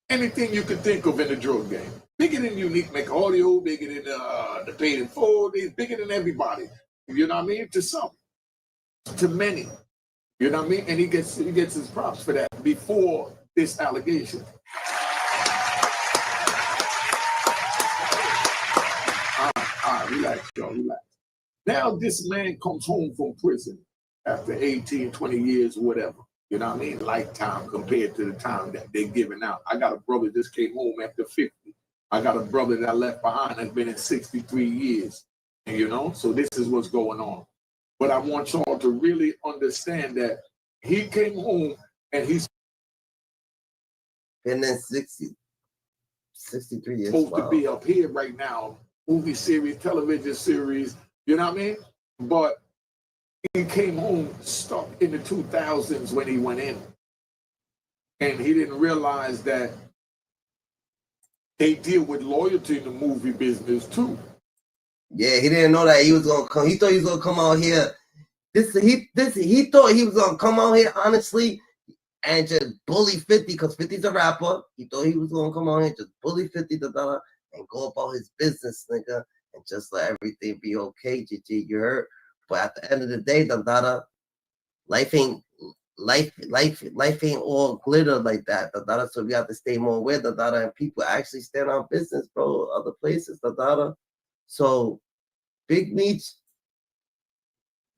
anything you could think of in the drug game. Bigger than Unique Make Audio, bigger than the Paid in Full, bigger than everybody. You know what I mean? To some, to many. You know what I mean? And he gets his props for that before this allegation. All right, relax, y'all, relax. Now this man comes home from prison after 18, 20 years, whatever. You know what I mean? Lifetime compared to the time that they're giving out. I got a brother that just came home after 50. I got a brother that I left behind that's been in 63 years. And, you know, so this is what's going on. But I want y'all to really understand that he came home and he's been in 63 years. Supposed to be up here right now, movie series, television series, you know what I mean? But he came home stuck in the 2000s when he went in. And he didn't realize that they deal with loyalty in the movie business too. Yeah, he didn't know that he was gonna come. He thought he was gonna come out here. He thought he was gonna come out here honestly and just bully 50 because 50's a rapper. He thought he was gonna come out here and just bully 50 and go about his business, nigga, and just let everything be okay, GG, you heard? But at the end of the day, life ain't all glitter like that. So we have to stay more aware, and people actually stand on business, bro, other places, So Big Meech,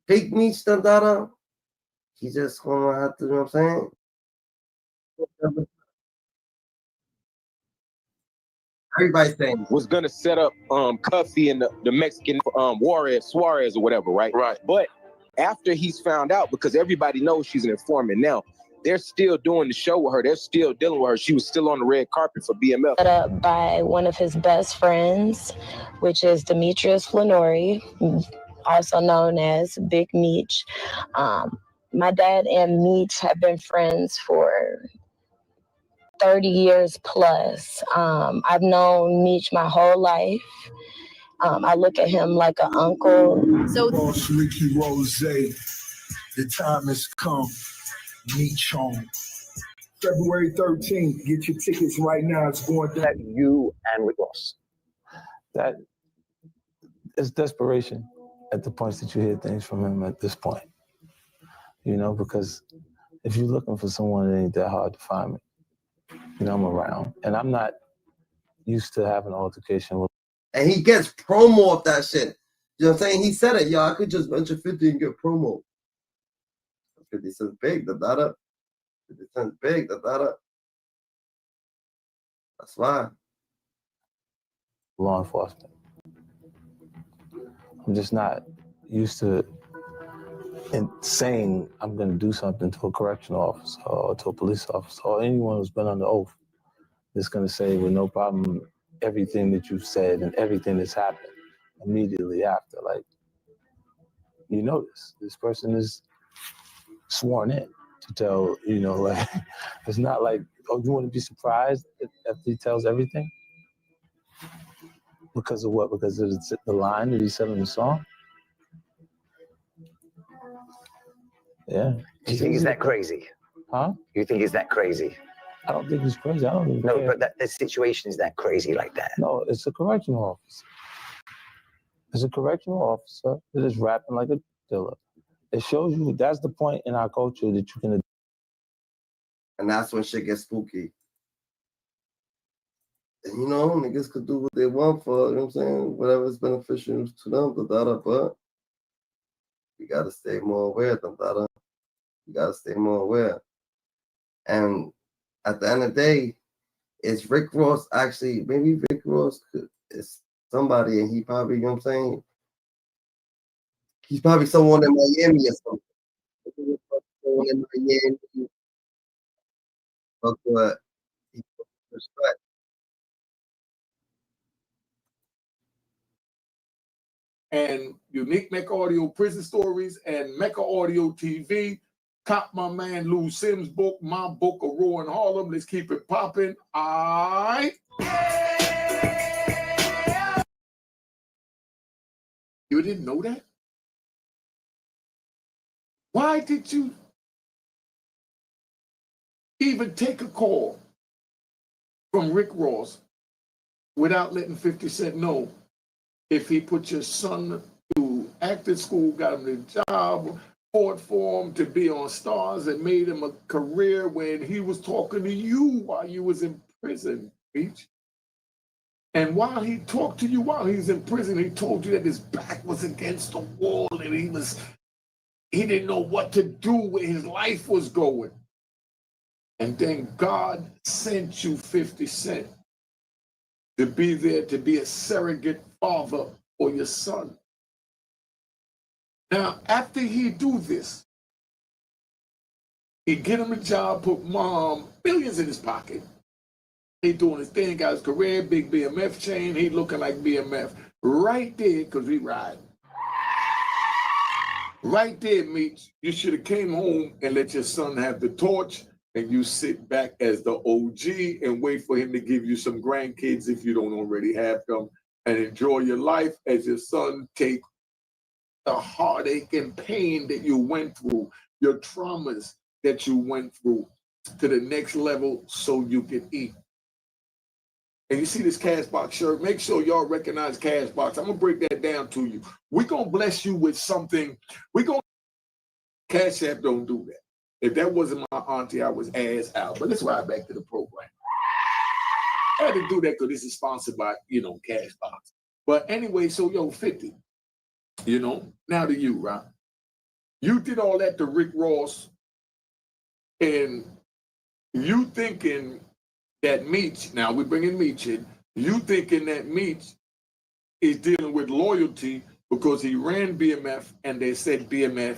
he just gonna have to, you know what I'm saying? Everybody's saying was gonna set up Cuffy and the Mexican Juarez or whatever, right? Right. But after he's found out, because everybody knows she's an informant now, they're still doing the show with her. They're still dealing with her. She was still on the red carpet for BMF. Set up by one of his best friends, which is Demetrius Flanori, also known as Big Meech. My dad and Meech have been friends for 30 years plus. I've known Meech my whole life. I look at him like an uncle. So, Boss Ricky Rose, the time has come. Meech home. February 13th, get your tickets right now. It's going down. You and Rick Ross. That is desperation at the points that you hear things from him at this point. You know, because if you're looking for someone, it ain't that hard to find me. You know, I'm around. And I'm not used to having an altercation with. And he gets promo of that shit. You know what I'm saying? He said it, yo, I could just venture 50 and get promo. 50 cents big, 50 cents big, That's why. Law enforcement. I'm just not used to saying I'm going to do something to a correctional officer or to a police officer or anyone who's been under oath that's going to say with no problem everything that you've said and everything that's happened immediately after. Like, you know this person is sworn in to tell, you know, like, it's not like, oh, you want to be surprised after he tells everything? Because of what? Because of the line that he said in the song? Yeah. Do you think he's that crazy? Huh? You think he's that crazy? I don't think he's crazy. I don't even care. No, but the situation is that crazy like that. No, it's a correctional officer. It's a correctional officer that is rapping like a dealer. It shows you that's the point in our culture that you can. And that's when shit gets spooky. And you know, niggas could do what they want for, you know what I'm saying? Whatever's beneficial to them, but you gotta stay more aware, You gotta stay more aware. And at the end of the day, is Rick Ross actually, maybe Rick Ross is somebody and he probably, you know what I'm saying? He's probably someone in Miami or something. Someone in Miami. But respect. And Unique Mecca Audio Prison Stories and Mecca Audio TV. Cop my man Lou Sims' book, my book, A Roar in Harlem. Let's keep it popping. All right. You didn't know that? Why did you even take a call from Rick Ross without letting 50 Cent know if he put your son through acting school, got him the job, fought for him to be on Stars and made him a career when he was talking to you while you was in prison, Beach? And while he talked to you while he was in prison, he told you that his back was against the wall and he didn't know what to do, where his life was going. And then God sent you 50 Cent to be there, to be a surrogate father for your son. Now, after he do this, he get him a job, put mom billions in his pocket. He doing his thing, got his career, big BMF chain. He looking like BMF right there, because we ride. Right there, Meech, you should have came home and let your son have the torch, and you sit back as the OG and wait for him to give you some grandkids if you don't already have them, and enjoy your life as your son take the heartache and pain that you went through, your traumas that you went through, to the next level so you can eat. And you see this Cashbox shirt, make sure y'all recognize Cashbox. I'm going to break that down to you. We're going to bless you with something. Cash App don't do that. If that wasn't my auntie, I was ass out. But let's ride back to the program. I had to do that because this is sponsored by, Cashbox. But anyway, so 50, now to you, right? You did all that to Rick Ross, and you thinking that Meech, now we're bringing Meech in, you thinking that Meech is dealing with loyalty because he ran BMF and they said BMF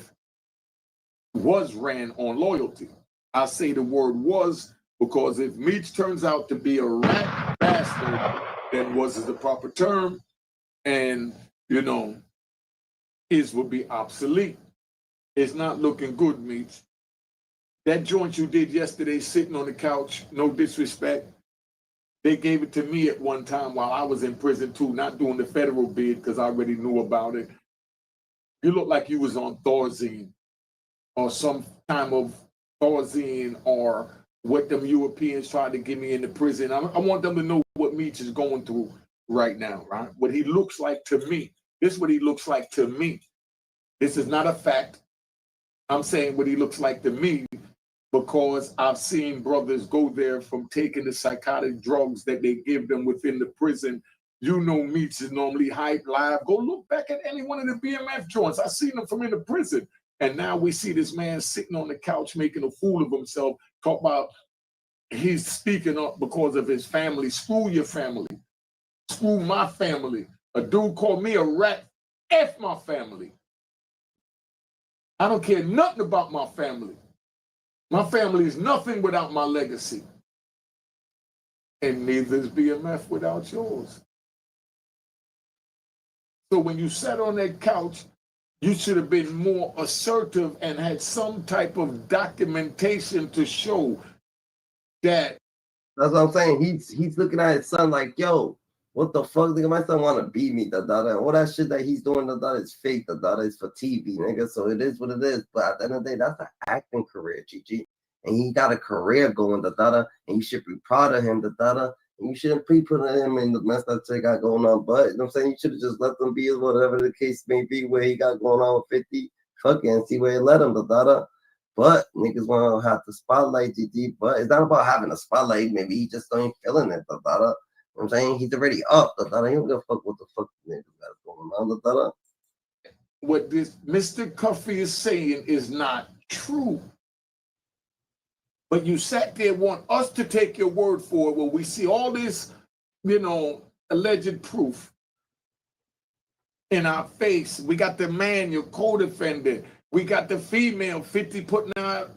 was ran on loyalty. I say the word was because if Meech turns out to be a rat bastard, then was is the proper term, and his will be obsolete. It's not looking good, Meech. That joint you did yesterday sitting on the couch, no disrespect, they gave it to me at one time while I was in prison too, not doing the federal bid because I already knew about it. You look like you was on Thorazine or some kind of Thorazine or what them Europeans tried to get me into prison. I want them to know what Meech is going through right now, right? What he looks like to me. This is what he looks like to me. This is not a fact. I'm saying what he looks like to me because I've seen brothers go there from taking the psychotic drugs that they give them within the prison. Meech is normally hyped live. Go look back at any one of the BMF joints. I've seen them from in the prison. And now we see this man sitting on the couch making a fool of himself, talk about he's speaking up because of his family. Screw your family. Screw my family. A dude called me a rat. F my family. I don't care nothing about my family. My family is nothing without my legacy. And neither is BMF without yours. So when you sat on that couch, you should have been more assertive and had some type of documentation to show that. That's what I'm saying. He's looking at his son like, yo, what the fuck? Nigga, my son want to beat me, all that shit that he's doing, is fake, is for TV, nigga. So it is what it is. But at the end of the day, that's an acting career, GG. And he got a career going, and you should be proud of him, and you shouldn't be putting him in the mess that they got going on. But, you know what I'm saying? You should have just let them be, whatever the case may be, where he got going on with 50, and see where he let him, But niggas want to have the spotlight, GG. But it's not about having a spotlight. Maybe he just ain't feeling it, You know what I'm saying? He's already up, He don't give a fuck what the fuck niggas got going on, What this Mr. Cuffy is saying is not true. But you sat there, want us to take your word for it when we see all this, alleged proof in our face. We got the man, your co-defendant. We got the female, 50 putting out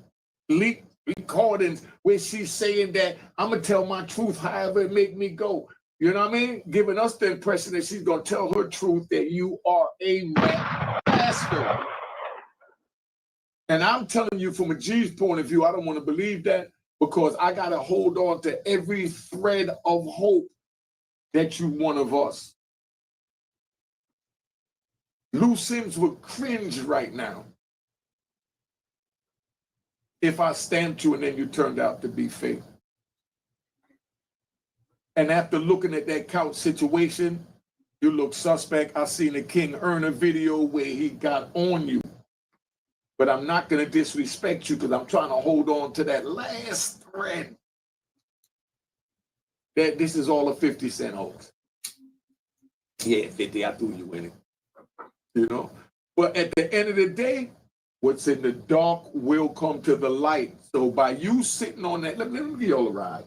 leaked recordings where she's saying that I'm going to tell my truth however it make me go. You know what I mean? Giving us the impression that she's going to tell her truth, that you are a rat bastard. And I'm telling you from a G's point of view, I don't want to believe that because I got to hold on to every thread of hope that you one of us. Lou Sims would cringe right now if I stamped you and then you turned out to be fake. And after looking at that couch situation, you look suspect. I seen a King Erner video where he got on you. But I'm not going to disrespect you because I'm trying to hold on to that last thread that this is all a 50 Cent hoax. Yeah, 50, I threw you in it. You know? But at the end of the day, what's in the dark will come to the light. So by you sitting on that, let me give y'all a ride.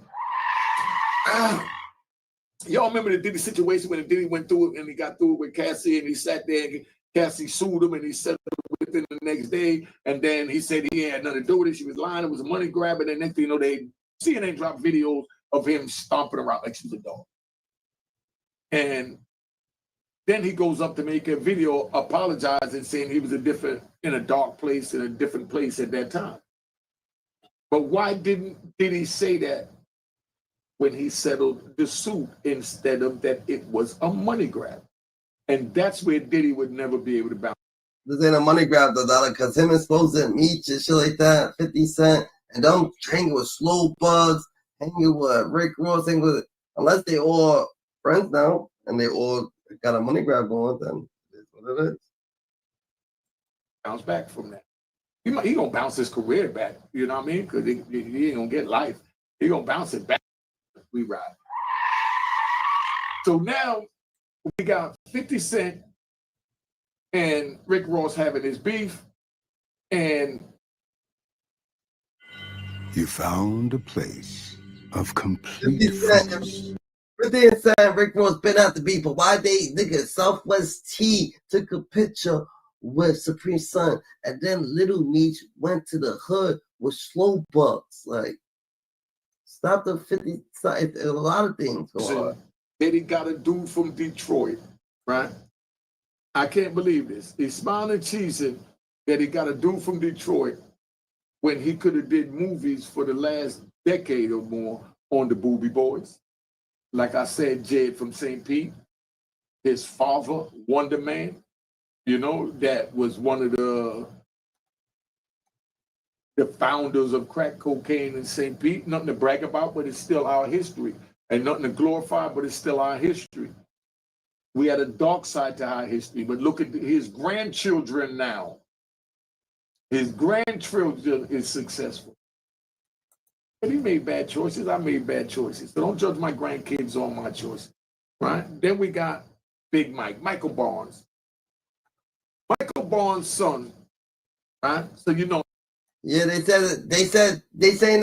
Y'all remember the Diddy situation when Diddy went through it and he got through it with Cassie and he sat there and Cassie sued him and he settled within the next day. And then he said he had nothing to do with it. She was lying. It was a money grab. And then next thing you know, CNN dropped videos of him stomping around like she was a dog. And then he goes up to make a video apologizing, saying he was in a dark place, in a different place at that time. But why did he say that when he settled the suit instead of that it was a money grab? And that's where Diddy would never be able to bounce. This ain't a money grab, though, because him and Supposed Meech and shit like that, 50 Cent, and don't hang with Slow Bugs, hanging with Rick Ross, hanging with, unless they all friends now and they all got a money grab going, then it's what it is. Bounce back from that. He gonna bounce his career back, you know what I mean? Because he ain't gonna get life. He gonna bounce it back. We ride. So now we got 50 Cent and Rick Ross having his beef, and You found a place of complete 50 Cent, Rick Ross been out the beef, but why Southwest T took a picture with Supreme Son, and then Lil Meech went to the hood with Slow Bugs. Like, stop the 50. A lot of things. That he got a dude from Detroit, right? I can't believe this. He's smiling, cheesing that he got a dude from Detroit when he could have did movies for the last decade or more on the Booby Boys. Like I said, Jed from St. Pete, his father, Wonder Man, you know, that was one of the founders of crack cocaine in St. Pete. Nothing to brag about, but it's still our history. And nothing to glorify, but it's still our history. We had a dark side to our history, but look at his grandchildren now. His grandchildren is successful. But he made bad choices. I made bad choices. So don't judge my grandkids on my choices, right? Then we got Big Mike, Michael Barnes. Michael Barnes' son, right? So you know. Yeah, they saying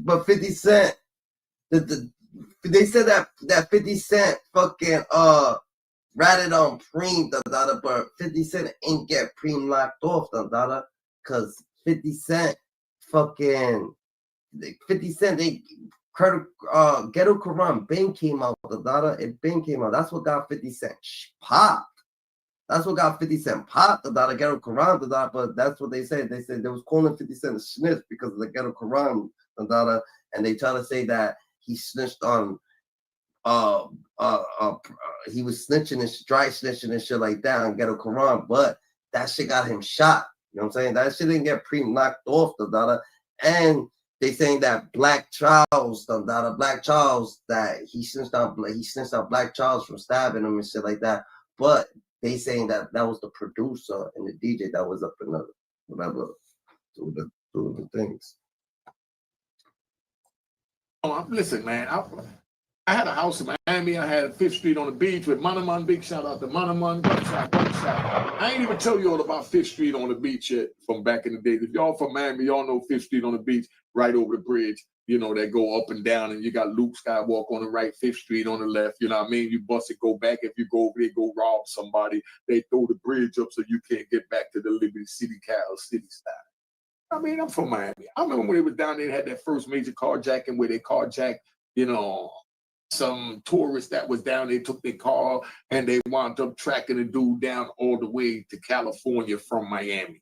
but 50 Cent, they said that 50 Cent fucking ratted on Preem, but 50 Cent ain't get Preem locked off, because 50 Cent fucking 50 Cent, Ghetto Quran Ben came out, it Ben came out. That's what got 50 Cent popped. That's what got 50 Cent popped, the Ghetto Quran, but that's what they said. They said they was calling 50 Cent a snitch because of the Ghetto Quran, and they try to say that he snitched on, he was snitching and dry snitching and shit like that on Ghetto Quran, but that shit got him shot. You know what I'm saying? That shit didn't get knocked off, and they saying that Black Charles, that he snitched out Black Charles from stabbing him and shit like that, but they saying that was the producer and the DJ that was up in the whatever doing the things. Oh, listen, man. I had a house in Miami. I had 5th Street on the beach with Monoman. Big shout out to Monoman. Gunshot. I ain't even tell you all about 5th Street on the beach yet from back in the day. If y'all from Miami, y'all know 5th Street on the beach, right over the bridge. You know, that go up and down, and you got Luke Skywalker on the right, 5th Street on the left. You know what I mean? You bust it, go back. If you go over there, go rob somebody. They throw the bridge up so you can't get back to the Liberty City, Cal City style. I mean, I'm from Miami. I remember when they was down there, had that first major carjacking where they carjacked, you know, some tourists that was down there, took their car, and they wound up tracking the dude down all the way to California from Miami.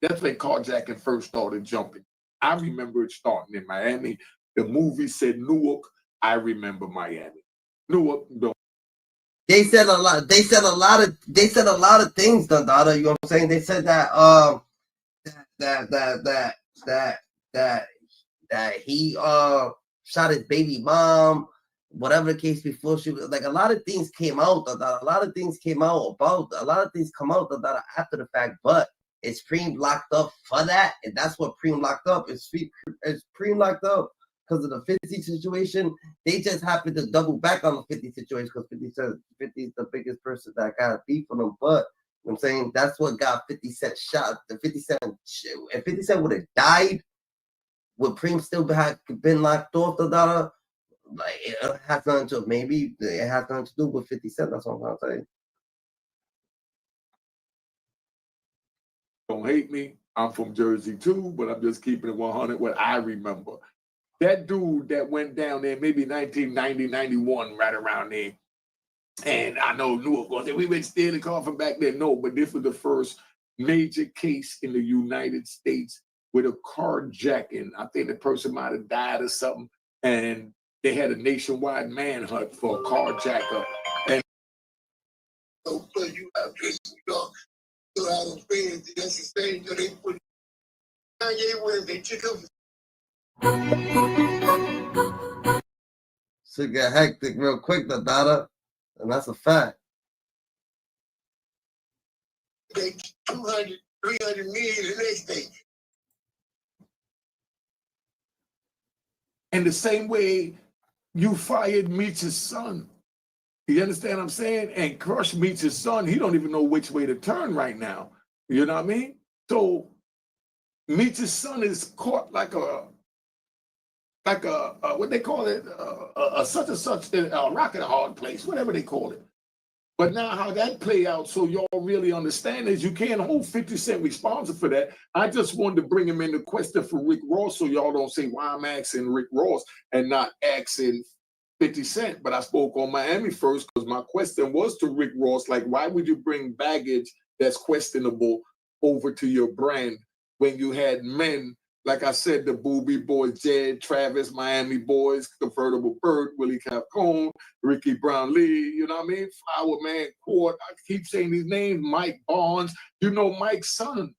That's when carjacking first started jumping. I remember it starting in Miami. The movie said Newark. I remember Miami. Newark, no. They said a lot. They said a lot of things, Dada. You know what I'm saying? They said that that he shot his baby mom, whatever the case before she was like, a lot of things came out, Dada. A lot of things come out, Dada, after the fact, but it's Preem locked up for that, and that's what Preem locked up. It's Preem locked up because of the 50 situation. They just happened to double back on the 50 situation because 50 is the biggest person that got beef on them. But you know what I'm saying, that's what got 50 Cent shot. The 50 Cent, if 50 Cent would have died, would Preem still have been locked off the dollar? Like, it has nothing to, maybe it has nothing to do with 50 Cent. That's what I'm trying to say. Don't hate me. I'm from Jersey too, but I'm just keeping it 100 what I remember. That dude that went down there, maybe 1990, 91, right around there. And I know Newark going to say, we been stealing car from back then. No, but this was the first major case in the United States with a carjacking. I think the person might have died or something. And they had a nationwide manhunt for a carjacker. And So you have this, so out of fans, that's the same. They put Kanye West, they took him. Shit get hectic real quick, the data, and that's a fact. They 200, 300 million the next day. And the same way you fired Meech's son. You understand what I'm saying? And Crush Meech's son, he don't even know which way to turn right now. You know what I mean? So Meech's son is caught like a what they call it, a such and such, a rock in a hard place, whatever they call it. But now how that play out, so y'all really understand is you can't hold 50 Cent responsible for that. I just wanted to bring him into question for Rick Ross, so y'all don't say why I'm asking Rick Ross and not asking 50 Cent. But I spoke on Miami first because my question was to Rick Ross, like, why would you bring baggage that's questionable over to your brand when you had men, like I said, the Boobie Boys, Jed, Travis, Miami Boys, Convertible Bird, Willie Capone, Ricky Brown Lee, you know what I mean? Flower Man, Court, I keep saying these names, Mike Barnes, you know Mike's son,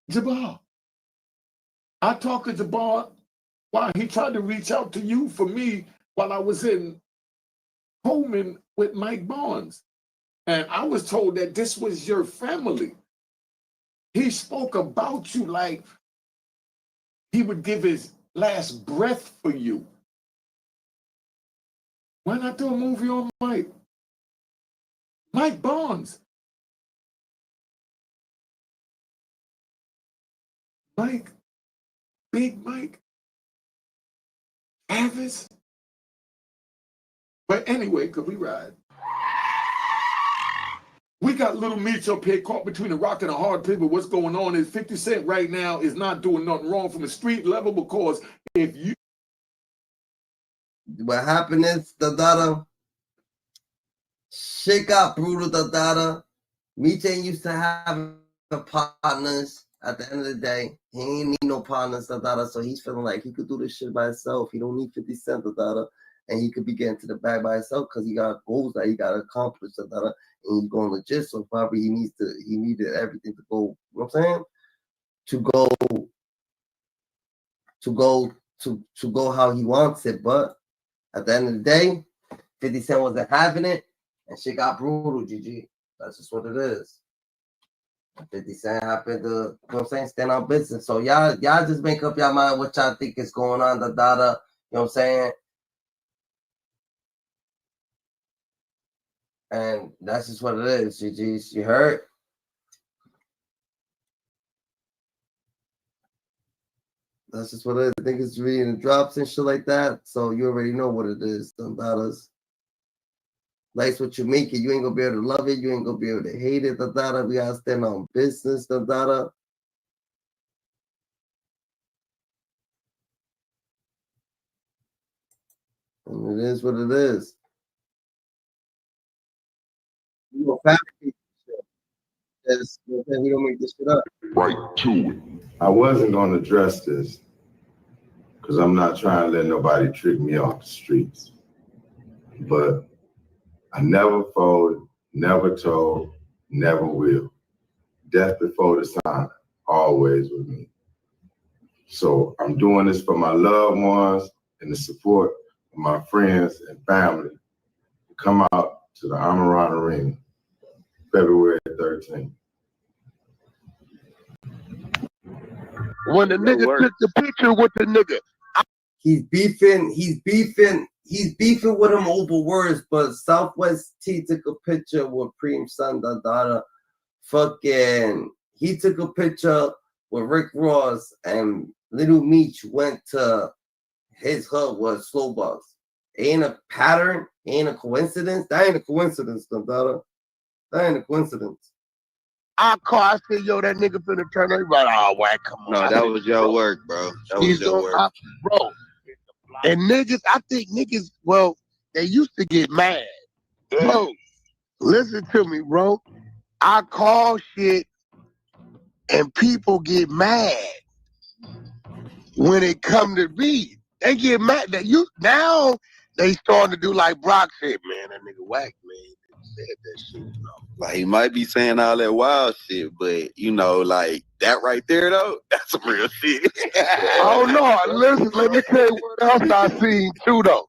Jabbar. I talked to Jabbar while he tried to reach out to you for me while I was in Coleman with Mike Barnes. And I was told that this was your family. He spoke about you like he would give his last breath for you. Why not do a movie on Mike? Mike Barnes. Mike. Big Mike. Travis. But anyway, could we ride? We got Lil Meech up here caught between a rock and a hard place, but what's going on is 50 Cent right now is not doing nothing wrong from a street level, because if you... What happened is, the data, shit got brutal, the data. Meech ain't used to have partners at the end of the day. He ain't need no partners, the data, so he's feeling like he could do this shit by himself. He don't need 50 Cent, the data, and he could be getting to the bag by himself because he got goals that he got to accomplish, the data, and he's going legit, so probably he needed everything to go, you know what I'm saying? To go how he wants it, but at the end of the day, 50 Cent wasn't having it, and shit got brutal, GG. That's just what it is. 50 Cent happened to, you know what I'm saying, stand on business. So y'all just make up your mind what y'all think is going on, the data, you know what I'm saying? And that's just what it is, GG's. You heard? That's just what it is. I think it's reading the drops and shit like that. So you already know what it is, them dollars. Life's what you make it. You ain't gonna be able to love it. You ain't gonna be able to hate it, the data. We gotta stand on business, the data. And it is what it is. You know, fabricate this shit. We don't make this shit up. Right to it. I wasn't gonna address this because I'm not trying to let nobody trick me off the streets. But I never folded, never told, never will. Death before the sign, always with me. So I'm doing this for my loved ones and the support of my friends and family to come out to the Amaran Arena, February 13th. When the nigga took the picture with the nigga. He's beefing with him over words, but Southwest T took a picture with Preem Son Dada. Fucking, he took a picture with Rick Ross, and Lil Meech went to his hood with Slow Bucks. Ain't a pattern, ain't a coincidence. That ain't a coincidence, Dada. That ain't a coincidence. I see, yo, that nigga finna turn on. Like, oh, whack, come on. No, that was your work, bro. That was your work. Bro. And niggas, I think niggas, well, they used to get mad. Bro, listen to me, bro. I call shit and people get mad when it come to me. They get mad that you now they starting to do like Brock said, man, that nigga whack, man. Said that shit, you know. Like, he might be saying all that wild shit, but you know, like that right there though, that's some real shit. Oh no, listen, let me tell you what else I seen too though.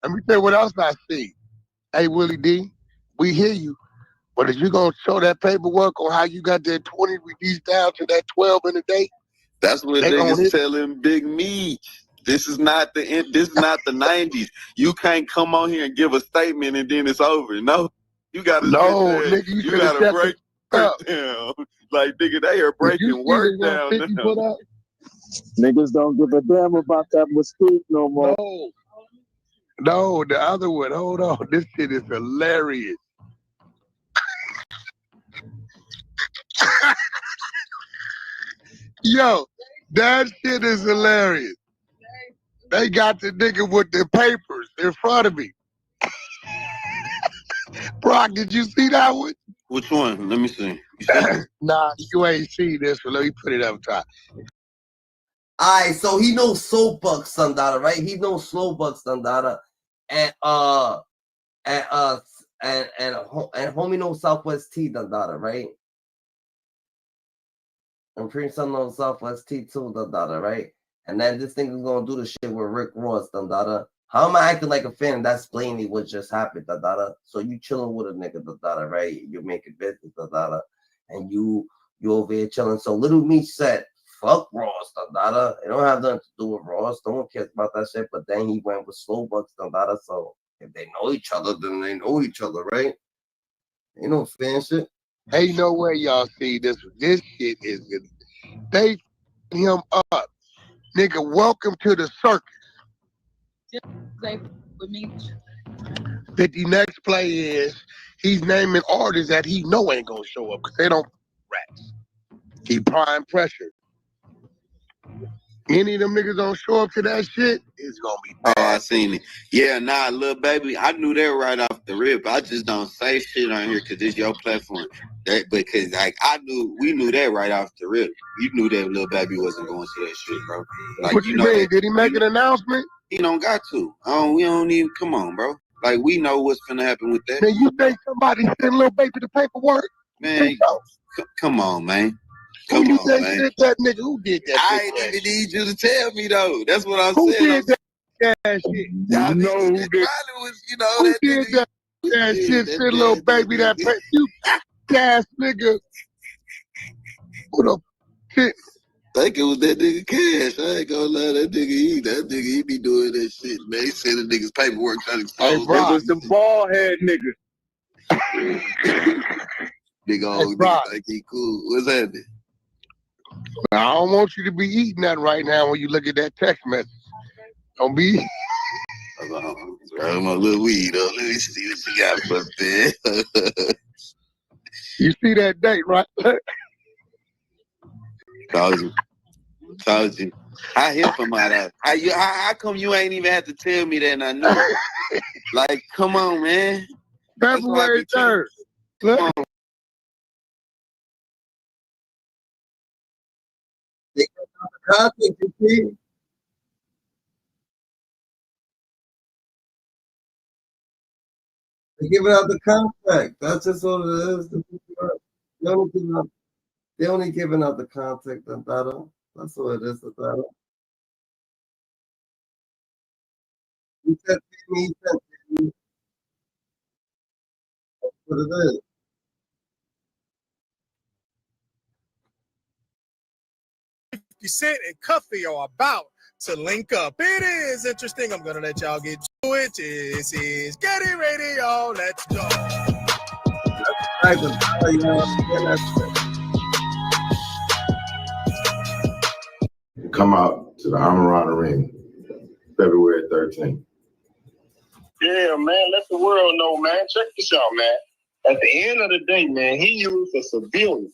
Let me tell you what else I seen. Hey Willie D, we hear you. But if you gonna show that paperwork on how you got that 20 reduced down to that 12 in a day, that's what niggas telling Big Meech. This is not the end. This is not the 90s. You can't come on here and give a statement and then it's over. No, you gotta nigga, you gotta break work down. Like nigga, they are breaking work down now. Niggas don't give a damn about that mystique no more. No, the other one. Hold on, this shit is hilarious. Yo, that shit is hilarious. They got the nigga with the papers in front of me. Brock, did you see that one? Which one? Let me see. Nah, you ain't seen this one. Let me put it up top. Alright, so he knows Slow Bucks Sandada, right? He knows Slow Bucks Sandada, and homie knows Southwest T Sandada, right? And Preem Son knows Southwest T too Sandada, right? And then this thing is gonna do the shit with Rick Ross Sandada. How am I acting like a fan? That's plainly what just happened, Dada. So you chilling with a nigga, Dada, right? You're making business, Dada, and you over here chilling. So Lil Meech said, "Fuck Ross, Dada. It don't have nothing to do with Ross. No one cares about that shit." But then he went with Slow Bucks, Dada. So if they know each other, then they know each other, right? Ain't no fan shit. Ain't no way y'all see this. This shit is good. They him up, nigga. Welcome to the circus. With me. 50 next play is he's naming artists that he know ain't gonna show up because they don't rats. He prime pressure. Any of them niggas don't show up to that shit, it's gonna be bad. Oh, I seen it. Yeah, nah, little baby, I knew that right off the rip. I just don't say shit on here because it's your platform. Because like we knew that right off the rip. You knew that little baby wasn't going to that shit, bro. Like, what you mean? That, did he make an announcement? He don't got to. We don't even. Come on, bro. Like, we know what's gonna happen with that. Man, you think somebody sent Lil Baby the paperwork? Man, come on, man. Who you think sent that nigga? Who did that? I ain't even need you to tell me though. That's what I'm saying. Who did that shit? Y'all know who did. Who did that shit? Sent Lil Baby that paper. You ass nigga. Who the shit? Think it was that nigga Cash. I ain't gonna lie, that nigga he be doing that shit, man. He sending niggas paperwork trying to expose. It was the bald head nigga. Big old nigga think he cool. What's happening? I don't want you to be eating that right now when you look at that text message. Don't be. I'm a little weed up. Let me see what you got for there. You see that date, right? Told you. I hit him out of. How come you ain't even have to tell me that and I knew? Like, come on, man. February 3rd. Look. They giving out the contract. That's just what it is. They only giving out the contract. That's what it is. He said that's what it is. 50 Cent and Cuffy are about to link up. It is interesting. I'm gonna let y'all get to it. This is Getting Radio. Let's go. Come out to the Amarana Ring, February 13th. Yeah, man, let the world know, man. Check this out, man. At the end of the day, man, he used a civilian.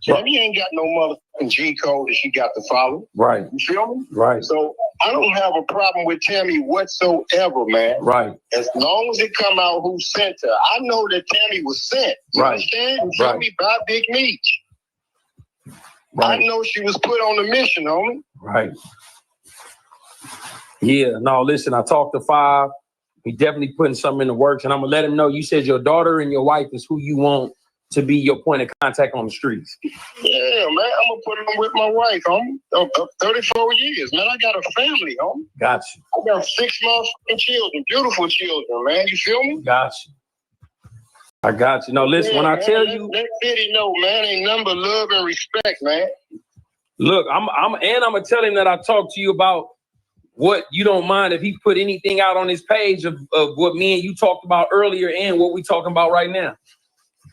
Tammy ain't got no motherfucking G code that she got to follow. Right. You feel me? Right. So I don't have a problem with Tammy whatsoever, man. Right. As long as it come out who sent her. I know that Tammy was sent. You Right. understand? You feel Right. me? By Big Meech. Right. I know she was put on the mission, homie. Right. Yeah, no, listen, I talked to Five. He definitely putting something in the works, and I'm gonna let him know. You said your daughter and your wife is who you want to be your point of contact on the streets. Yeah, man, I'm gonna put him with my wife, homie. 34 years, man. I got a family, homie. Got you. I got 6 motherfucking children, beautiful children, man. You feel me? Got you. I got you. No, listen, Yeah, when I man, tell let, you, let Fitty know, man, ain't nothing but love and respect, man. look, I'm gonna tell him that I talked to you about what you don't mind if he put anything out on his page of what me and you talked about earlier and what we talking about right now.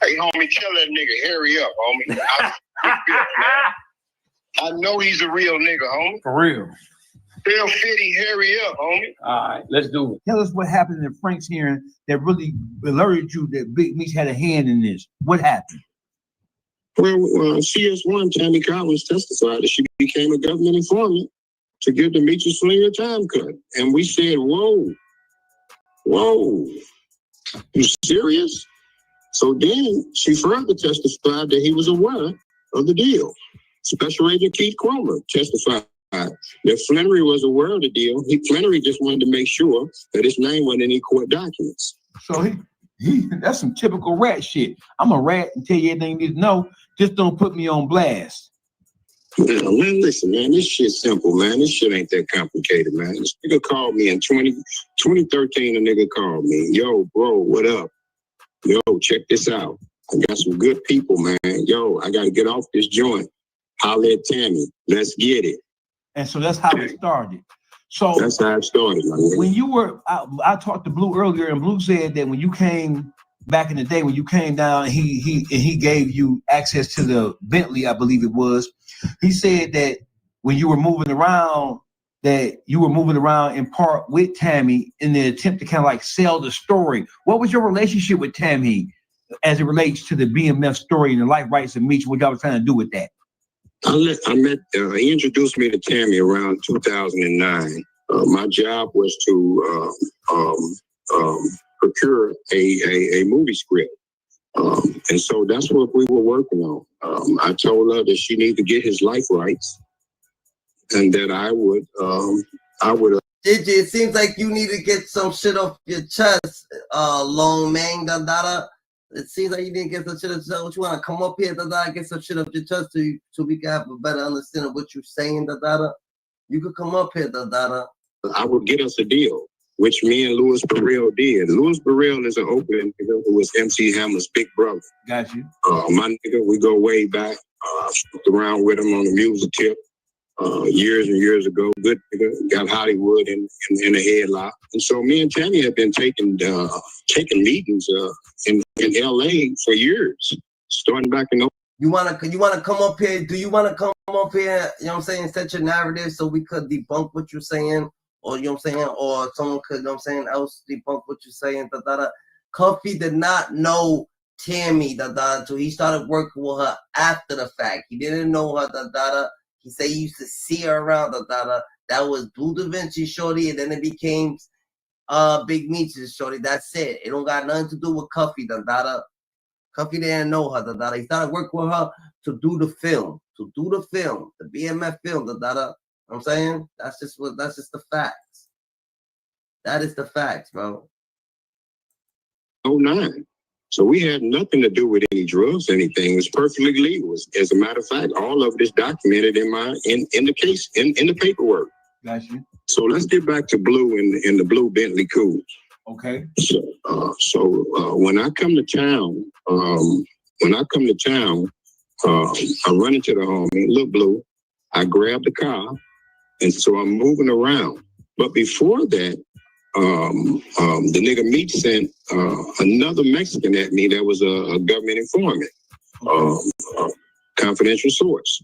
Hey, homie, tell that nigga hurry up, homie. I know he's a real nigga, homie. For real. Tell Fitty hurry up, homie. All right, let's do it. Tell us what happened in Frank's hearing that really alerted you that Big Meech had a hand in this. What happened? Well, CS1 Tammy Collins testified that she became a government informant to give the Meech's Slinger a time cut. And we said, whoa, you serious? So then she further testified that he was aware of the deal. Special Agent Keith Cromer testified that Flannery was aware of the deal. Flannery just wanted to make sure that his name wasn't in any court documents. So he that's some typical rat shit. I'm a rat and tell you everything you need to know. Just don't put me on blast. Yeah, man, listen, man, this shit's simple, man. This shit ain't that complicated, man. This nigga called me in 2013, a nigga called me. Yo, bro, what up? Yo, check this out. I got some good people, man. Yo, I got to get off this joint. Holla at Tammy. Let's get it. And so that's how it started. So that's how it started, man. When you were, I talked to Blue earlier, and Blue said that when you came back in the day, when you came down, he gave you access to the Bentley, I believe it was. He said that when you were moving around, that you were moving around in part with Tammy in the attempt to kind of like sell the story. What was your relationship with Tammy as it relates to the BMF story and the life rights of Meech? What y'all was trying to do with that? He introduced me to Tammy around 2009. My job was to procure a movie script. And so that's what we were working on. I told her that she needed to get his life rights and that I would. It seems like you need to get some shit off your chest, Long Man, da. It seems like you didn't get some shit off your chest. What you want to come up here, da, get some shit off your chest so we can have a better understanding of what you're saying, da. You could come up here, da. I would get us a deal, which me and Louis Burrell did. Louis Burrell is an open nigga who was MC Hammer's big brother. Got you. My nigga, we go way back. I fucked around with him on the music tip years and years ago. Good nigga, got Hollywood in a headlock. And so me and Tammy have been taking meetings in LA for years, starting back in. You wanna come up here? Do you wanna come up here? You know what I'm saying? Set your narrative so we could debunk what you're saying, or you know what I'm saying, or someone could, you know what I'm saying, else debunk what you're saying. Cuffy did not know Tammy, so he started working with her after the fact. He didn't know her, He said he used to see her around, That was Blue Da Vinci shorty, and then it became Big Meech's shorty. That's it. It don't got nothing to do with Cuffy, Cuffy didn't know her, He started working with her to do the film, the BMF film, You know what I'm saying? That's just the facts. That is the facts, bro. 09. So we had nothing to do with any drugs, anything. It was perfectly legal. As a matter of fact, all of it is documented in the case, in the paperwork. Got you. So let's get back to Blue in the Blue Bentley Coupe. Okay. So when I come to town, I run into the homie, Lil Blue. I grab the car And so I'm moving around. But before that, the nigga Meech sent another Mexican at me that was a government informant, confidential source.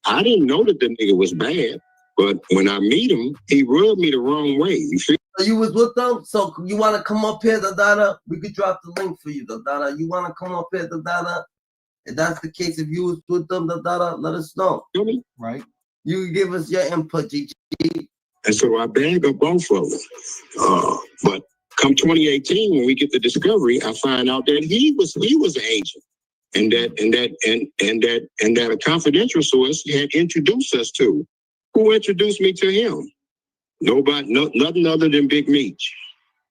I didn't know that the nigga was bad, but when I meet him, he rubbed me the wrong way. You feel? So you was with them? So you want to come up here, Dada? We could drop the link for you, Dada. You want to come up here, Dada? If that's the case, if you was with them, Dada, let us know. Right. You can give us your input, GG. And so I bag up both of them. But come 2018, when we get the discovery, I find out that he was an agent, and that a confidential source had introduced us to. Who introduced me to him? Nobody, nothing other than Big Meech.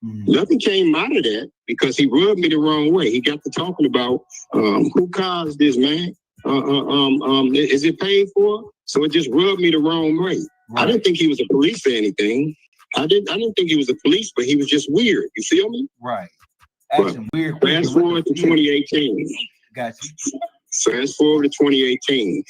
Nothing came out of that because he rubbed me the wrong way. He got to talking about who caused this, man. Is it paid for? So it just rubbed me the wrong way. Right. I didn't think he was a police or anything. I didn't think he was a police, but he was just weird. You feel me? Right. Weird. Fast forward to 2018. Gotcha. Fast forward to 2018.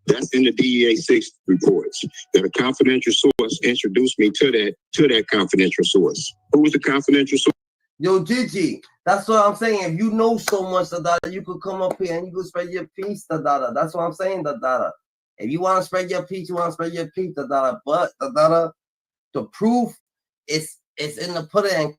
That's in the DEA 6 reports that a confidential source introduced me to that confidential source. Who was the confidential source? Yo, Gigi, that's what I'm saying. If you know so much, Dada, you could come up here and you could spread your peace, Dada. That's what I'm saying, Dada. If you want to spread your peace, you want to spread your peace, Dada. But Dada, the proof is in the pudding.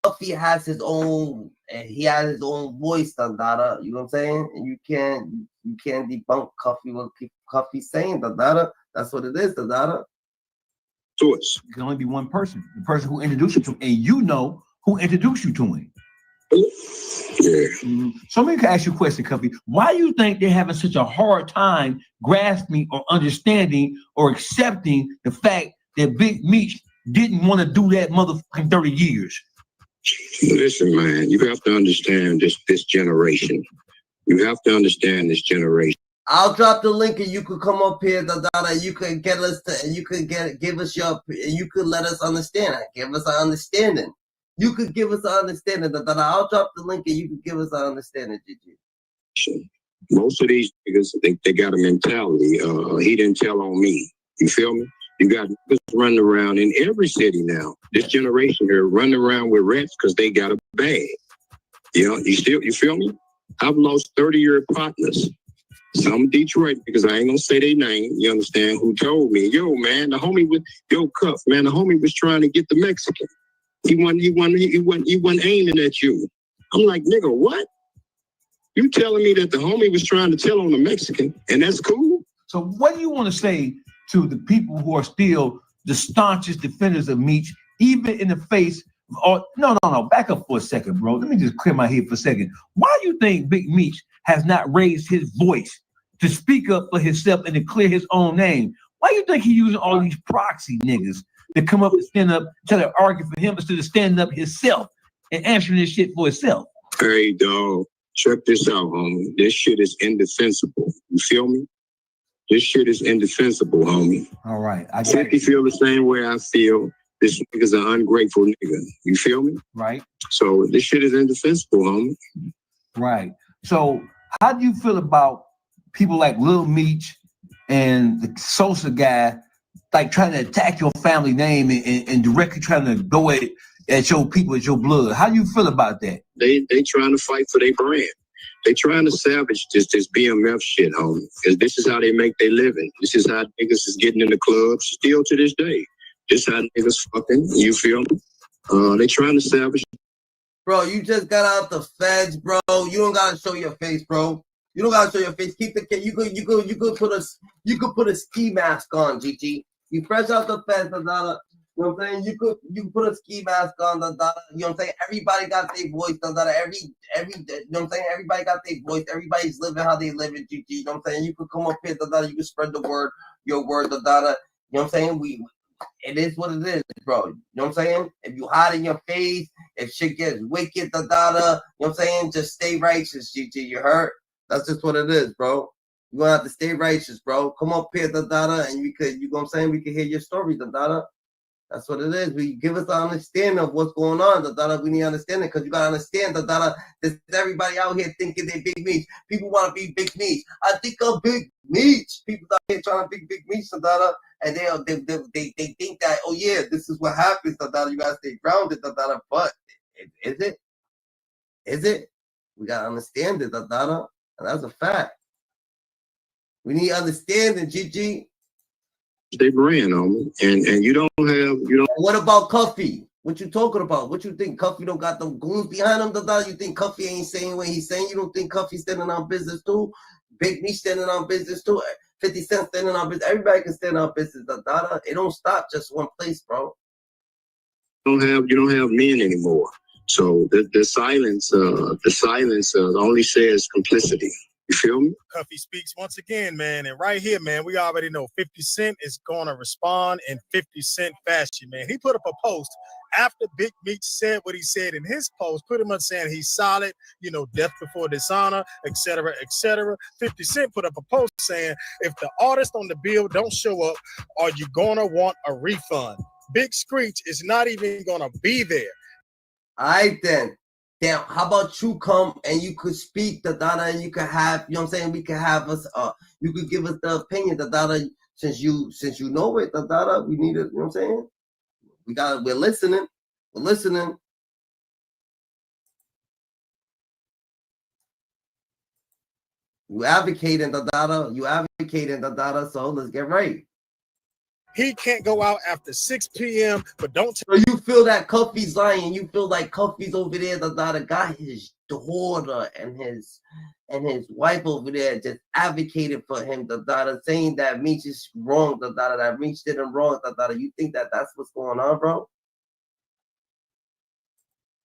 Cuffy has his own, and he has his own voice, Dada. You know what I'm saying? And you can't debunk Cuffy what Cuffy's saying, Dada. That's what it is, Dada. Source. It can only be one person, the person who introduced you to him, and you know who introduced you to him. Yeah. So let me ask you a question, Cuffy. Why do you think they're having such a hard time grasping or understanding or accepting the fact that Big Meech didn't want to do that motherfucking 30 years? Listen, man, you have to understand this generation. You have to understand this generation. I'll drop the link and you could come up here, Dada. You could get us to, and you could give us your, you could let us understand. Give us an understanding. You could give us an understanding, Dada. I'll drop the link and you could give us an understanding, Gigi. Most of these niggas, they got a mentality. He didn't tell on me. You feel me? You got niggas running around in every city now. This generation here running around with rats because they got a bag. You know, you feel me? I've lost 30-year partners. Some Detroit, because I ain't gonna say their name, you understand, who told me, yo, man, the homie was trying to get the Mexican. He wasn't aiming at you. I'm like, nigga, what? You telling me that the homie was trying to tell on the Mexican, and that's cool? So what do you want to say to the people who are still the staunchest defenders of Meech, even in the face of, no, back up for a second, bro. Let me just clear my head for a second. Why do you think Big Meech has not raised his voice to speak up for himself and to clear his own name? Why do you think he's using all these proxy niggas to come up and stand up, try to argue for him instead of standing up himself and answering this shit for himself? Hey, dog, check this out, homie. This shit is indefensible. You feel me? This shit is indefensible, homie. All right. I think you feel the same way I feel. This nigga's an ungrateful nigga. You feel me? Right. So this shit is indefensible, homie. Right. So how do you feel about people like Lil Meech and the Sosa guy, like trying to attack your family name and directly trying to go at your people, at your blood? How do you feel about that? They trying to fight for their brand. They trying to salvage this BMF shit, homie. Because this is how they make their living. This is how niggas is getting in the clubs still to this day. This how niggas fucking, you feel me? They trying to salvage. Bro, you just got out the feds, bro. You don't gotta show your face, bro. You don't gotta show your face. Keep the kid. You could put a ski mask on, GG. You fresh out the feds, Dada. You know what I'm saying? You could put a ski mask on, Dada. You know what I'm saying? Everybody got their voice, Dada. Every you know what I'm saying? Everybody got their voice. Everybody's living how they live in, GG. You know what I'm saying? You could come up here, Dada. You could spread the word, your word, Dada. You know what I'm saying? It is what it is, bro. You know what I'm saying? If you hide in your face, if shit gets wicked, Dada, you know what I'm saying? Just stay righteous, GG. You hurt? That's just what it is, bro. You're gonna have to stay righteous, bro. Come up here, Dada, and you know what I'm saying? We can hear your story, Dada. That's what it is. We give us an understanding of what's going on, Dada. We need understanding because you gotta understand, Dada. There's everybody out here thinking they Big Meech. People want to be Big Meech. I think I'm Big Meech. People out here trying to be Big Meech, Dada. and they think that, oh yeah, this is what happens, you gotta stay grounded, but is it? Is it? We gotta understand it, and that's a fact. We need understanding, GG. They ran on me, and you don't. What about Cuffy? What you talking about? What you think? Cuffy don't got them goons behind him, You think Cuffy ain't saying what he's saying? You don't think Cuffy standing on business too? Big Meech standing on business too? 50 Cent standing on business? Everybody can stand on business, It don't stop just one place, bro. You don't have men anymore. So the silence only says complicity. You feel me? Cuffy speaks once again, man. And right here, man, we already know 50 Cent is going to respond in 50 Cent fashion, man. He put up a post after Big Meech said what he said in his post, pretty much saying he's solid, death before dishonor, etc., etc. 50 Cent put up a post saying, if the artist on the bill don't show up, are you going to want a refund? Big Screech is not even going to be there. All right, then. Damn, how about you come and you could speak, and you could have, you know what I'm saying? We could have us, you could give us the opinion, since you know it, we need it, you know what I'm saying? We're listening. We're listening. You advocating, You advocating, so let's get right. He can't go out after 6 p.m., but don't So you feel that Cuffy's lying. You feel like Cuffy's over there, got his daughter and his wife over there just advocated for him, saying that Meech is wrong, that Meech did him wrong, You think that that's what's going on, bro?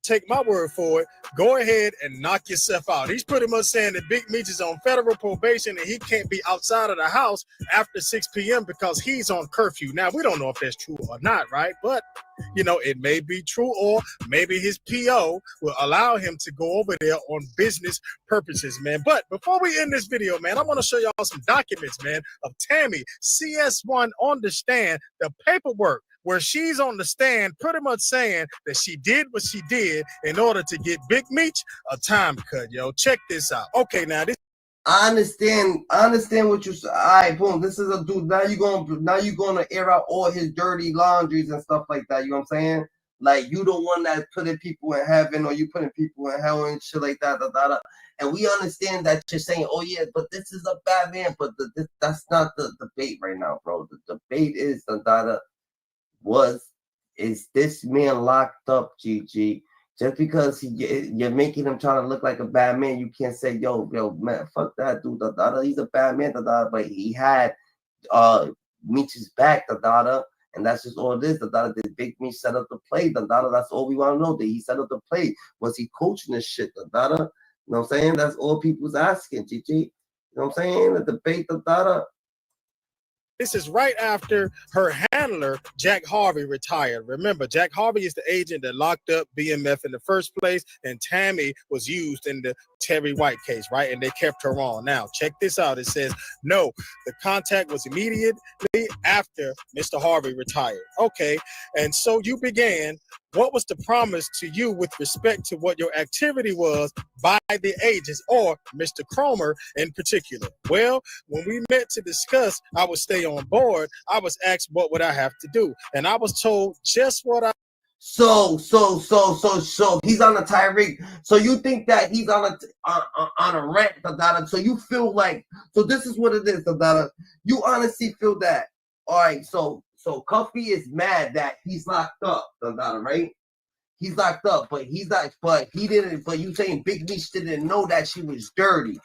Take my word for it. Go ahead and knock yourself out. He's pretty much saying that Big Meech is on federal probation and he can't be outside of the house after 6 p.m. because he's on curfew. Now, we don't know if that's true or not, right? But, it may be true, or maybe his PO will allow him to go over there on business purposes, man. But before we end this video, man, I want to show y'all some documents, man, of Tammy, CS1 on the stand, the paperwork, where she's on the stand pretty much saying that she did what she did in order to get Big Meech a time cut, yo. Check this out. Okay, now this. I understand what you said. All right, boom. This is a dude. Now you're gonna air out all his dirty laundries and stuff like that. You know what I'm saying? Like, you don't want that putting people in heaven, or you putting people in hell and shit like that. And we understand that you're saying, oh yeah, but this is a bad man. But that's not the debate right now, bro. The debate is is this man locked up, GG? Just because you're making him trying to look like a bad man, you can't say, yo, man, fuck that dude, he's a bad man, but he had Meech's back, and that's just all it is, Did Big Meech set up the play, that's all we want to know. Did he set up the play? Was he coaching this shit, You know what I'm saying? That's all people's asking, GG. You know what I'm saying? The debate, This is right after her handler, Jack Harvey, retired. Remember, Jack Harvey is the agent that locked up BMF in the first place, and Tammy was used in the Terry White case, right? And they kept her on. Now, check this out. It says, no, the contact was immediately after Mr. Harvey retired. Okay, and so you began. What was the promise to you with respect to what your activity was by the agents, or Mr. Cromer in particular? Well, when we met to discuss I would stay on board, I was asked what would I have to do, and I was told just what I. So he's on a tirade. So you think that he's on a rant, So you feel like, so this is what it is, You honestly feel that, all right, so Cuffy is mad that he's locked up, right? He's locked up, but he didn't, but you saying Big Meech didn't know that she was dirty,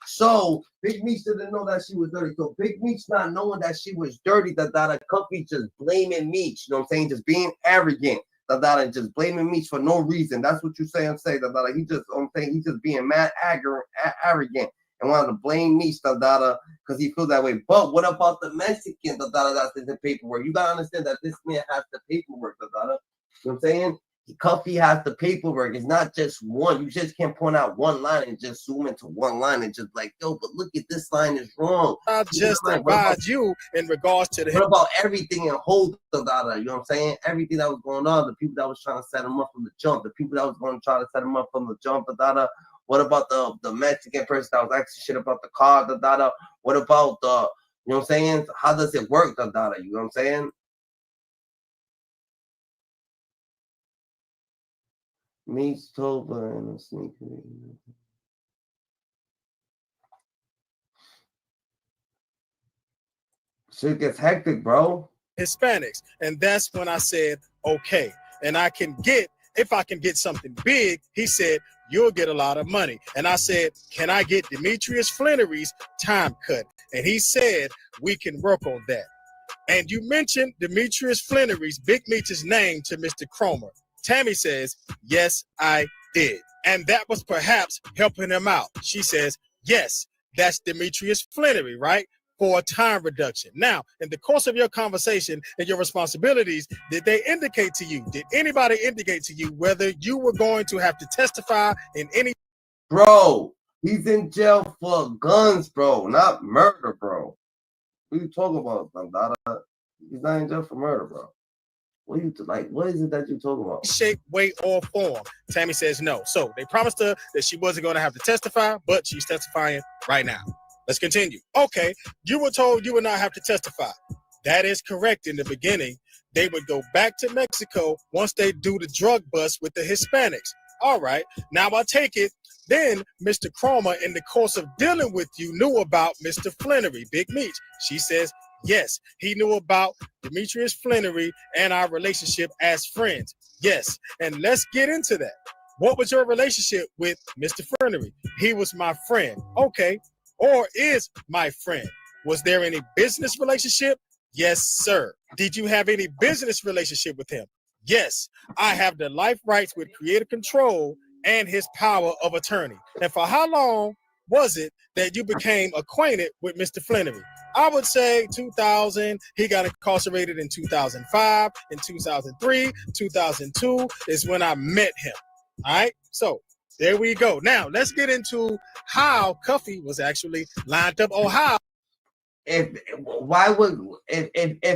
So Big Meech didn't know that she was dirty. So Big Meech not knowing that she was dirty, Cuffy just blaming Meech, you know what I'm saying? Just being arrogant, and just blaming Meech for no reason. That's what you're saying, he just, I'm saying, he's just being mad arrogant. And wanted to blame Meech, because he feels that way. But what about the Mexican, that's in the paperwork? You gotta understand that this man has the paperwork, You know what I'm saying? Cuffy has the paperwork. It's not just one. You just can't point out one line and just zoom into one line and just like, yo, but look at this line is wrong. I just advise you in regards to the. What about everything in hold, You know what I'm saying? Everything that was going on, the people that was trying to set him up from the jump, the people that was going to try to set him up from the jump, What about the Mexican person that was asking shit about the car, What about You know what I'm saying? How does it work, the data? You know what I'm saying? Meech told her in a sneaker. Shit gets hectic, bro. Hispanics. And that's when I said, okay. And if I can get something big, he said, you'll get a lot of money. And I said, can I get Demetrius Flannery's time cut? And he said, we can work on that. And you mentioned Demetrius Flannery's, Big Meech's name to Mr. Cromer. Tammy says, yes, I did. And that was perhaps helping him out. She says, yes, that's Demetrius Flannery, right? For a time reduction. Now, in the course of your conversation and your responsibilities, did they indicate to you, did anybody indicate to you whether you were going to have to testify in any? Bro, he's in jail for guns, bro, not murder, bro. What are you talking about, Bandada? He's not in jail for murder, bro. What are you like? What is it that you're talking about? Shape, way, or form? Tammy says no. So they promised her that she wasn't going to have to testify, but she's testifying right now. Let's continue. Okay, you were told you would not have to testify. That is correct. In the beginning, they would go back to Mexico once they do the drug bust with the Hispanics. All right, now I take it. Then Mr. Cromer, in the course of dealing with you, knew about Mr. Flannery, Big Meech. She says, yes, he knew about Demetrius Flannery and our relationship as friends. Yes, and let's get into that. What was your relationship with Mr. Flannery? He was my friend. Okay, or is my friend. Was there any business relationship? Yes, sir. Did you have any business relationship with him? Yes, I have the life rights with creative control and his power of attorney. And for how long was it that you became acquainted with Mr. Flannery? I would say 2000. He got incarcerated in 2005. In 2003, 2002 is when I met him. All right, so there we go. Now let's get into how Cuffy was actually lined up, or how. If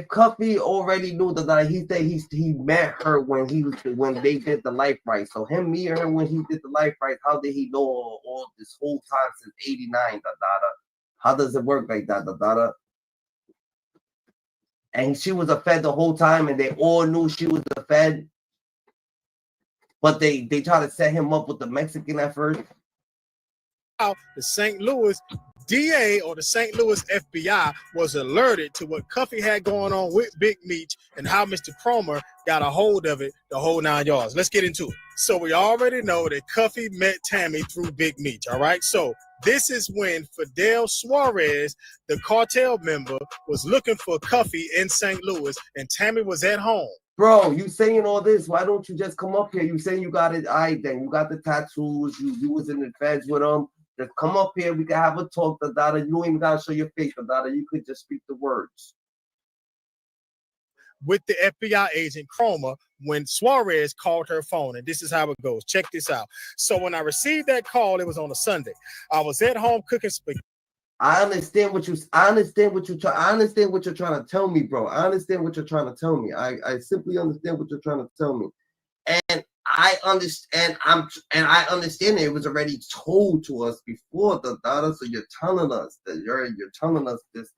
Cuffy already knew that he said he met her when they did the life right. So him meeting her when he did the life right, how did he know all this whole time since '89? How does it work like that? And she was a Fed the whole time, and they all knew she was a Fed. But they try to set him up with the Mexican at first. The St. Louis DA or the St. Louis FBI was alerted to what Cuffy had going on with Big Meech and how Mr. Cromer got a hold of it, the whole 9 yards. Let's get into it. So we already know that Cuffy met Tammy through Big Meech, all right? So this is when Fidel Suarez, the cartel member, was looking for Cuffy in St. Louis, and Tammy was at home. Bro, you saying all this? Why don't you just come up here? You saying you got it? All right, then you got the tattoos. You was in the feds with them. Just come up here. We can have a talk. You don't even gotta show your face, You could just speak the words. With the FBI agent Cromer, when Suarez called her phone, and this is how it goes. Check this out. So when I received that call, it was on a Sunday. I was at home cooking spaghetti. I understand what you're trying to tell me, bro. I understand what you're trying to tell me. I simply understand what you're trying to tell me. And I understand I understand it was already told to us before, so you're telling us that you're telling us this,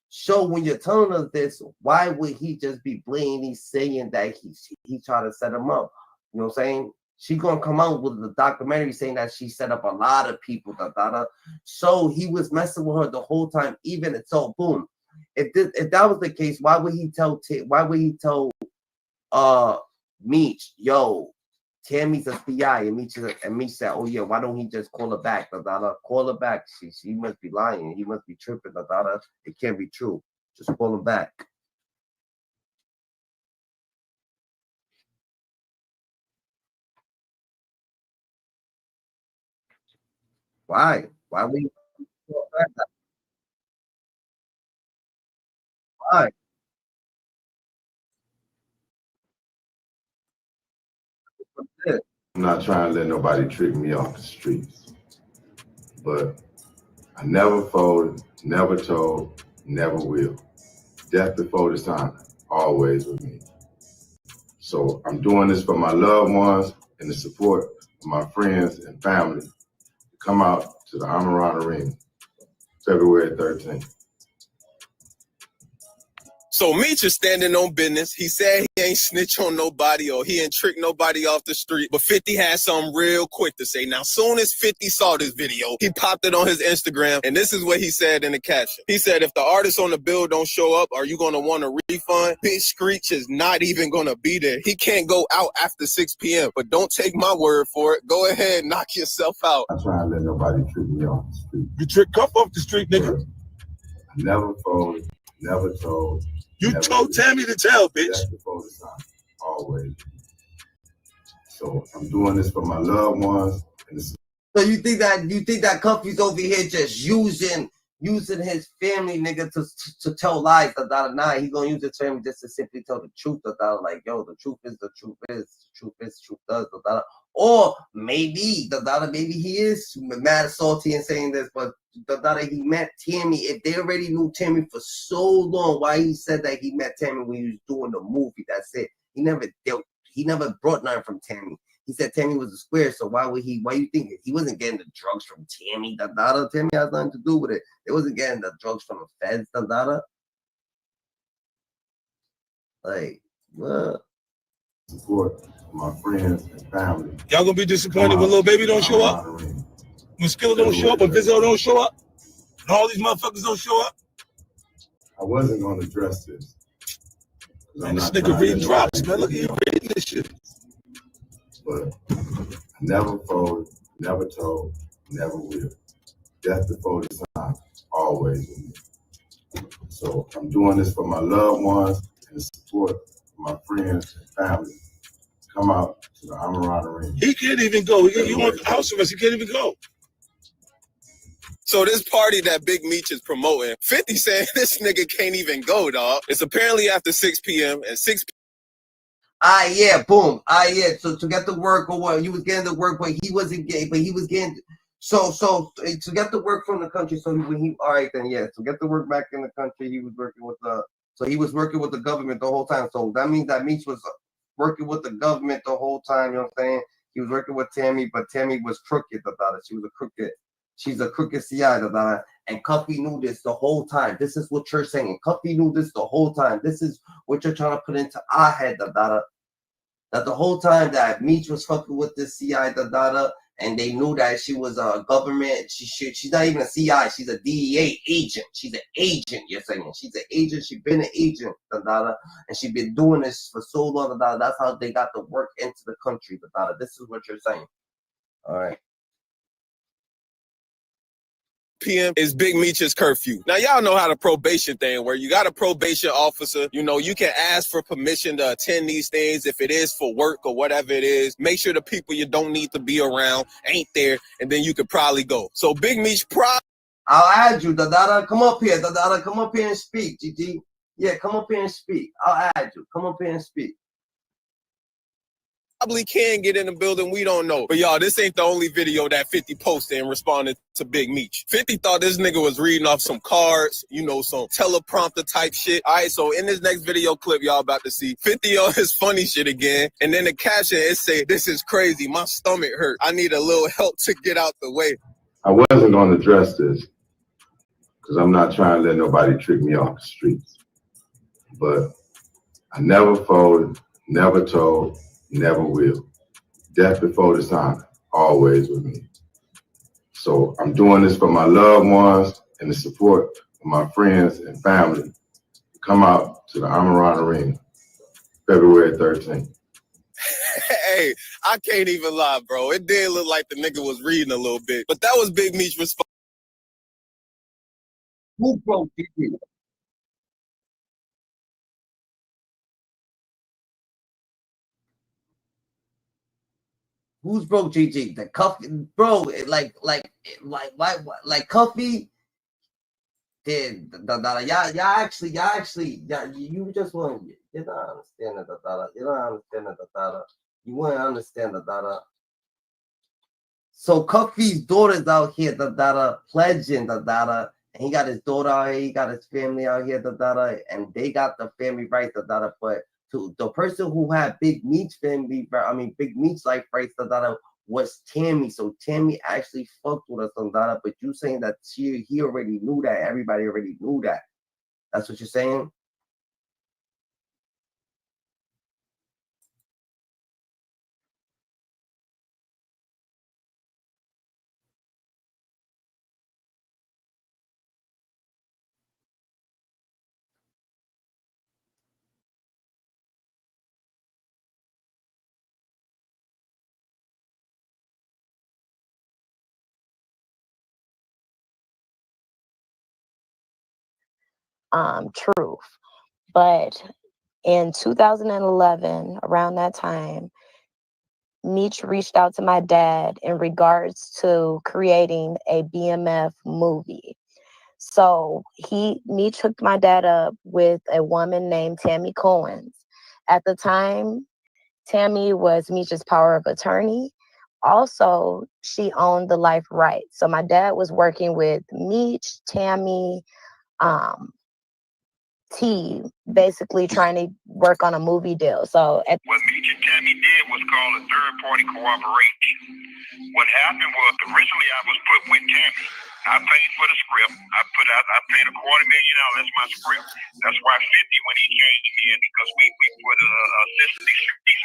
So when you're telling us this, why would he just be blatantly saying that he tried to set him up? You know what I'm saying? She gonna come out with the documentary saying that she set up a lot of people, So he was messing with her the whole time. Even so, boom. If that was the case, why would he tell Meech, yo, Tammy's a PI, and Meech said, oh yeah, why don't he just call her back, Call her back. She must be lying. He must be tripping, It can't be true. Just call him back. Why? Why would you call back? Why? I'm not trying to let nobody trick me off the streets. But I never folded, never told, never will. Death before dishonor, always with me. So I'm doing this for my loved ones and the support of my friends and family to come out to the Amaran Arena, February 13th. So Meech is standing on business. He said he ain't snitch on nobody or he ain't trick nobody off the street. But 50 had something real quick to say. Now, soon as 50 saw this video, he popped it on his Instagram. And this is what he said in the caption. He said, if the artist on the bill don't show up, are you going to want a refund? Big Screech is not even going to be there. He can't go out after 6 p.m. But don't take my word for it. Go ahead and knock yourself out. I try to let nobody trick me off the street. You trick Cuff off the street, nigga. I never folded, never told. You told Tammy to tell, bitch. That's the photo sign, always. So I'm doing this for my loved ones. So you think that Cuffy's over here just using his family, nigga, to tell lies? Nah, he gonna use his family just to simply tell the truth. Like, yo, the truth is, the truth is, the truth is, the truth does. Or maybe maybe he is mad salty and saying this, but he met Tammy. If they already knew Tammy for so long, why he said that he met Tammy when he was doing the movie? That's it. He never brought nothing from Tammy. He said Tammy was a square, so why you think he wasn't getting the drugs from Tammy? Tammy has nothing to do with it. They wasn't getting the drugs from the feds. Like, what? Support my friends and family. Y'all gonna be disappointed when Lil Baby don't show up? When Skilla don't show up, when Vizzo don't show up? And all these motherfuckers don't show up? I wasn't gonna address this. Man, this nigga reading drops, man. Look at you reading this shit. But I never folded, never told, never will. That's the photo sign, always with me. So I'm doing this for my loved ones and the support of my friends and family. Come out to the Amaran Arena. He can't even go. You want house arrest, he can't even go. So this party that Big Meech is promoting, 50 saying this nigga can't even go, dog. It's apparently after 6 p.m. and 6 yeah, boom. Yeah. So to get to work or what, he was getting to work, but he wasn't getting, but he was getting, so to get the work from the country, so all right then, yeah, to get the work back in the country, he was working with the government the whole time. So that means that Meech was working with the government the whole time, you know what I'm saying? He was working with Tammy, but Tammy was crooked about it. She's a crooked CI, and Cuffy knew this the whole time. This is what you're saying. Cuffy knew this the whole time. This is what you're trying to put into our head, that the whole time that Meech was fucking with this CI, and they knew that she was a government. She's not even a CI. She's a DEA agent. She's an agent. You're saying she's an agent. She's been an agent, and she's been doing this for so long. That's how they got the work into the country. This is what you're saying. All right. p.m. is Big Meech's curfew. Now, y'all know how the probation thing where you got a probation officer, you know, you can ask for permission to attend these things if it is for work or whatever it is. Make sure the people you don't need to be around ain't there, and then you could probably go. So Big Meech I'll add you, come up here, come up here and speak, GG. Yeah, come up here and speak. I'll add you. Come up here and speak. probably can get in the building. We don't know. But y'all, this ain't the only video that 50 posted and responded to Big Meech. 50 thought this nigga was reading off some cards, you know, some teleprompter type shit. All right, so in this next video clip, y'all about to see 50 on his funny shit again. And then the caption, it say, "This is crazy. My stomach hurt. I need a little help to get out the way." I wasn't going to address this because I'm not trying to let nobody trick me off the streets. But I never folded, never told, never will. Death before dishonor, always with me. So I'm doing this for my loved ones and the support of my friends and family. Come out to the Amaran Arena, February 13th. Hey, I can't even lie, bro. It did look like the nigga was reading a little bit. But that was Big Meech's response. Who broke GG? Who's broke GG? The Cuffy, bro. Like Cuffy. Did y'all actually, you just want, you don't understand the you don't understand the you wouldn't understand the So Cuffy's daughter's out here, pledging and he got his daughter out here, he got his family out here, and they got the family rights, but to the person who had Big Meech family, Big Meech life rights, was Tammy. So Tammy actually fucked with us on Dada, but you saying that he already knew that, everybody already knew that. That's what you're saying? truth. But in 2011, around that time, Meech reached out to my dad in regards to creating a BMF movie. So Meech hooked my dad up with a woman named Tammy Cohen. At the time, Tammy was Meech's power of attorney. Also, she owned the life rights. So my dad was working with Meech, Tammy, T, basically trying to work on a movie deal. So what Meech and Tammy did was call a third-party cooperation. What happened was originally I was put with Tammy. I paid for the script. I paid $250,000. That's my script. That's why 50 when he came in, because we put a assistant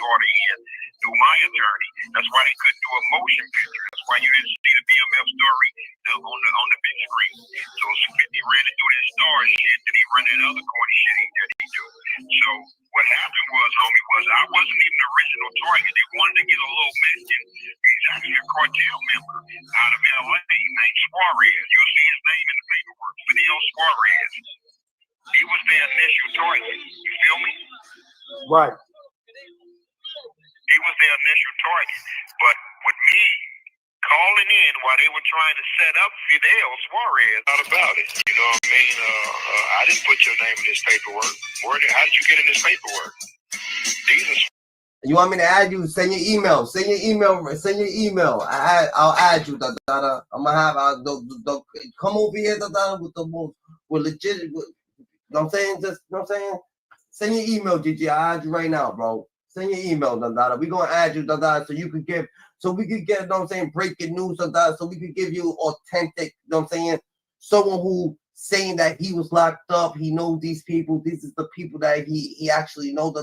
order in through my attorney. That's why they couldn't do a motion picture. That's why you didn't see the BMF story on the big screen. So 50 ran it through that star shit, then he run that other corny shit that he do. So what happened was, homie, was I wasn't even the original target. They wanted to get a little Mexican. He's actually a cartel member out of LA named Suarez. You'll see his name in the paperwork. Fidel Suarez. He was their initial target. You feel me? Right. He was their initial target. But with me calling in while they were trying to set up Fidel Suarez, not about it. You know what I mean? I didn't put your name in this paperwork. How did you get in this paperwork? These are. You want me to add you? Send your email. Send your email. I'll add you. I'm gonna have. Come over here. With legit. With, you know what I'm saying? Just, you know what I'm saying? Send your email, Gigi. I'll add you right now, bro. Send your email, We're gonna add you, so you could get, so we could get, you know what I'm saying, breaking news, so we could give you authentic, you know what I'm saying, someone who saying that he was locked up, he knows these people, this is the people that he actually knows,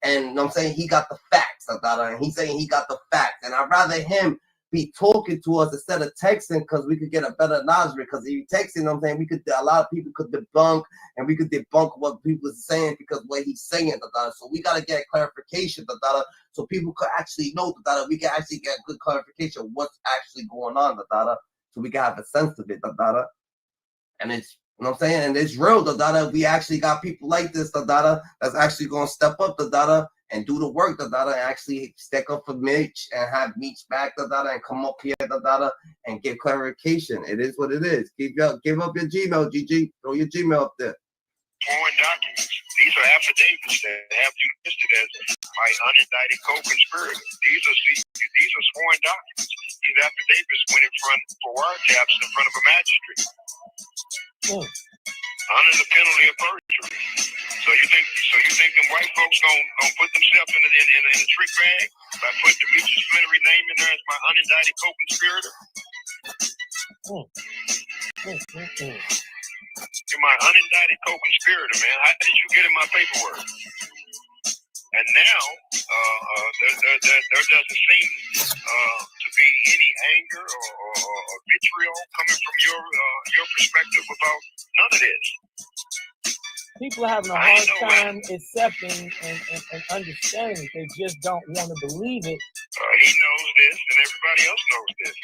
and you know what I'm saying, he got the facts, and he's saying he got the facts, and I'd rather him be talking to us instead of texting, because we could get a better knowledge, because if you texting, you know what I'm saying, a lot of people could debunk, and we could debunk what people are saying, because what he's saying, so we got to get clarification, so people could actually know, we can actually get good clarification of what's actually going on, so we can have a sense of it, and it's, you know what I'm saying, and it's real, we actually got people like this, that's actually going to step up, and do the work, and actually stick up for Meech and have Meech back, and come up here, and get clarification. It is what it is. Give up your Gmail, Gigi. Throw your Gmail up there. Sworn documents. These are affidavits that have you listed as my unindicted co-conspirator. These are sworn documents. These affidavits went in front for wiretaps in front of a magistrate. Under the penalty of perjury. So you think them white folks gonna put themselves in a trick bag by putting Demetrius Flannery name in there as my unindicted co-conspirator? You're my unindicted co-conspirator, man. How did you get in my paperwork? And now there doesn't seem to be any anger or vitriol coming from your perspective about none of this. People are having a hard time accepting and understanding. They just don't want to believe it. He knows this, and everybody else knows this.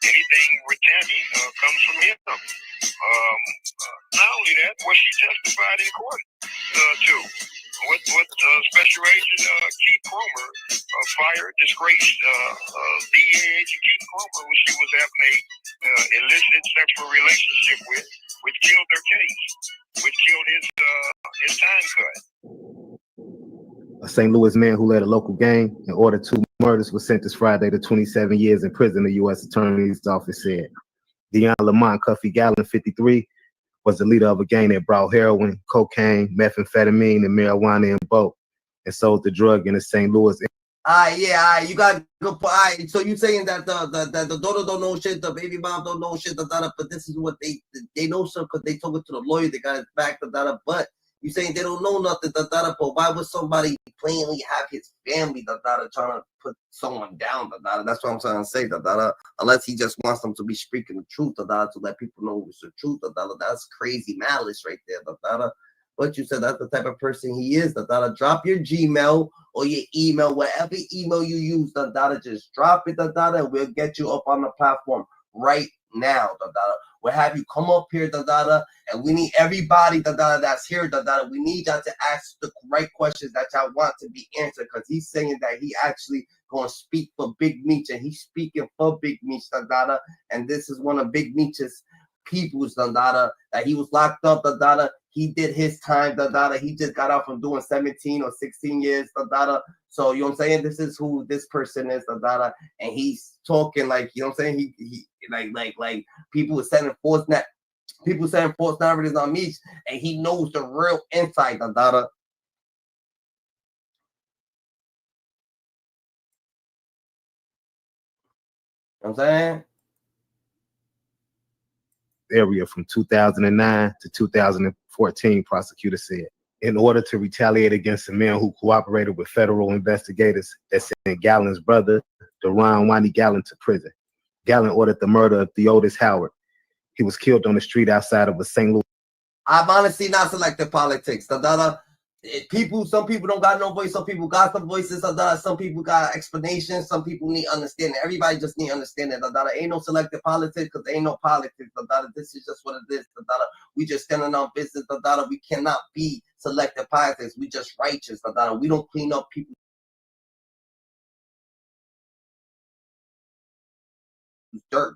Anything with Tammy comes from him. Not only that, what she testified in court to. What Special Agent Keith Cromer fired, disgraced DEA agent Keith Cromer, who she was having a illicit sexual relationship with, which killed their case, which killed his time cut. A St. Louis man who led a local gang and ordered 2 murders was sentenced Friday to 27 years in prison, the U.S. Attorney's Office said. Deion Lamont Cuffy Gallen, 53, was the leader of a gang that brought heroin, cocaine, methamphetamine, and marijuana in bulk and sold the drug in the St. Louis. You got good point. So you saying that the daughter don't know shit, the baby mom don't know shit, but this is what they know, so because they took it to the lawyer, they got it back, but you saying they don't know nothing, but why would somebody plainly have his family, trying to put someone down, that's what I'm trying to say, unless he just wants them to be speaking the truth, to let people know it's the truth, that's crazy malice right there, But you said that's the type of person he is, drop your Gmail or your email, whatever email you use, just drop it, and we'll get you up on the platform right now, We'll have you come up here, and we need everybody, that's here, we need y'all to ask the right questions that y'all want to be answered, because he's saying that he actually gonna speak for Big Meech, and he's speaking for Big Meech, and this is one of Big Meech's peoples, that he was locked up, he did his time, he just got out from doing 17 or 16 years, so you know what I'm saying, this is who this person is, and he's talking like, you know what I'm saying, he like people are sending false narratives on Meech, and he knows the real inside, You know what I'm saying? Area from 2009 to 2014, prosecutor said. In order to retaliate against the man who cooperated with federal investigators that sent Gallen's brother, Deron Wani Gallen, to prison. Gallen ordered the murder of Theodis Howard. He was killed on the street outside of a St. Louis. I'm honestly not selective politics. Some people don't got no voice. Some people got some voices. Some people got explanations. Some people need understanding. Everybody just need understanding. Ain't no selective politics because ain't no politics. This is just what it is. We just standing on business. We cannot be selective politics. We just righteous. We don't clean up people. Dirt,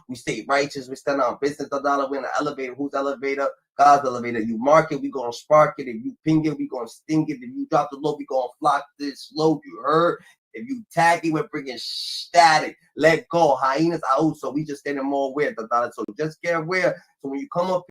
we stay righteous, we stand on business, we're in the elevator. Who's elevator? God's elevator. You mark it, we gonna spark it. If you ping it, we gonna sting it. If you drop the low, we gonna flock this slow. You heard? If you tag it, we're bringing static. Let go. Hyenas out. So we just standing more aware, so just get aware. So when you come up